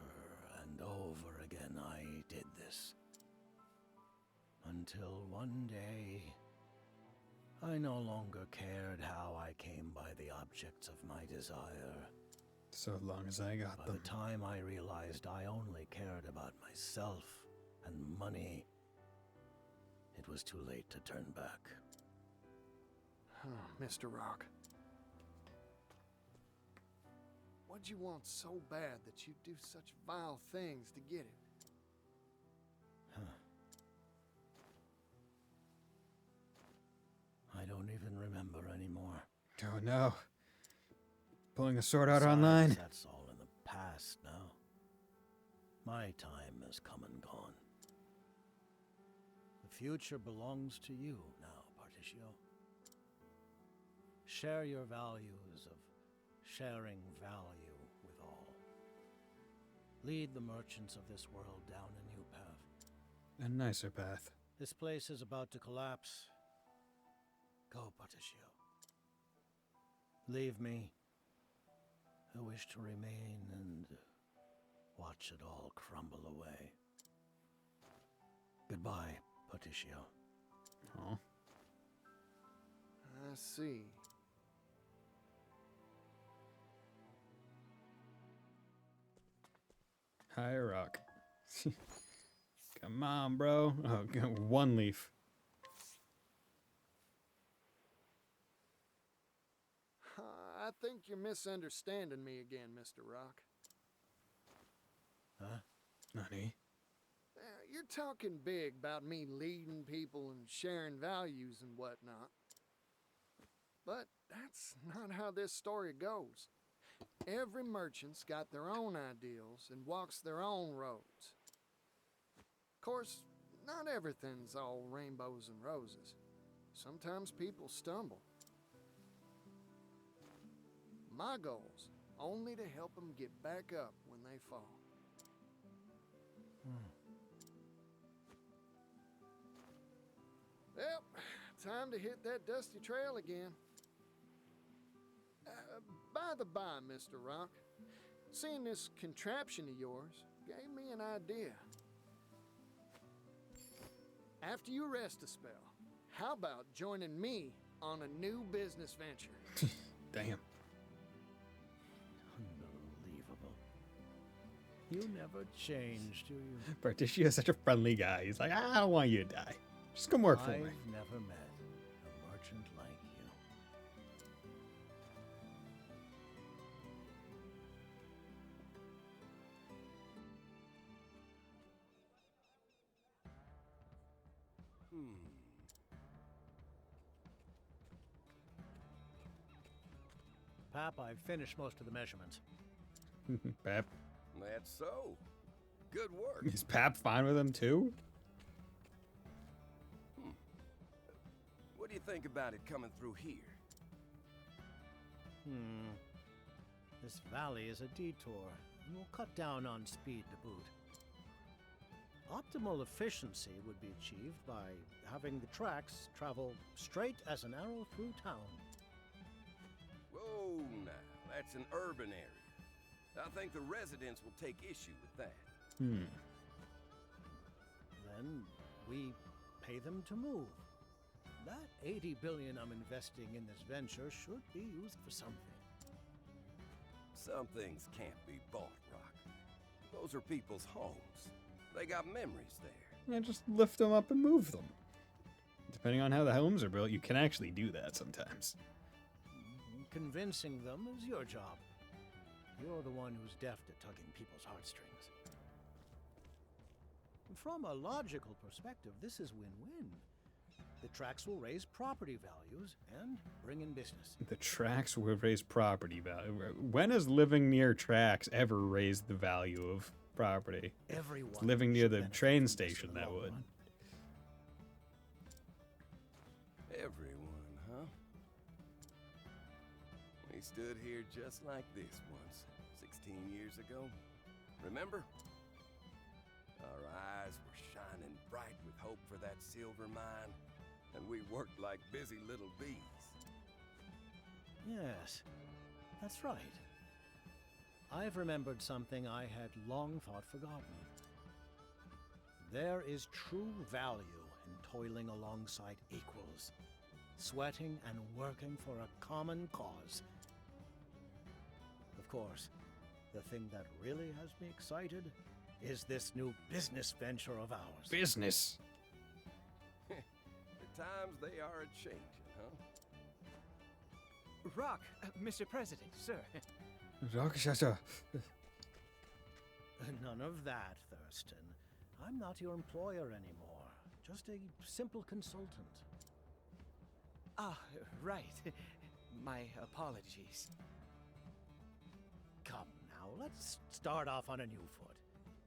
and over again I did this. Until one day, I no longer cared how I came by the objects of my desire. So long as I got By them. the time I realized I only cared about myself and money, it was too late to turn back. Oh, Mr. Rock. What'd you want so bad that you'd do such vile things to get it? I don't even remember anymore. Oh no. Pulling a sword out Besides, online. That's all in the past now. My time has come and gone. The future belongs to you now, Parti-Boy. Share your values of sharing value with all. Lead the merchants of this world down a new path. A nicer path. This place is about to collapse. Go, Parti-Boy. Leave me. I wish to remain and watch it all crumble away. Goodbye, Parti-Boy. Oh. I see. Hi, Rock. Come on, bro. Oh, one leaf. I think you're misunderstanding me again, Mr. Rock. Huh? Nani? You're talking big about me leading people and sharing values and whatnot. But that's not how this story goes. Every merchant's got their own ideals and walks their own roads. Of course, not everything's all rainbows and roses. Sometimes people stumble. My goal's only to help them get back up when they fall. Well, time to hit that dusty trail again. By the by, Mr. Rock, seeing this contraption of yours gave me an idea. After you rest a spell, how about joining me on a new business venture? Damn. Unbelievable. You never change, do you? Parti-Boy is such a friendly guy. He's like, I don't want you to die. Just come work for me. I've never met a merchant like you. Pap, I've finished most of the measurements. Pap. That's so. Good work. Is Pap fine with him too? What do you think about it coming through here? This valley is a detour, and will cut down on speed to boot. Optimal efficiency would be achieved by having the tracks travel straight as an arrow through town. Whoa, now, that's an urban area. I think the residents will take issue with that. Then we pay them to move. That 80 billion I'm investing in this venture should be used for something. Some things can't be bought, Rock. Those are people's homes. They got memories there. Yeah, just lift them up and move them. Depending on how the homes are built, you can actually do that sometimes. Convincing them is your job. You're the one who's deft at tugging people's heartstrings. From a logical perspective, this is win-win. The tracks will raise property values and bring in business. The tracks will raise property value. When has living near tracks ever raised the value of property? Everyone living near the train station, that would. Everyone, huh? We stood here just like this once, 16 years ago. Remember? Our eyes were shining bright with hope for that silver mine, and we worked like busy little bees. Yes, that's right. I've remembered something I had long thought forgotten. There is true value in toiling alongside equals, sweating and working for a common cause. Of course, the thing that really has me excited is this new business venture of ours. Business? The times they are a-changing, huh? Rock, Mr. President, sir. None of that, Thurston. I'm not your employer anymore. Just a simple consultant. Ah, right. My apologies. Come now, let's start off on a new foot.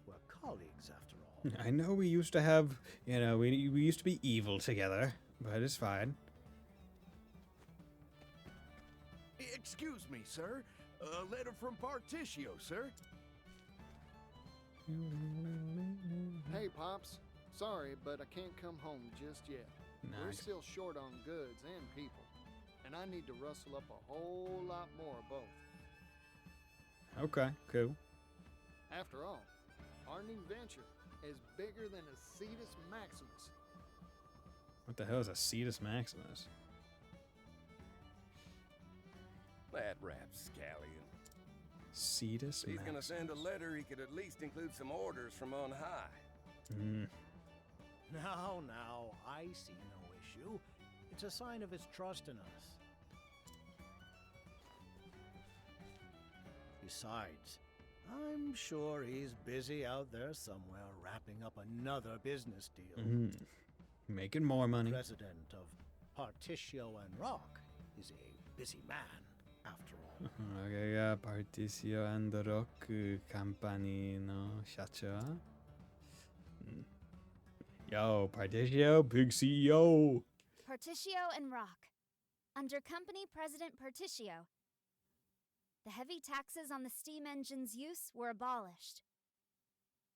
We're colleagues, after all. I know we used to have, you know, we used to be evil together, but it's fine. Excuse me, sir. A letter from Parti-Boy, sir. Hey, Pops. Sorry, but I can't come home just yet. We're Nice. still short on goods and people. And I need to rustle up a whole lot more of both. Okay, cool. After all, our new venture is bigger than a Cetus Maximus. What the hell is a Cetus Maximus? That rapscallion. Cetus If he's gonna Maximus. send a letter, he could at least include some orders from on high. Now, I see no issue. It's a sign of his trust in us. Besides, I'm sure he's busy out there somewhere wrapping up another business deal. Making more money. President of Parti-Boy and Rock is a busy man, after all. Parti-Boy and the Rock Company no Shacha. Yo, Parti-Boy, big CEO. Parti-Boy and Rock. Under Company President Parti-Boy, the heavy taxes on the steam engine's use were abolished.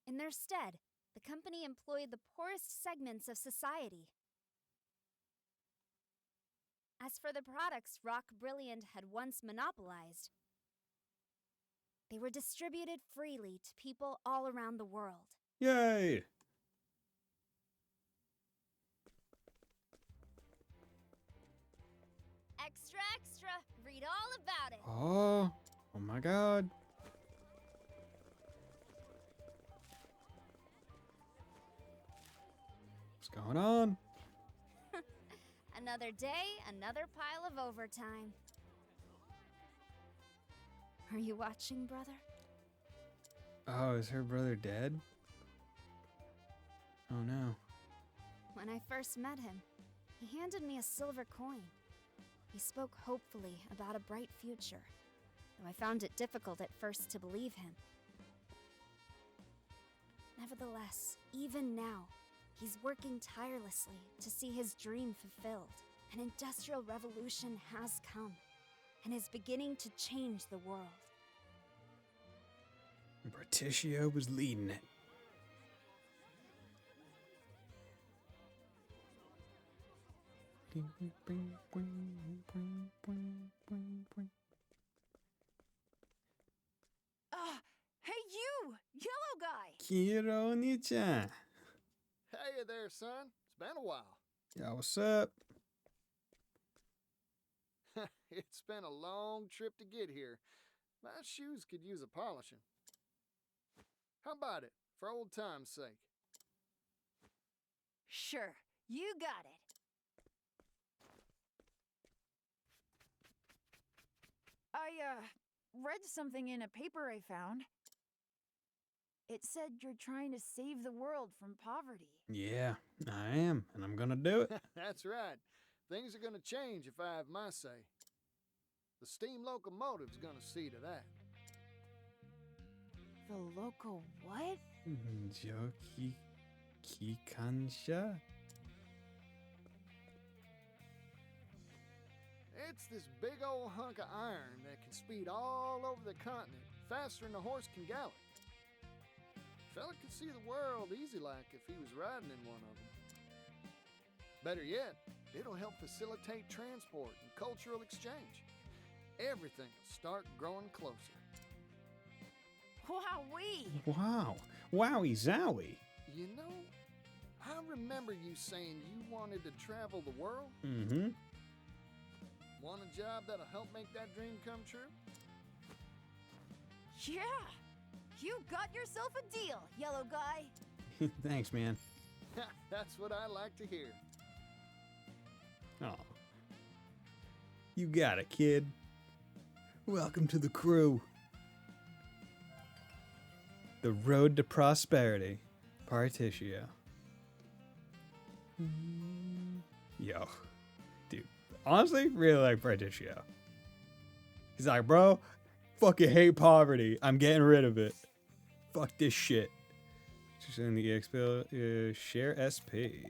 In their stead, the company employed the poorest segments of society. As for the products Rock Brilliant had once monopolized, they were distributed freely to people all around the world. Yay! Extra, extra! Read all about it! Oh my god. What's going on? Another day, another pile of overtime. Are you watching, brother? Oh, is her brother dead? Oh no. When I first met him, he handed me a silver coin. He spoke hopefully about a bright future, though I found it difficult at first to believe him. Nevertheless, even now, he's working tirelessly to see his dream fulfilled. An industrial revolution has come, and is beginning to change the world. Parti-Boy was leading it. Kiro Oni-chan. Hey there, son. It's been a while. Yo, what's up? It's been a long trip to get here. My shoes could use a polishing. How about it, for old time's sake? Sure, you got it. I read something in a paper I found. It said you're trying to save the world from poverty. Yeah, I am, and I'm gonna do it. That's right. Things are gonna change if I have my say. The steam locomotive's gonna see to that. The local what? Joki Kikansha? It's this big old hunk of iron that can speed all over the continent faster than a horse can gallop. Fella could see the world easy like if he was riding in one of them. Better yet, it'll help facilitate transport and cultural exchange. Everything will start growing closer. Wowee! Wow. Wowie zowie. You know, I remember you saying you wanted to travel the world. Mm-hmm. Want a job that'll help make that dream come true? Yeah! You got yourself a deal, yellow guy. Thanks, man. That's what I like to hear. Oh. You got it, kid. Welcome to the crew. The road to prosperity. Partitio. Yo. Dude. Honestly, really like Partitio. He's like, bro, fucking hate poverty. I'm getting rid of it. Fuck this shit. Just in the EXP. Share SP.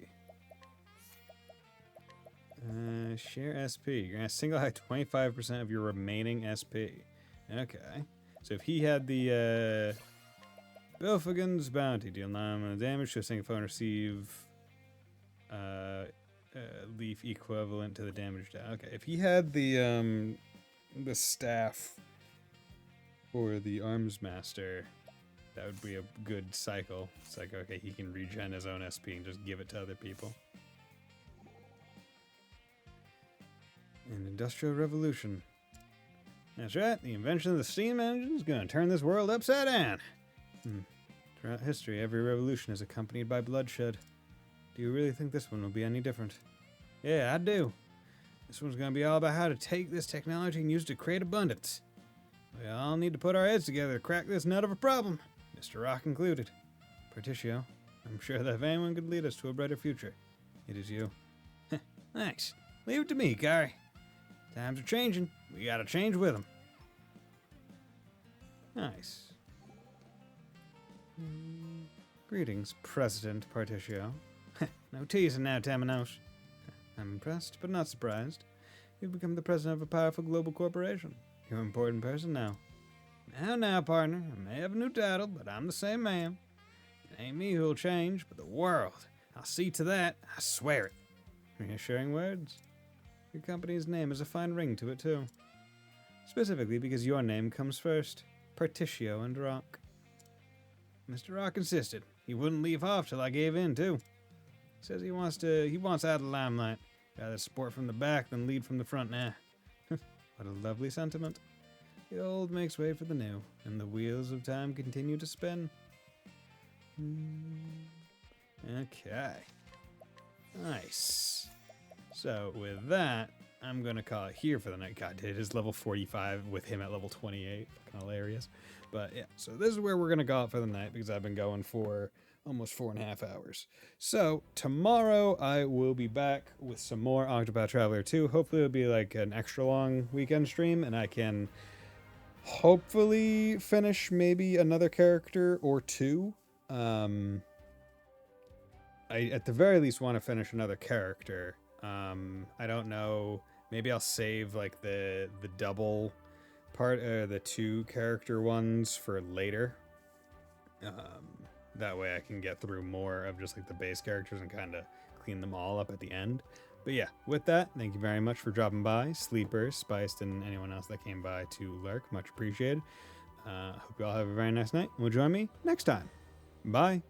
Share SP. You're gonna single out 25% of your remaining SP. Okay. So if he had the Bilfigan's bounty, deal 9 damage to a single foe and receive leaf equivalent to the damage down. Okay. If he had the staff or the arms master, that would be a good cycle. It's like, okay, he can regen his own SP and just give it to other people. An industrial revolution. That's right, the invention of the steam engine is going to turn this world upside down. Throughout history, every revolution is accompanied by bloodshed. Do you really think this one will be any different? Yeah, I do. This one's going to be all about how to take this technology and use it to create abundance. We all need to put our heads together to crack this nut of a problem, Mr. Rock included. Partitio, I'm sure that if anyone could lead us to a brighter future, it is you. Thanks. Leave it to me, Gary. Times are changing. We gotta change with them. Nice. Greetings, President Partitio. No teasing now, Tamanos. I'm impressed, but not surprised. You've become the president of a powerful global corporation. You're an important person now. Now, partner. I may have a new title, but I'm the same man. It ain't me who'll change, but the world. I'll see to that. I swear it. Reassuring words. Your company's name has a fine ring to it, too. Specifically because your name comes first. Partitio and Rock. Mr. Rock insisted. He wouldn't leave off till I gave in, too. Says he wants out of the limelight. Rather support from the back than lead from the front now. What a lovely sentiment. The old makes way for the new, and the wheels of time continue to spin. Okay. Nice. So with that, I'm going to call it here for the night. God, it is level 45 with him at level 28. Fucking hilarious. But yeah, so this is where we're going to call it for the night because I've been going for almost 4.5 hours. So tomorrow I will be back with some more Octopath Traveler 2. Hopefully it'll be like an extra long weekend stream and I can hopefully finish maybe another character or two. I at the very least want to finish another character. I don't know. Maybe I'll save like the double part, the 2 character ones for later. That way I can get through more of just like the base characters and kind of clean them all up at the end. But yeah, with that, thank you very much for dropping by. Sleeper, Spiced, and anyone else that came by to lurk. Much appreciated. Hope you all have a very nice night. And will join me next time. Bye.